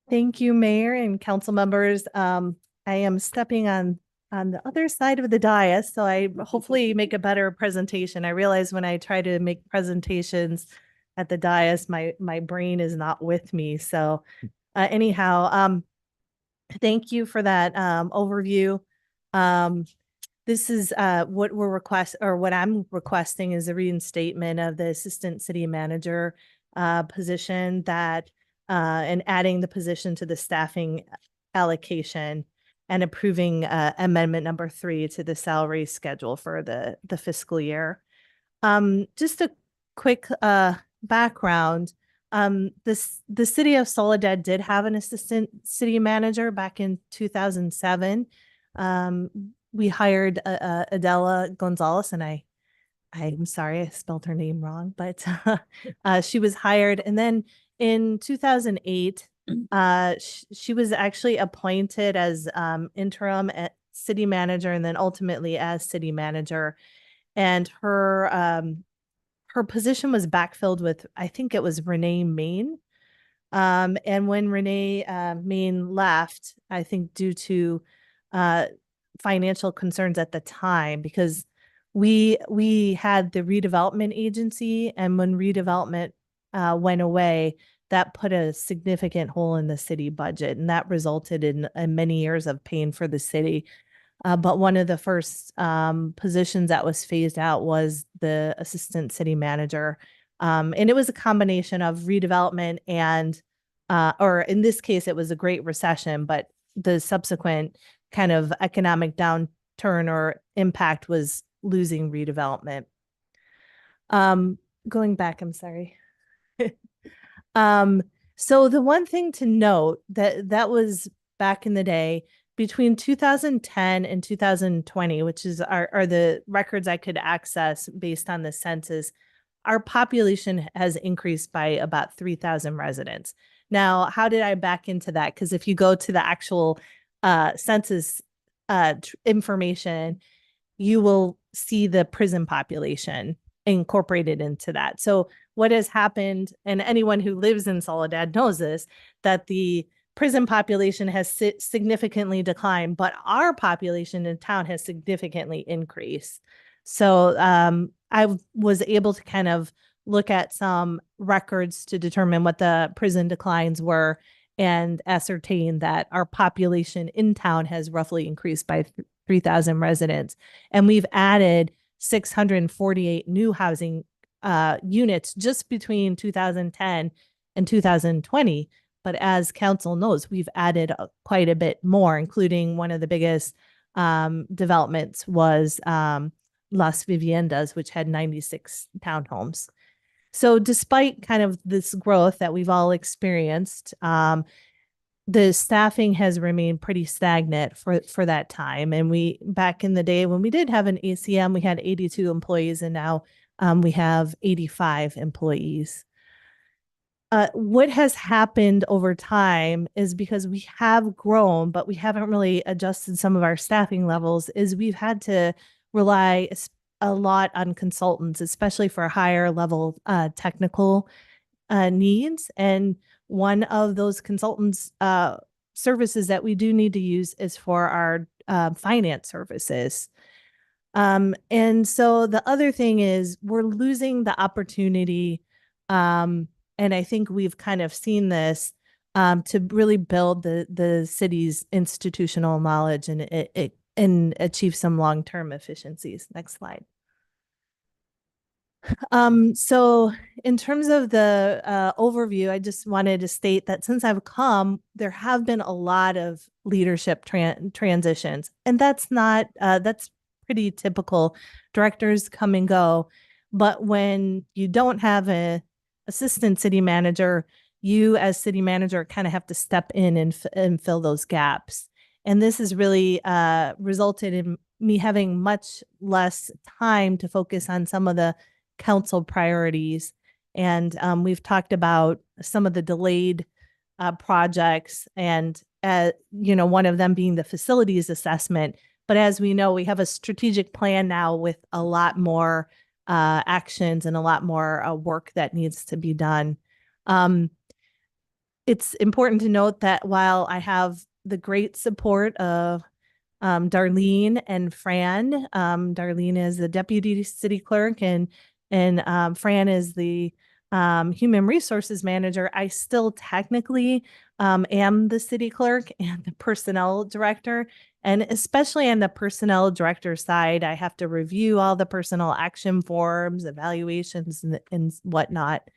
Thank you, Mayor and council members. I am stepping on the other side of the dais, so I hopefully make a better presentation. I realize when I try to make presentations at the dais, my brain is not with me. So anyhow, thank you for that overview. This is what what I'm requesting is a reinstatement of the Assistant City Manager position that and adding the position to the staffing allocation and approving amendment number 3 to the salary schedule for the fiscal year. Just a quick background. The City of Soledad did have an assistant city manager back in 2007. We hired Adela Gonzalez, and I'm sorry, I spelled her name wrong, but she was hired. And then in 2008, she was actually appointed as interim city manager and then ultimately as city manager. And her position was backfilled with, I think it was Renee Main. And when Renee Main left, I think due to financial concerns at the time, because we had the redevelopment agency, and when redevelopment went away, that put a significant hole in the city budget, and that resulted in many years of pain for the city. But one of the first positions that was phased out was the assistant city manager. And it was a combination of redevelopment and, or in this case, it was a Great Recession, but the subsequent kind of economic downturn or impact was losing redevelopment. Going back, I'm sorry. So the one thing to note that was back in the day between 2010 and 2020, which is are the records I could access based on the census, our population has increased by about 3,000 residents. Now, how did I back into that? Because if you go to the actual census information, you will see the prison population incorporated into that. So what has happened, and anyone who lives in Soledad knows this, that the prison population has significantly declined, but our population in town has significantly increased. So I was able to kind of look at some records to determine what the prison declines were and ascertain that our population in town has roughly increased by 3,000 residents. And we've added 648 new housing units just between 2010 and 2020. But as council knows, we've added quite a bit more, including one of the biggest developments was Las Viviendas, which had 96 townhomes. So despite kind of this growth that we've all experienced, the staffing has remained pretty stagnant for that time. And we, back in the day when we did have an ACM, we had 82 employees, and now we have 85 employees. What has happened over time is because we have grown, but we haven't really adjusted some of our staffing levels, is we've had to rely a lot on consultants, especially for higher level technical needs. And one of those consultants services that we do need to use is for our finance services. And so the other thing is we're losing the opportunity, and I think we've kind of seen this, to really build the city's institutional knowledge and achieve some long-term efficiencies. Next slide. So in terms of the overview, I just wanted to state that since I've come, there have been a lot of leadership transitions, and that's not that's pretty typical. Directors come and go, but when you don't have a assistant city manager, you as city manager kind of have to step in and fill those gaps. And this has really resulted in me having much less time to focus on some of the council priorities. And we've talked about some of the delayed projects and, one of them being the facilities assessment. But as we know, we have a strategic plan now with a lot more actions and a lot more work that needs to be done. It's important to note that while I have the great support of Darlene and Fran, Darlene is the deputy city clerk and Fran is the human resources manager, I still technically am the city clerk and the personnel director. And especially on the personnel director side, I have to review all the personnel action forms, evaluations, and whatnot.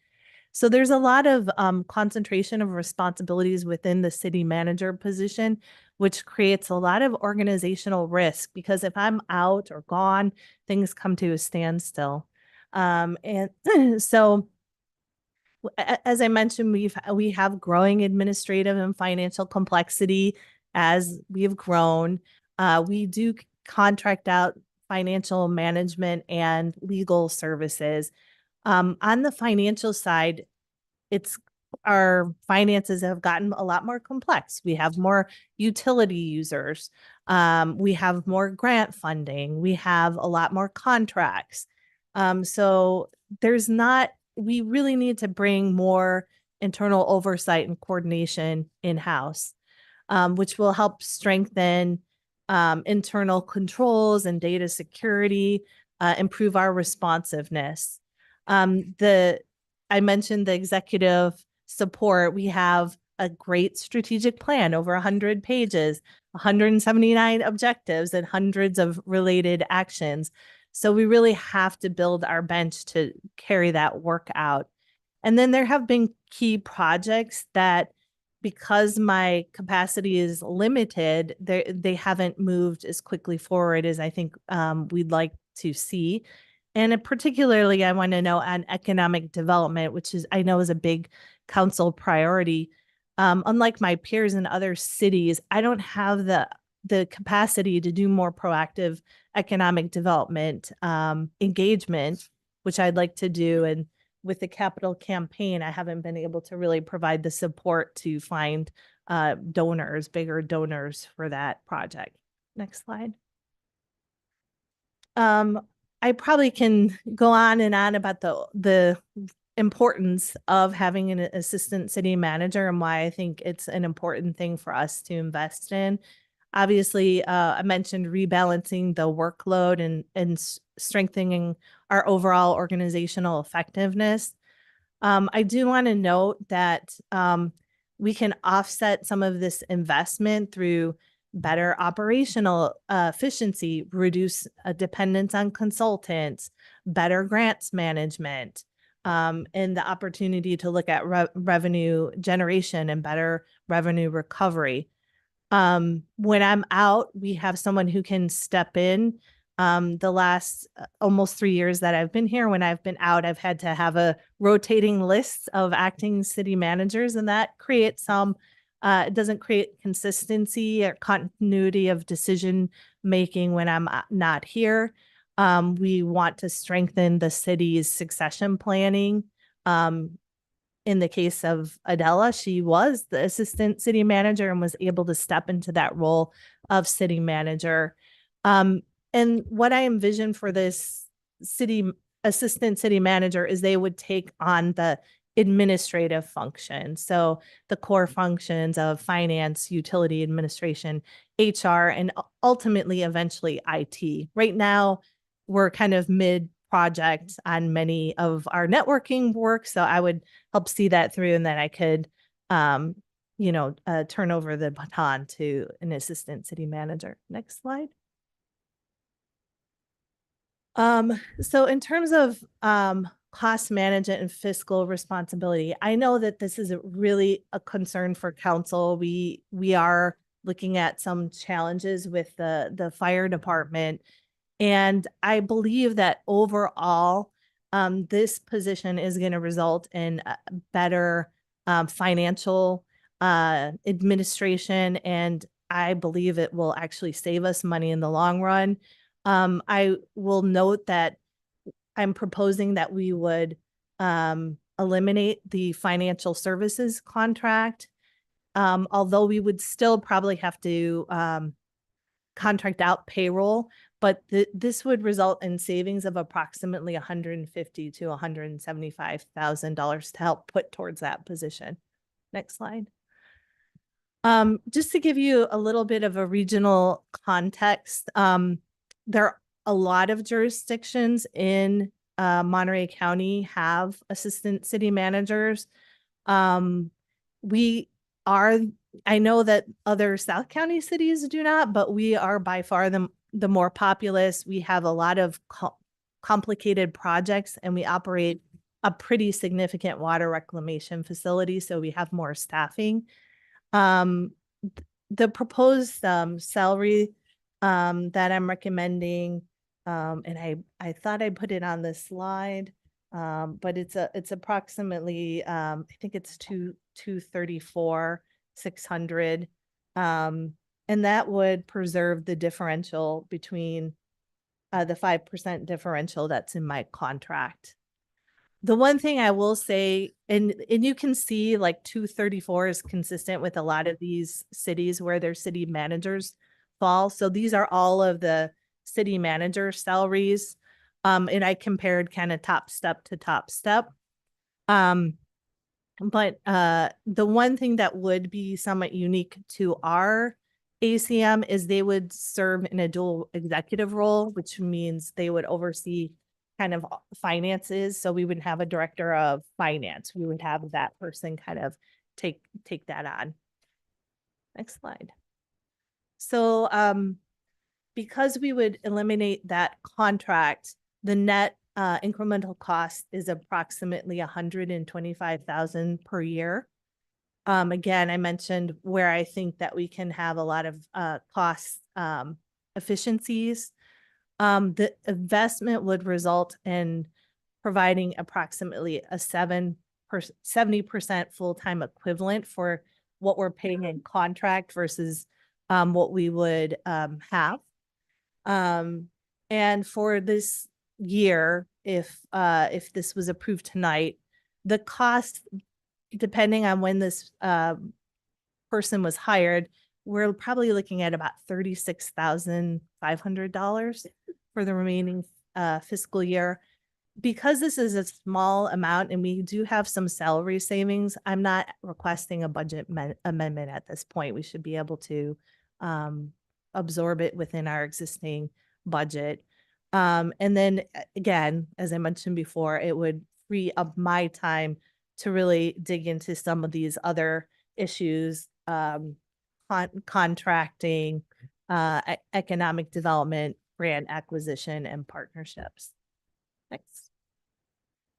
So there's a lot of concentration of responsibilities within the city manager position, which creates a lot of organizational risk because if I'm out or gone, things come to a standstill. And so as I mentioned, we have growing administrative and financial complexity as we've grown. We do contract out financial management and legal services. On the financial side, our finances have gotten a lot more complex. We have more utility users. We have more grant funding. We have a lot more contracts. So we really need to bring more internal oversight and coordination in-house, which will help strengthen internal controls and data security, improve our responsiveness. I mentioned the executive support. We have a great strategic plan, over 100 pages, 179 objectives, and hundreds of related actions. So we really have to build our bench to carry that work out. And then there have been key projects that, because my capacity is limited, they haven't moved as quickly forward as I think we'd like to see. And particularly, I want to know on economic development, which I know is a big council priority. Unlike my peers in other cities, I don't have the capacity to do more proactive economic development engagement, which I'd like to do. And with the capital campaign, I haven't been able to really provide the support to find bigger donors for that project. Next slide. I probably can go on and on about the importance of having an assistant city manager and why I think it's an important thing for us to invest in. Obviously, I mentioned rebalancing the workload and strengthening our overall organizational effectiveness. I do want to note that we can offset some of this investment through better operational efficiency, reduce dependence on consultants, better grants management, and the opportunity to look at revenue generation and better revenue recovery. When I'm out, we have someone who can step in. The last almost 3 years that I've been here, when I've been out, I've had to have a rotating list of acting city managers, and that creates it doesn't create consistency or continuity of decision making when I'm not here. We want to strengthen the city's succession planning. In the case of Adela, she was the assistant city manager and was able to step into that role of city manager. And what I envision for this assistant city manager is they would take on the administrative function. So the core functions of finance, utility administration, HR, and ultimately, eventually IT. Right now, we're kind of mid-project on many of our networking work. So I would help see that through, and then I could, turn over the baton to an assistant city manager. Next slide. So in terms of cost management and fiscal responsibility, I know that this is really a concern for council. We are looking at some challenges with the fire department. And I believe that overall, this position is going to result in a better financial administration, and I believe it will actually save us money in the long run. I will note that I'm proposing that we would eliminate the financial services contract, although we would still probably have to contract out payroll, but this would result in savings of approximately $150,000 to $175,000 to help put towards that position. Next slide. Just to give you a little bit of a regional context, there are a lot of jurisdictions in Monterey County have assistant city managers. I know that other South County cities do not, but we are by far the more populous. We have a lot of complicated projects, and we operate a pretty significant water reclamation facility, so we have more staffing. The proposed salary that I'm recommending, and I thought I put it on this slide, but it's approximately I think it's 234,600, and that would preserve the differential between the 5% differential that's in my contract. The one thing I will say, and you can see like 234 is consistent with a lot of these cities where their city managers fall. So these are all of the city manager salaries. And I compared kind of top step to top step. But the one thing that would be somewhat unique to our ACM is they would serve in a dual executive role, which means they would oversee kind of finances. So we wouldn't have a director of finance. We would have that person kind of take that on. Next slide. So because we would eliminate that contract, the net incremental cost is approximately $125,000 per year. Again, I mentioned where I think that we can have a lot of cost efficiencies. The investment would result in providing approximately a 70% full-time equivalent for what we're paying in contract versus what we would have. And for this year, if this was approved tonight, the cost, depending on when this person was hired, we're probably looking at about $36,500 for the remaining fiscal year. Because this is a small amount and we do have some salary savings, I'm not requesting a budget amendment at this point. We should be able to absorb it within our existing budget. And then again, as I mentioned before, it would free up my time to really dig into some of these other issues, contracting, economic development, grant acquisition, and partnerships. Next.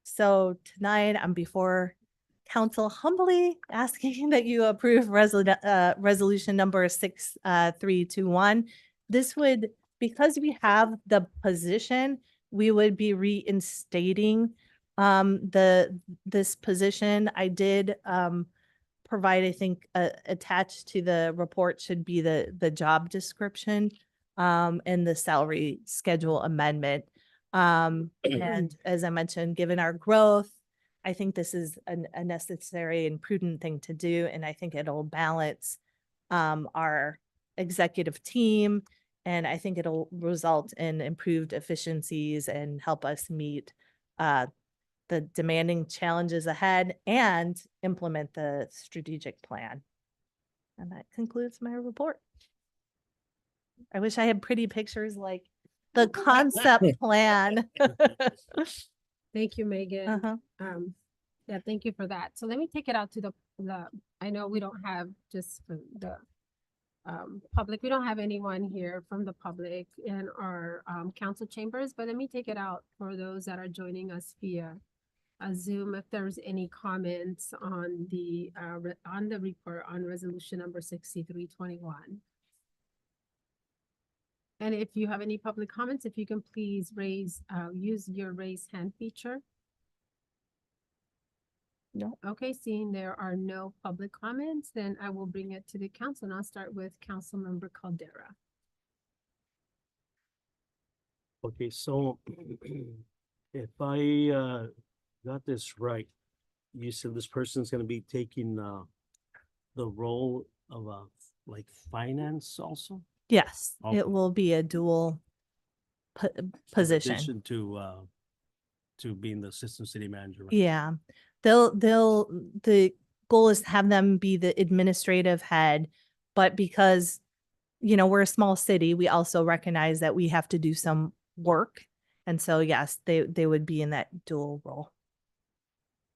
So tonight I'm before council humbly asking that you approve resolution number 6321. This would, because we have the position, we would be reinstating this position. I did provide, I think, attached to the report should be the job description and the salary schedule amendment. And as I mentioned, given our growth, I think this is a necessary and prudent thing to do. And I think it'll balance our executive team. And I think it'll result in improved efficiencies and help us meet the demanding challenges ahead and implement the strategic plan. And that concludes my report. I wish I had pretty pictures like the concept plan. Thank you, Megan. Yeah, thank you for that. So let me take it out to the I know we don't have just for the public. We don't have anyone here from the public in our council chambers, but let me take it out for those that are joining us via Zoom. If there's any comments on the report on resolution number 6321. And if you have any public comments, if you can please use your raise hand feature. No. Okay, seeing there are no public comments, then I will bring it to the council, and I'll start with Councilmember Caldera. Okay, so if I got this right, you said this person's gonna be taking the role of like finance also? Yes, Okay. it will be a dual In position. addition to being the assistant city manager. right? Yeah, the goal is to have them be the administrative head, but because, we're a small city, we also recognize that we have to do some work. And so, yes, they would be in that dual role.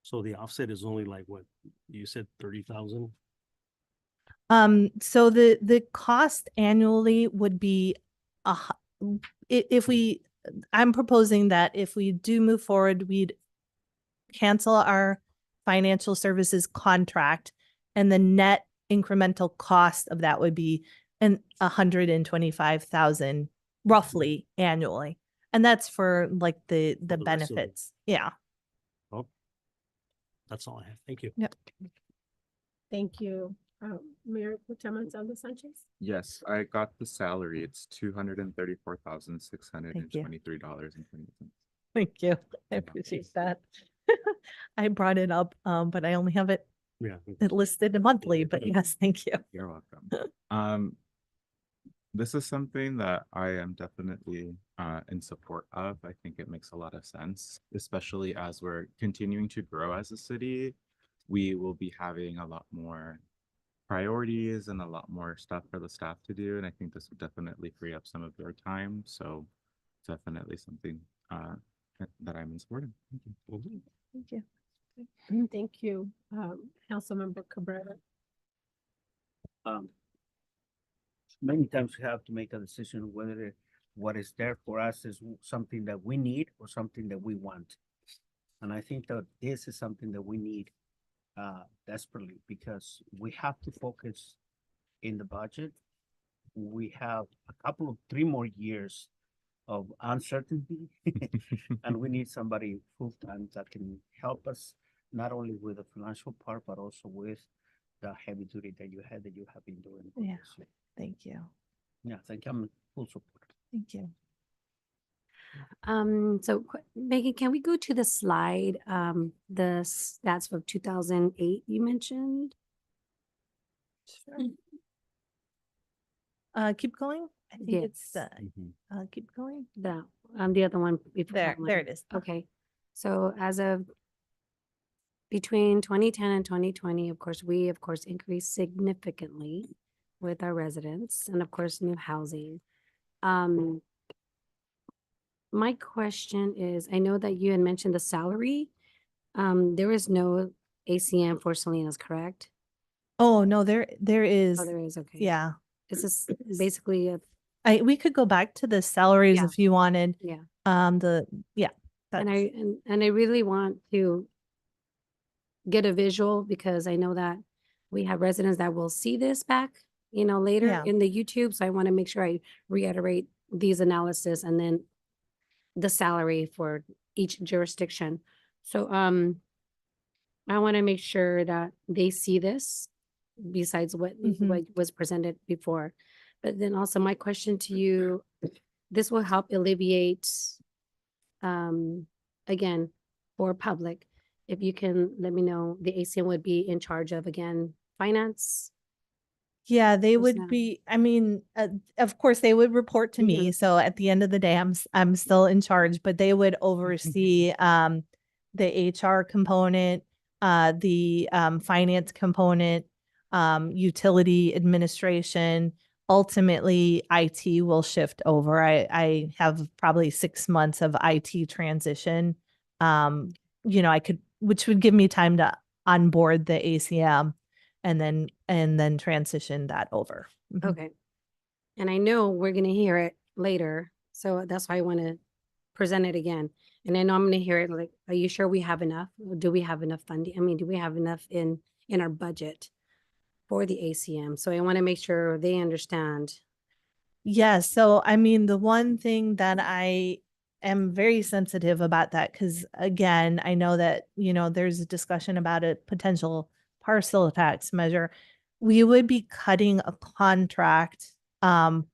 So the offset is only like what, you said 30,000? So the cost annually would be I'm proposing that if we do move forward, we'd cancel our financial services contract, and the net incremental cost of that would be 125,000 roughly annually. And that's for like the the rest of it. benefits. Yeah. Oh, that's all I have. Thank you. Yep. Thank you. Mayor Pro Tem Gonzalez Sanchez. Yes, I got the salary. It's $234,623.20. Thank you. I appreciate that. I brought it up, but I only have it Yeah. listed monthly, but yes, thank you. You're welcome. This is something that I am definitely in support of. I think it makes a lot of sense, especially as we're continuing to grow as a city. We will be having a lot more priorities and a lot more stuff for the staff to do. And I think this would definitely free up some of their time. So definitely something that I'm in support of. Thank you. Thank you. Thank you, Councilmember Cabrera. Many times we have to make a decision whether what is there for us is something that we need or something that we want. And I think that this is something that we need desperately, because we have to focus in the budget. We have a couple of 3 more years of uncertainty and we need somebody full-time that can help us not only with the financial part, but also with the heavy duty that you have been doing. Yeah. Thank you. Yeah, thank you. I'm in full support. Thank you. So Megan, can we go to the slide, the stats for 2008 you mentioned? Keep going. I think it's keep going. The other one. before that one. There it is. Okay, so as of between 2010 and 2020, of course, we increased significantly with our residents and of course, new housing. My question is, I know that you had mentioned the salary. There is no ACM for Salinas, correct? Oh, no, there is. Oh, there is, okay. Yeah. This is basically we could go back to the salaries Yeah. if you wanted. yeah. And I really want to get a visual, because I know that we have residents that will see this back, later Yeah. in the YouTube. So I want to make sure I reiterate these analysis and then the salary for each jurisdiction. So I want to make sure that they see this besides what was presented before. But then also my question to you, this will help alleviate, again, for public, if you can let me know, the ACM would be in charge of, again, finance. Yeah, they would personnel. be, of course, they would report to me. So at the end of the day, I'm still in charge, but they would oversee the HR component, the finance component, utility administration. Ultimately, IT will shift over. I have probably 6 months of IT transition. Which would give me time to onboard the ACM. and then transition that over. Mhm. Okay. And I know we're gonna hear it later, so that's why I want to present it again. And I know I'm gonna hear it like, are you sure we have enough? Or do we have enough funding? I mean, do we have enough in our budget for the ACM? So I want to make sure they understand. Yes. So, I mean, the one thing that I am very sensitive about that, because again, I know that, there's a discussion about a potential parcel tax measure. We would be cutting a contract of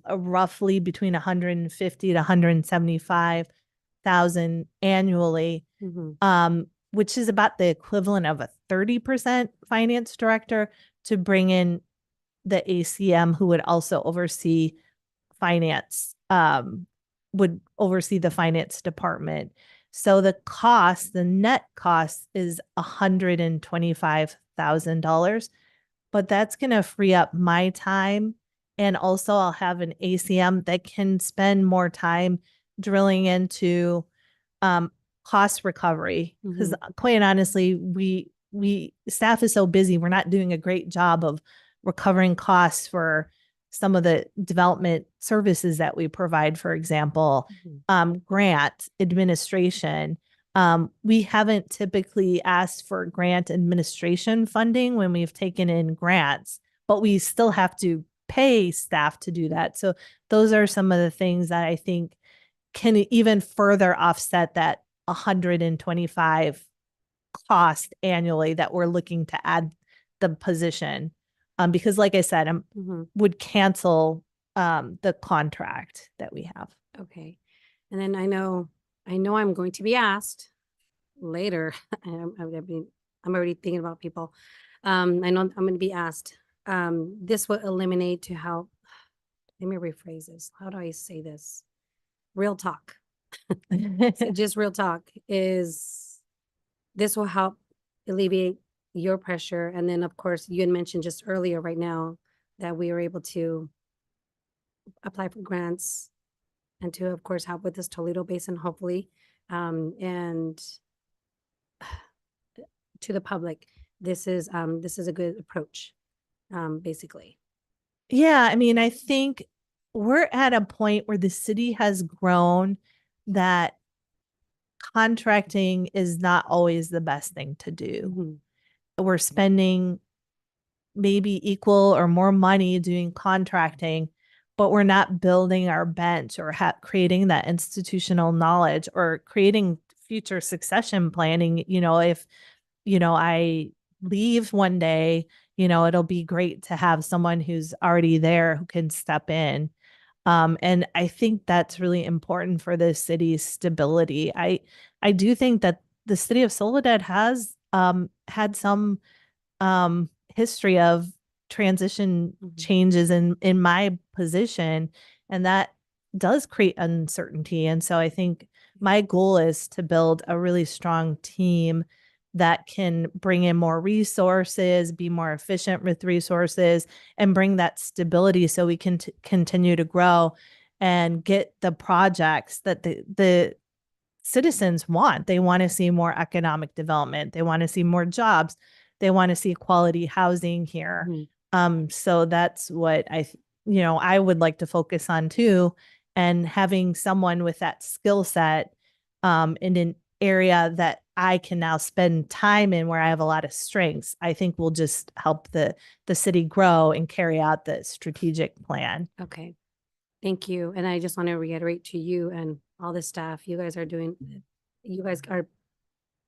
roughly between 150 to 175,000 annually, which is about the equivalent of a 30% finance director to bring in the ACM, who would also oversee finance, would oversee the finance department. So the net cost is $125,000, but that's going to free up my time. And also I'll have an ACM that can spend more time drilling into cost recovery. Because quite honestly, we staff is so busy, we're not doing a great job of recovering costs for some of the development services that we provide, for example, grant administration. We haven't typically asked for grant administration funding when we've taken in grants, but we still have to pay staff to do that. So those are some of the things that I think can even further offset that 125 cost annually that we're looking to add the position. Because like I said, would cancel the contract that we have. Okay. And then I know I'm going to be asked later. I'm already thinking about people. I know I'm going to be asked. This will eliminate to help. Let me rephrase this. How do I say this? Real talk. So just real talk is this will help alleviate your pressure. And then of course you had mentioned just earlier right now that we are able to apply for grants and to of course help with this Toledo Basin, hopefully. And to the public, this is a good approach, basically. Yeah, I mean, I think we're at a point where the city has grown that contracting is not always the best thing to do. We're spending maybe equal or more money doing contracting, but we're not building our bench or creating that institutional knowledge or creating future succession planning. If, I leave one day, it'll be great to have someone who's already there who can step in. And I think that's really important for the city's stability. I do think that the city of Soledad has had some history of transition changes in my position, and that does create uncertainty. And so I think my goal is to build a really strong team that can bring in more resources, be more efficient with resources, and bring that stability so we can continue to grow and get the projects that the citizens want. They want to see more economic development. They want to see more jobs. They want to see quality housing here. So that's what I would like to focus on too. And having someone with that skill set in an area that I can now spend time in where I have a lot of strengths, I think will just help the city grow and carry out the strategic plan. Okay. Thank you. And I just want to reiterate to you and all the staff, you guys are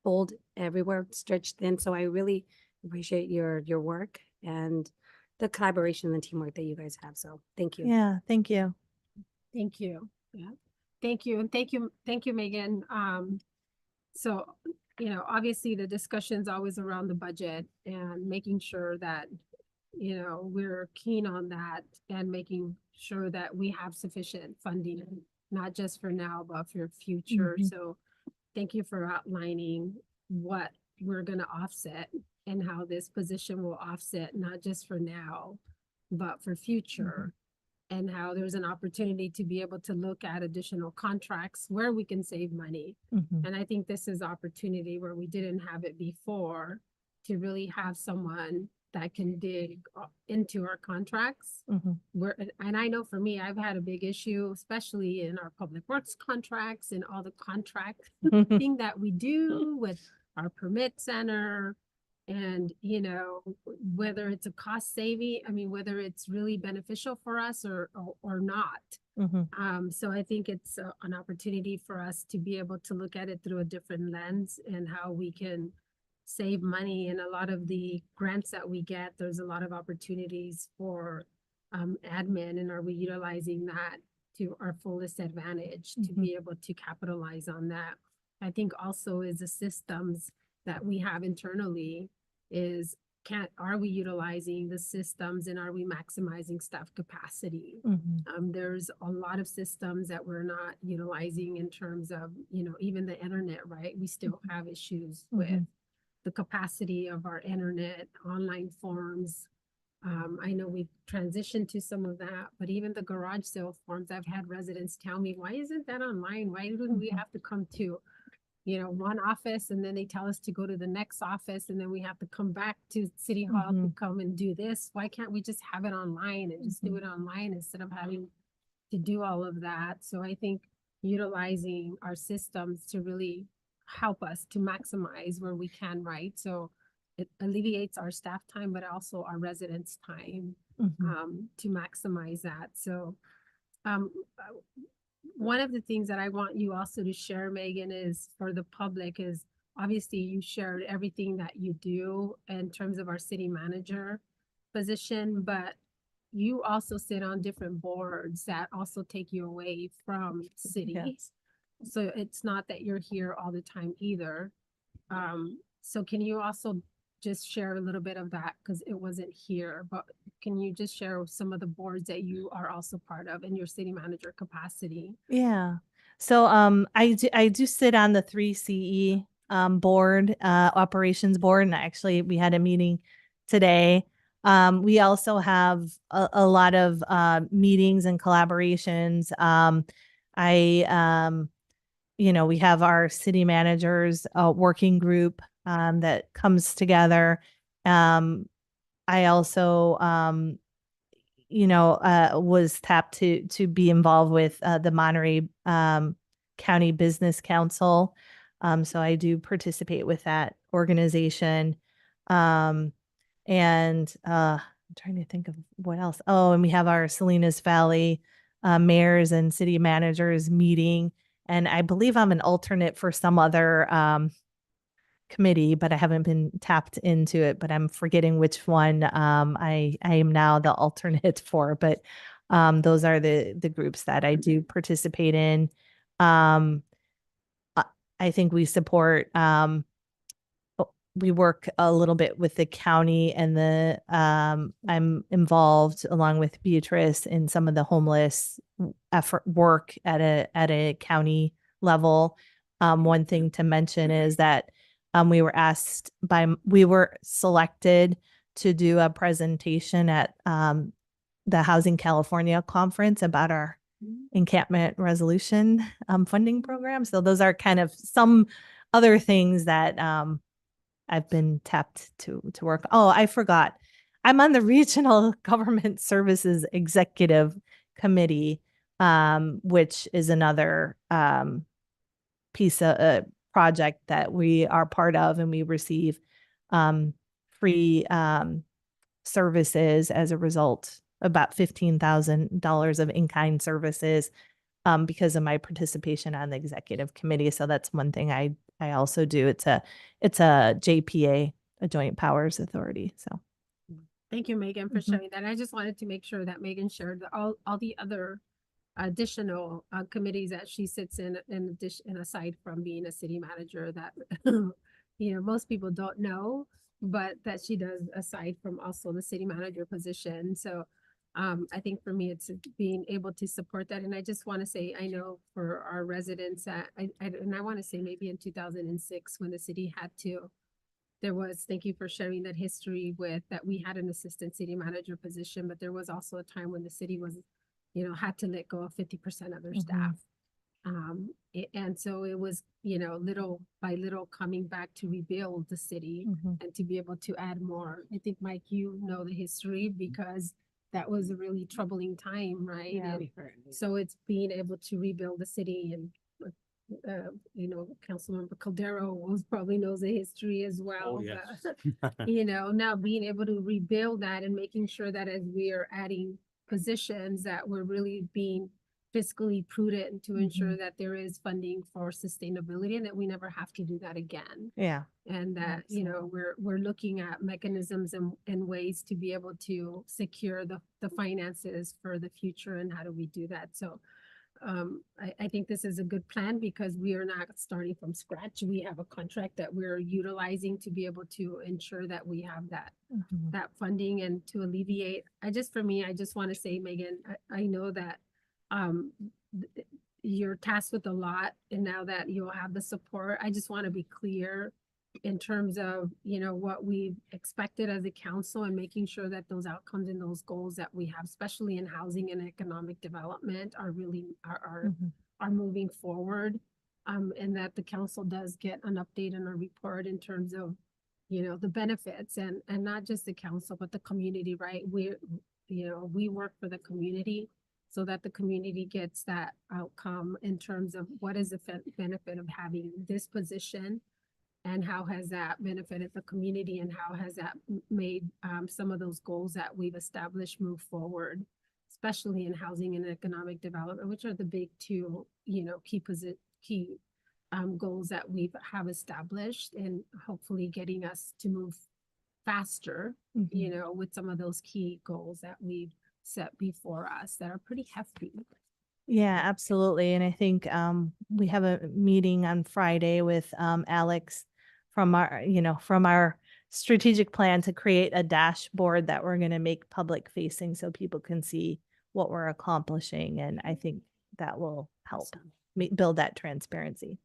bold everywhere, stretched thin. So I really appreciate your work and the collaboration and teamwork that you guys have. So thank you. Yeah, thank you. Thank you. Yeah. Thank you. And thank you, Megan. So, obviously the discussion's always around the budget and making sure that, we're keen on that and making sure that we have sufficient funding, not just for now, but for future. So thank you for outlining what we're going to offset and how this position will offset, not just for now, but for future. And how there's an opportunity to be able to look at additional contracts where we can save money. And I think this is opportunity where we didn't have it before. to really have someone that can dig into our contracts. Mhm. And I know for me, I've had a big issue, especially in our public works contracts and all the contract thing that we do with our permit center. And, you know, whether it's a cost saving, I mean, whether it's really beneficial for us or not. Mhm. So I think it's an opportunity for us to be able to look at it through a different lens and how we can save money. And a lot of the grants that we get, there's a lot of opportunities for admin, and are we utilizing that to our fullest advantage to be able to capitalize on that? I think also is the systems that we have internally is are we utilizing the systems and are we maximizing staff capacity? There's a lot of systems that we're not utilizing in terms of, you know, even the internet, right? We still have issues with the capacity of our internet, online forms. I know we've transitioned to some of that, but even the garage sale forms, I've had residents tell me, why isn't that online? Why do we have to come to, you know, one office and then they tell us to go to the next office and then we have to come back to City Hall to come and do this? Why can't we just have it online and just do it online instead of having to do all of that? So I think utilizing our systems to really help us to maximize where we can, right? So it alleviates our staff time, but also our residents' time to maximize that. So one of the things that I want you also to share, Megan, is for the public is obviously you shared everything that you do in terms of our city manager position, but you also sit on different boards that also take you away from city. Yes. So it's not that you're here all the time either. So can you also just share a little bit of that, because it wasn't here, but can you just share some of the boards that you are also part of in your city manager capacity? Yeah. So I do sit on the 3CE board, operations board, and actually we had a meeting today. We also have a lot of meetings and collaborations. You know, we have our city managers working group that comes together. I also you know, was tapped to be involved with the Monterey County Business Council. So I do participate with that organization. And I'm trying to think of what else. Oh, and we have our Salinas Valley mayors and city managers meeting. And I believe I'm an alternate for some other committee, but I haven't been tapped into it, but I'm forgetting which one I am now the alternate for, but those are the groups that I do participate in. I think we support we work a little bit with the county and the I'm involved along with Beatrice in some of the homeless effort work at a county level. One thing to mention is that we were selected to do a presentation at the Housing California conference about our encampment resolution funding program. So those are kind of some other things that I've been tapped to work. Oh, I forgot. I'm on the Regional Government Services Executive Committee, which is another piece of project that we are part of, and we receive free services as a result, about $15,000 of in-kind services because of my participation on the executive committee. So that's one thing I also do. It's a JPA, a Joint Powers Authority. So thank you, Megan, for sharing that. I just wanted to make sure that Megan shared all the other additional committees that she sits in addition, aside from being a city manager, that you know most people don't know, but that she does aside from also the city manager position. So I think for me it's being able to support that. And I just want to say, I know for our residents that I want to say maybe in 2006 when the city had to, there was, thank you for sharing that history with that we had an assistant city manager position, but there was also a time when the city was, you know, had to let go of 50% of their staff. And so it was, little by little coming back to rebuild the city Mhm. and to be able to add more. I think, Mike, you know the history because that was a really troubling time, right? Yeah. And so it's being able to rebuild the city and, Councilmember Caldero probably knows the history as well. Oh, yes. but, now being able to rebuild that and making sure that as we are adding positions that we're really being fiscally prudent to ensure that there is funding for sustainability and that we never have to do that again. Yeah. And that, we're looking at mechanisms and ways to be able to secure the finances for the future and how do we do that. So I think this is a good plan because we are not starting from scratch. We have a contract that we're utilizing to be able to ensure that we have that funding and to alleviate. I just want to say, Megan, I know that you're tasked with a lot and now that you'll have the support, I just want to be clear in terms of, what we've expected as a council and making sure that those outcomes and those goals that we have, especially in housing and economic development are really, are moving forward. And that the council does get an update and a report in terms of, the benefits and not just the council, but the community, right? We work for the community so that the community gets that outcome in terms of what is the benefit of having this position and how has that benefited the community and how has that made some of those goals that we've established move forward, especially in housing and economic development, which are the big two, key goals that we have established and hopefully getting us to move faster, with some of those key goals that we've set before us that are pretty hefty. Yeah, absolutely. And I think we have a meeting on Friday with Alex from our strategic plan to create a dashboard that we're going to make public facing so people can see what we're accomplishing. And I think that will help build that transparency.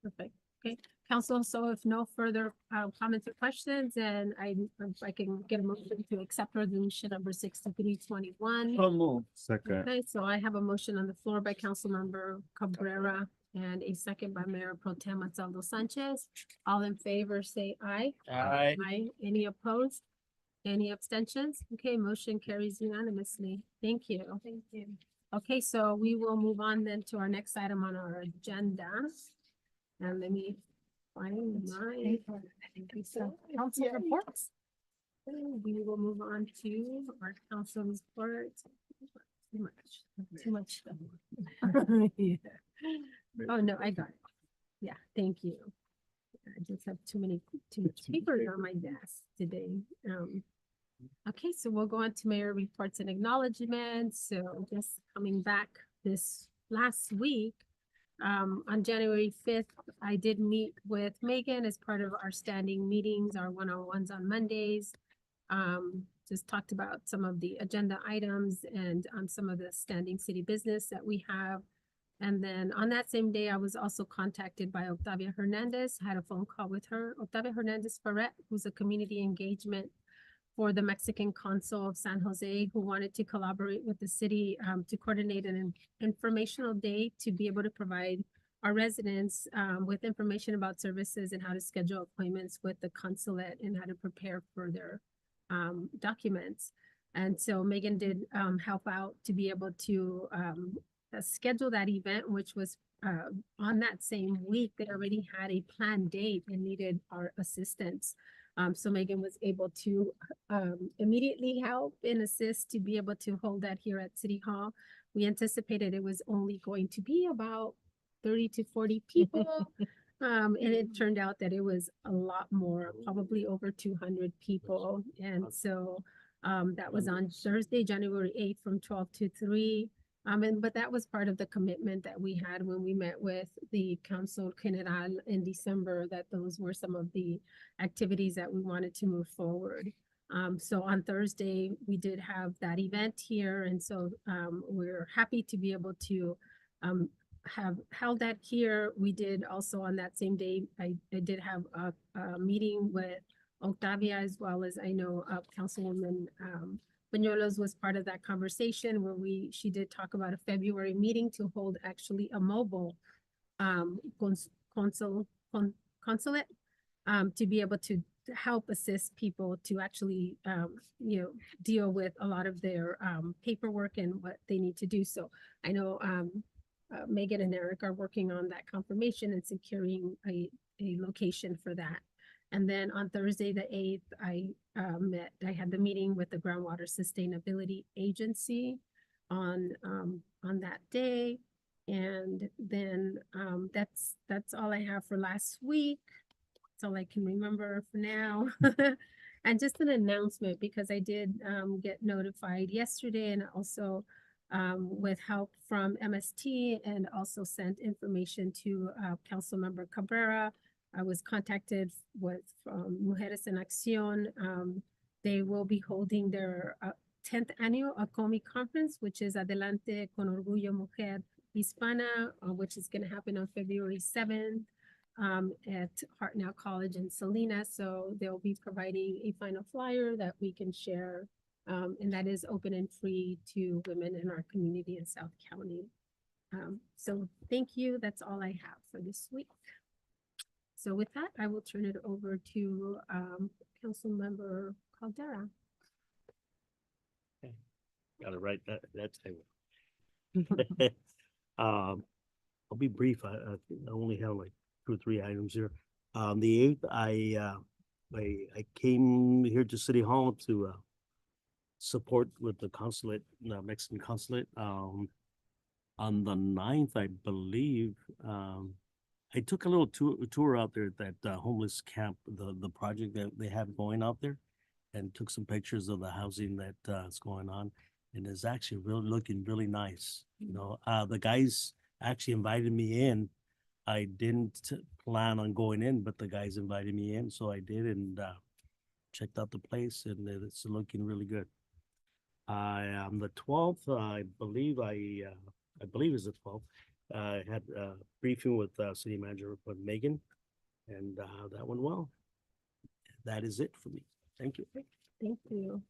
Perfect. Okay, council. So if no further comments or questions, then if I can get a motion to accept resolution number 6321. So moved. Second. Okay, so I have a motion on the floor by Councilmember Cabrera and a second by Mayor Pro Tem Ansaldo Sanchez. All in favor, say aye. Aye. Aye. Any opposed? Any abstentions? Okay, motion carries unanimously. Thank you. Thank you. Okay, so we will move on then to our next item on our agenda. And let me find my council reports. We will move on to our council reports. Too much stuff. Yeah. Oh, no, I got it. Yeah, thank you. I just have too much papers on my desk today. Okay, so we'll go on to mayor reports and acknowledgements. So just coming back this last week, on January 5th, I did meet with Megan as part of our standing meetings, our one-on-ones on Mondays. Just talked about some of the agenda items and some of the standing city business that we have. And then on that same day, I was also contacted by Octavia Hernandez, had a phone call with her. Octavia Hernandez Ferret, who's a community engagement for the Mexican Consul of San Jose, who wanted to collaborate with the city to coordinate an informational day to be able to provide our residents with information about services and how to schedule appointments with the consulate and how to prepare for their documents. And so Megan did help out to be able to schedule that event, which was on that same week. They already had a planned date and needed our assistance. So Megan was able to immediately help and assist to be able to hold that here at City Hall. We anticipated it was only going to be about 30 to 40 people. And it turned out that it was a lot more, probably over 200 people. And so that was on Thursday, January 8th from 12 to 3. But that was part of the commitment that we had when we met with the Council General in December, that those were some of the activities that we wanted to move forward. So on Thursday, we did have that event here. And so we're happy to be able to have held that here. We did also on that same day, I did have a meeting with Octavia, as well as I know Councilwoman Bañuelos was part of that conversation where she did talk about a February meeting to hold actually a mobile consulate to be able to help assist people to actually, deal with a lot of their paperwork and what they need to do. So I know Megan and Eric are working on that confirmation and securing a location for that. And then on Thursday, the 8th, I had the meeting with the Groundwater Sustainability Agency on that day. And then that's all I have for last week. That's all I can remember for now. And just an announcement, because I did get notified yesterday, and also with help from MST, and also sent information to Councilmember Cabrera. I was contacted with Mujeres en Acción. They will be holding their 10th annual ACOMI conference, which is Adelante con Orgullo Mujer Hispana, which is going to happen on February 7th at Hartnell College in Salinas. So they'll be providing a final flyer that we can share, and that is open and free to women in our community in South County. So thank you. That's all I have for this week. So with that, I will turn it over to Councilmember Caldera. Got it right that time. I'll be brief. I only have like 2 or 3 items here. The 8th, I came here to City Hall to support with the consulate, Mexican consulate. On the 9th, I believe, I took a little tour out there at that homeless camp, the project that they have going out there, and took some pictures of the housing that is going on, and it's actually really looking really nice. You know, the guys actually invited me in. I didn't plan on going in, but the guys invited me in, so I did, and checked out the place, and it's looking really good. On the 12th, I believe it's the 12th. I had a briefing with City Manager Megan, and that went well. That is it for me. Thank you. Thank you.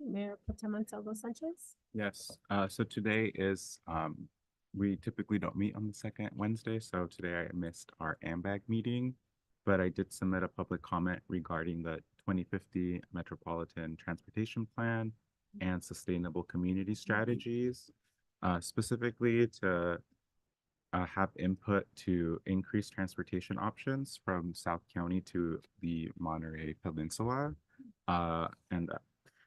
Mayor Pro Tem Anselmo Sanchez? Yes, so today is, we typically don't meet on the second Wednesday, so today I missed our AMBAG meeting, but I did submit a public comment regarding the 2050 Metropolitan Transportation Plan and Sustainable Community Strategies, specifically to have input to increase transportation options from South County to the Monterey Peninsula. And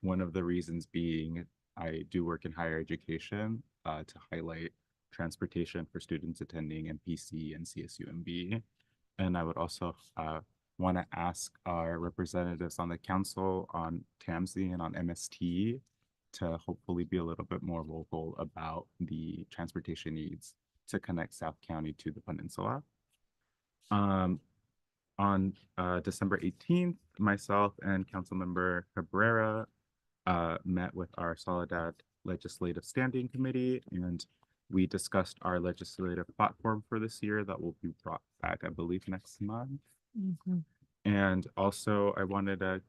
one of the reasons being I do work in higher education to highlight transportation for students attending MPC and CSUMB. And I would also want to ask our representatives on the council on TAMSI and on MST to hopefully be a little bit more vocal about the transportation needs to connect South County to the peninsula. On December 18th, myself and Councilmember Cabrera met with our Soledad Legislative Standing Committee, and we discussed our legislative platform for this year that will be brought back, I believe, next month. And also I wanted to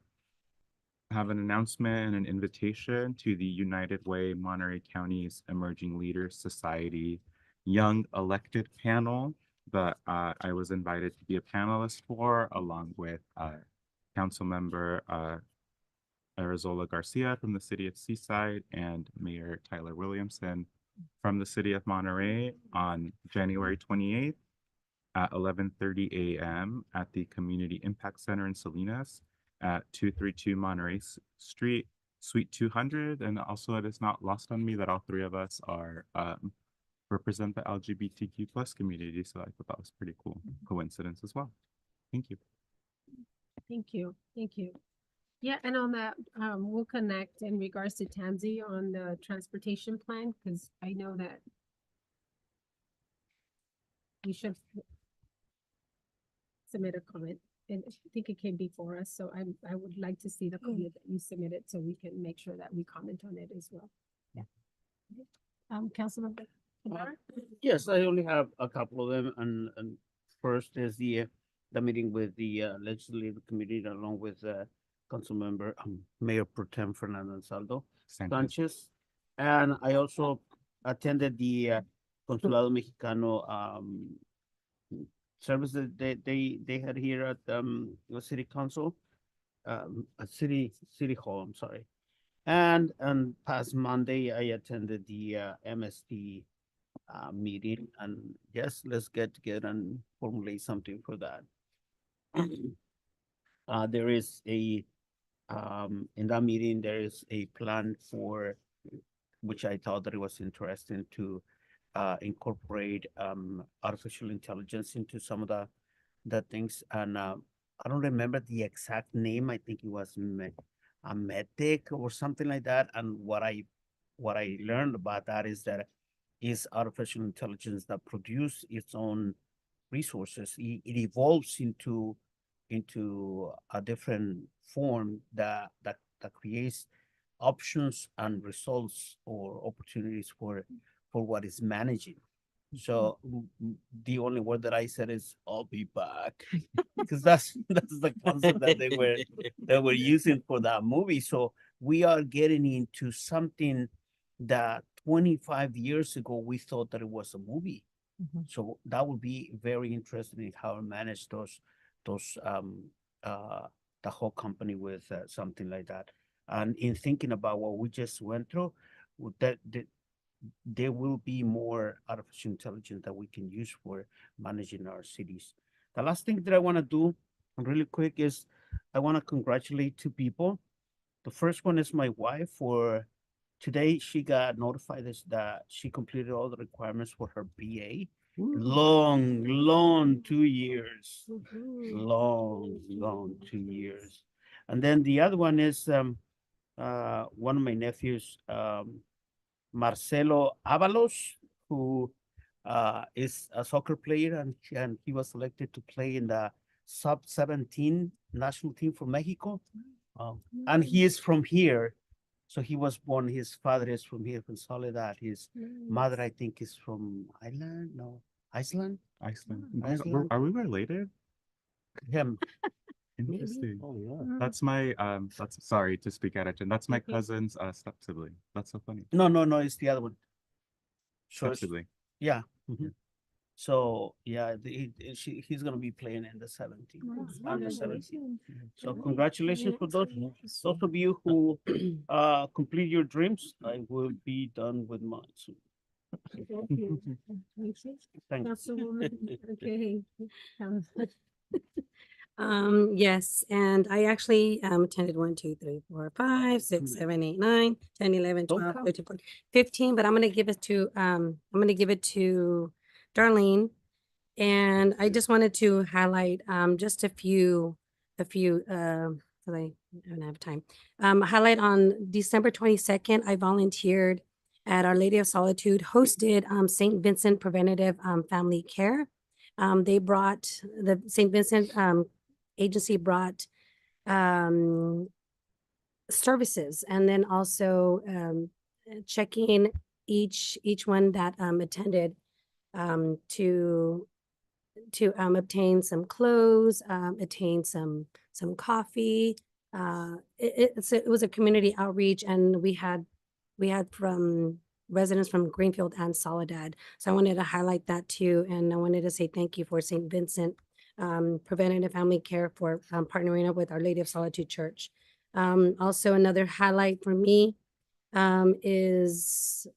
have an announcement and an invitation to the United Way Monterey County's Emerging Leaders Society Young Elected Panel that I was invited to be a panelist for, along with Councilmember Arizola Garcia from the city of Seaside and Mayor Tyler Williamson from the city of Monterey on January 28th at 11:30 a.m. at the Community Impact Center in Salinas at 232 Monterey Street, Suite 200. And also, it is not lost on me that all 3 of us are represent the LGBTQ plus community. So I thought that was pretty cool coincidence as well. Thank you. Thank you. Thank you. Yeah, and on that, we'll connect in regards to TAMSI on the transportation plan, because I know that we should submit a comment, and I think it came before us, so I would like to see the comment that you submitted so we can make sure that we comment on it as well. Yeah. Councilmember Cabrera? Yes, I only have a couple of them, and first is the meeting with the legislative committee along with Councilmember, Mayor Pro Tem Fernando Ansaldo Sanchez. Sanchez. And I also attended the Consulado Mexicano service that they had here at the city council, at city hall, I'm sorry. And past Monday, I attended the MSD meeting, and yes, let's get together and formulate something for that. There is a in that meeting, there is a plan for which I thought that it was interesting to incorporate artificial intelligence into some of the things. And I don't remember the exact name. I think it was a Medic or something like that. And what I learned about that is that is artificial intelligence that produce its own resources. It evolves into a different form that creates options and results or opportunities for what is managing. So the only word that I said is I'll be back, because that's the concept that they were using for that movie. So we are getting into something that 25 years ago we thought that it was a movie. So that would be very interesting in how to manage those the whole company with something like that. And in thinking about what we just went through, that there will be more artificial intelligence that we can use for managing our cities. The last thing that I want to do really quick is I want to congratulate two people. The first one is my wife. For today, she got notified that she completed all the requirements for her BA. Long 2 years. Long 2 years. And then the other one is one of my nephews, Marcelo Avalos, who is a soccer player, and he was selected to play in the sub-17 national team for Mexico. And he is from here. So he was born, his father is from here, from Soledad. His mother, I think, is from Iceland. Iceland. Are we related? Him. Interesting. Oh, yeah. That's my that's sorry to speak out of turn. That's my cousin's step sibling. That's so funny. No, it's the other one. So Step sibling. yeah. So yeah, he's gonna be playing in the 17, under 17. So congratulations for those of you who complete your dreams. I will be done with mine soon. Thank you. Okay. Yes, and I actually attended 1, 2, 3, 4, 5, 6, 7, 8, 9, 10, 11, 12, 13, 14, 15, but I'm gonna give it to Darlene. And I just wanted to highlight just a few because I don't have time. Highlight on December 22nd, I volunteered at Our Lady of Solitude, hosted St. Vincent Preventative Family Care. They brought, the St. Vincent agency brought services, and then also checking each one that attended to obtain some clothes, obtain some coffee. It was a community outreach, and we had from residents from Greenfield and Soledad. So I wanted to highlight that too, and I wanted to say thank you for St. Vincent Preventative Family Care for partnering up with Our Lady of Solitude Church. Also, another highlight for me is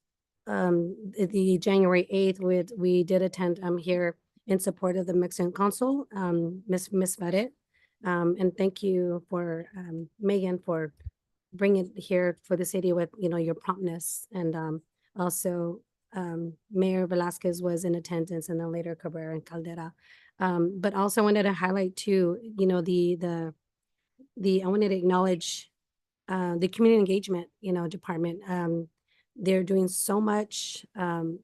the January 8th, we did attend here in support of the Mexican consul, Miss Barret. And thank you for Megan for bringing it here for the city with, your promptness. And also Mayor Velasquez was in attendance, and then later Cabrera and Caldera. But also wanted to highlight too, I wanted to acknowledge the community engagement, department. They're doing so much on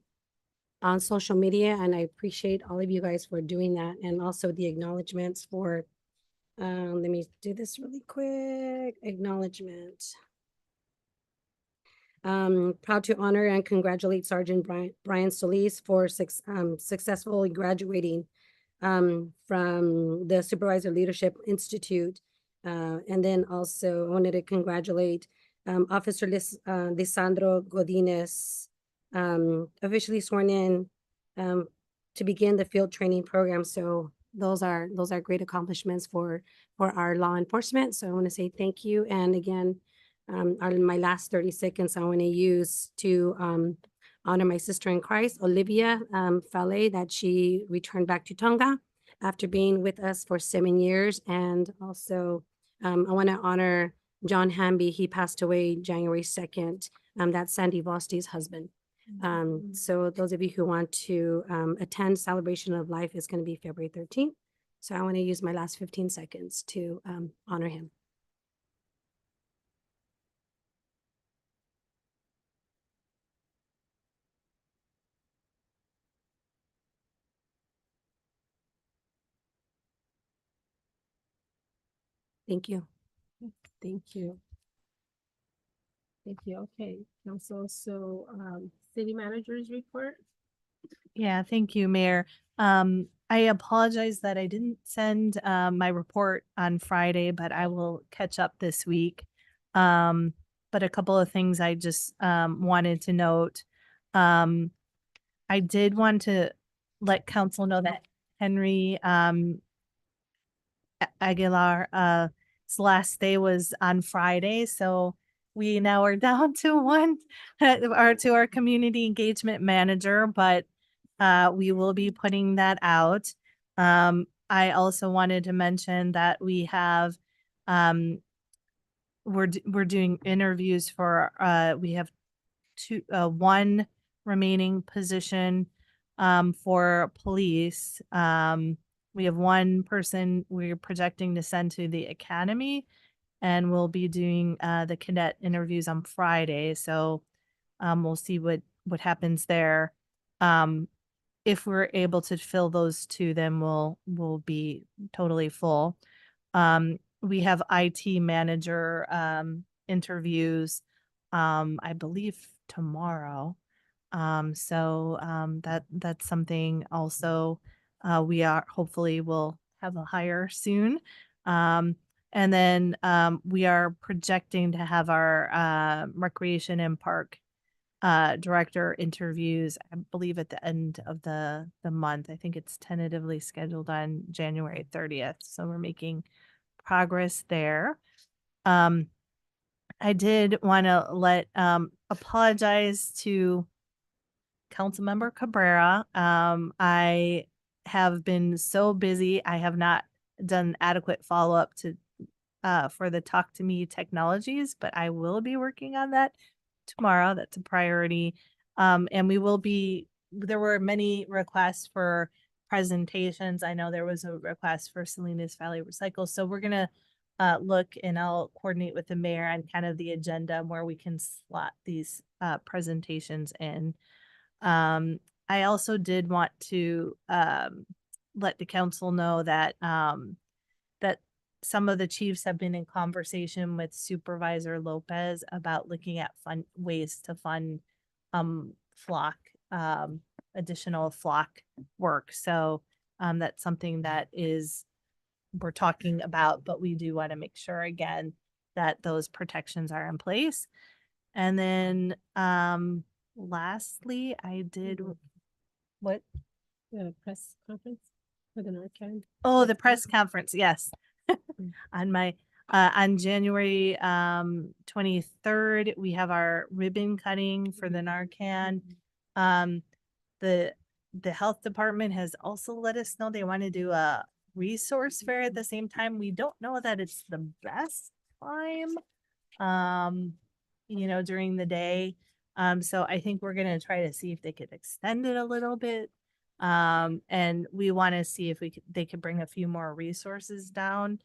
social media, and I appreciate all of you guys for doing that, and also the acknowledgements for, let me do this really quick, acknowledgement. Proud to honor and congratulate Sergeant Brian Solis for successfully graduating from the Supervisor Leadership Institute And then also I wanted to congratulate Officer Lisandro Godinez, officially sworn in to begin the field training program. So those are great accomplishments for our law enforcement. So I want to say thank you. And again, my last 30 seconds I want to use to honor my sister in Christ, Olivia Fale, that she returned back to Tonga after being with us for 7 years. And also I want to honor John Hamby. He passed away January 2nd. That's Sandy Vosti's husband. So those of you who want to attend Celebration of Life is going to be February 13th. So I want to use my last 15 seconds to honor him. Thank you. Thank you. Thank you. Okay, council. So, city managers report. Yeah, thank you, Mayor. I apologize that I didn't send my report on Friday, but I will catch up this week. But a couple of things I just wanted to note. I did want to let council know that Henry Aguilar his last day was on Friday, so we now are down to one to our community engagement manager, but we will be putting that out. I also wanted to mention that we have we're doing interviews for we have one remaining position for police. We have one person we're projecting to send to the academy, and we'll be doing the cadet interviews on Friday. So we'll see what happens there. If we're able to fill those two, then we'll be totally full. We have IT manager interviews, I believe tomorrow. So that's something also we are hopefully will have a hire soon. And then we are projecting to have our recreation and park director interviews, I believe at the end of the month. I think it's tentatively scheduled on January 30th. So we're making progress there. I did want to apologize to Councilmember Cabrera. I have been so busy. I have not done adequate follow-up for the Talk to Me technologies, but I will be working on that tomorrow. That's a priority. And there were many requests for presentations. I know there was a request for Salinas Valley Recycle. So we're going to look, and I'll coordinate with the mayor on kind of the agenda where we can slot these presentations in. I also did want to let the council know that that some of the chiefs have been in conversation with Supervisor Lopez about looking at ways to fund flock additional flock work. So that's something that we're talking about, but we do want to make sure again that those protections are in place. And then lastly, I did what? The press conference for the NARCAN. Oh, the press conference. Yes. On January 23rd, we have our ribbon cutting for the Narcan. The health department has also let us know they want to do a resource fair at the same time. We don't know that it's the best time, during the day. So I think we're going to try to see if they could extend it a little bit. And we want to see if they could bring a few more resources down,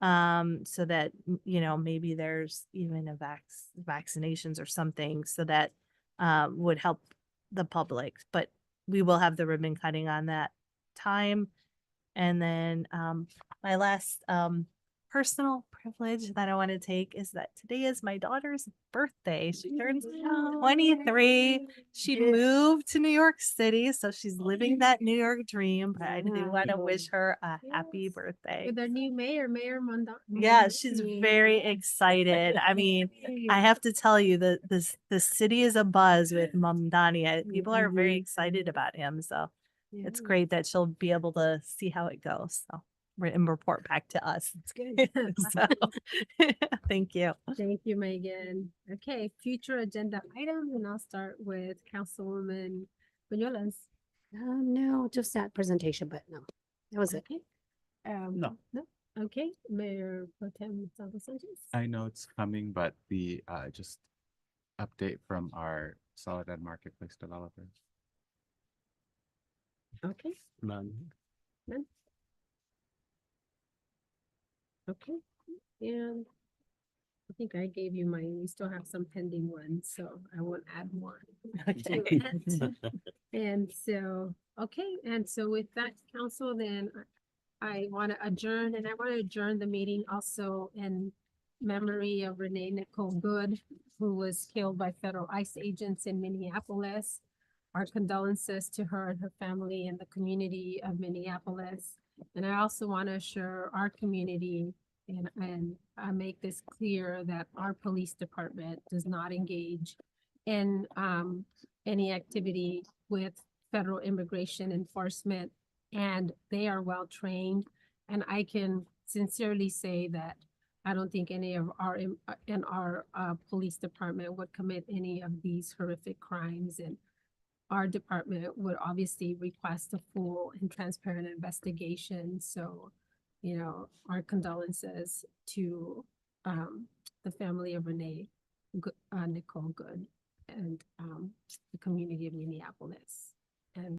so that, maybe there's even a vaccinations or something, so that would help the public. But we will have the ribbon cutting on that time. And then my last personal privilege that I want to take is that today is my daughter's birthday. She turns 23. She moved to New York City, so she's living that New York dream. But I do want to wish her a happy birthday. With our new mayor, Mayor Mondon. Yeah, she's very excited. I mean, I have to tell you that the city is abuzz with Mamdani. People are very excited about him, so it's great that she'll be able to see how it goes. So and report back to us. It's good. So, thank you. Thank you, Megan. Okay, future agenda items, and I'll start with Councilwoman Quinones. No, just that presentation, but no, that was it. Okay. No. No. Okay, Mayor Pro Tem Santos Sanchez. I know it's coming, but the just update from our Soledad Marketplace developer. Okay, None. none. Okay, and I think I gave you mine. We still have some pending ones, so I won't add more. to it. And so, okay, and so with that, council, then I want to adjourn, and I want to adjourn the meeting also in memory of Renee Nicole Good, who was killed by federal ICE agents in Minneapolis. Our condolences to her and her family and the community of Minneapolis. And I also want to assure our community and I make this clear that our police department does not engage in any activity with federal immigration enforcement, and they are well trained. And I can sincerely say that I don't think any of our in our police department would commit any of these horrific crimes, and our department would obviously request a full and transparent investigation. So, you know, our condolences to the family of Renee Nicole Good and the community of Minneapolis.